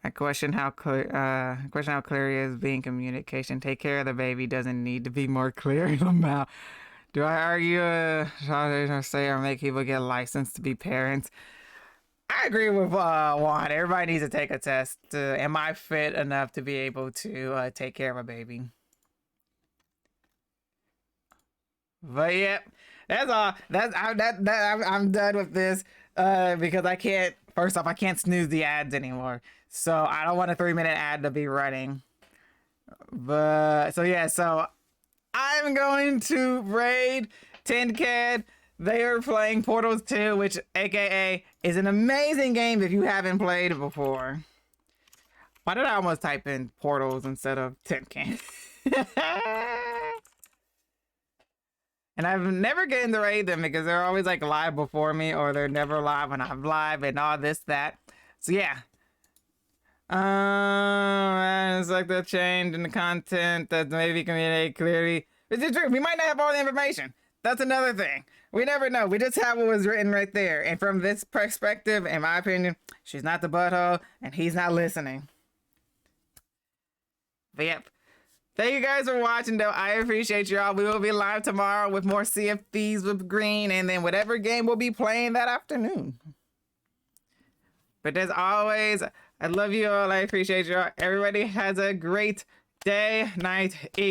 Speaker 1: I question how clear is being communication. Take care of the baby doesn't need to be more clear in the mouth. Do I argue, say, or make people get licensed to be parents? I agree with Juan. Everybody needs to take a test. Am I fit enough to be able to take care of a baby? But yeah, that's all. I'm done with this because I can't. First off, I can't snooze the ads anymore, so I don't want a 3-minute ad to be running. But so yeah, so I'm going to raid Tin Can. They are playing Portals 2, which aka is an amazing game if you haven't played it before. Why did I almost type in Portals instead of Tin Can? And I've never gotten to raid them because they're always like live before me, or they're never live when I'm live, and all this, that. So yeah. It's like the change in the content that maybe communicate clearly. It's true. We might not have all the information. That's another thing. We never know. We just have what was written right there. And from this perspective, in my opinion, she's not the butthole, and he's not listening. But yep. Thank you guys for watching, though. I appreciate y'all. We will be live tomorrow with more Sea of Thieves with Green, and then whatever game we'll be playing that afternoon. But as always, I love you all. I appreciate you all. Everybody has a great day, night, evening.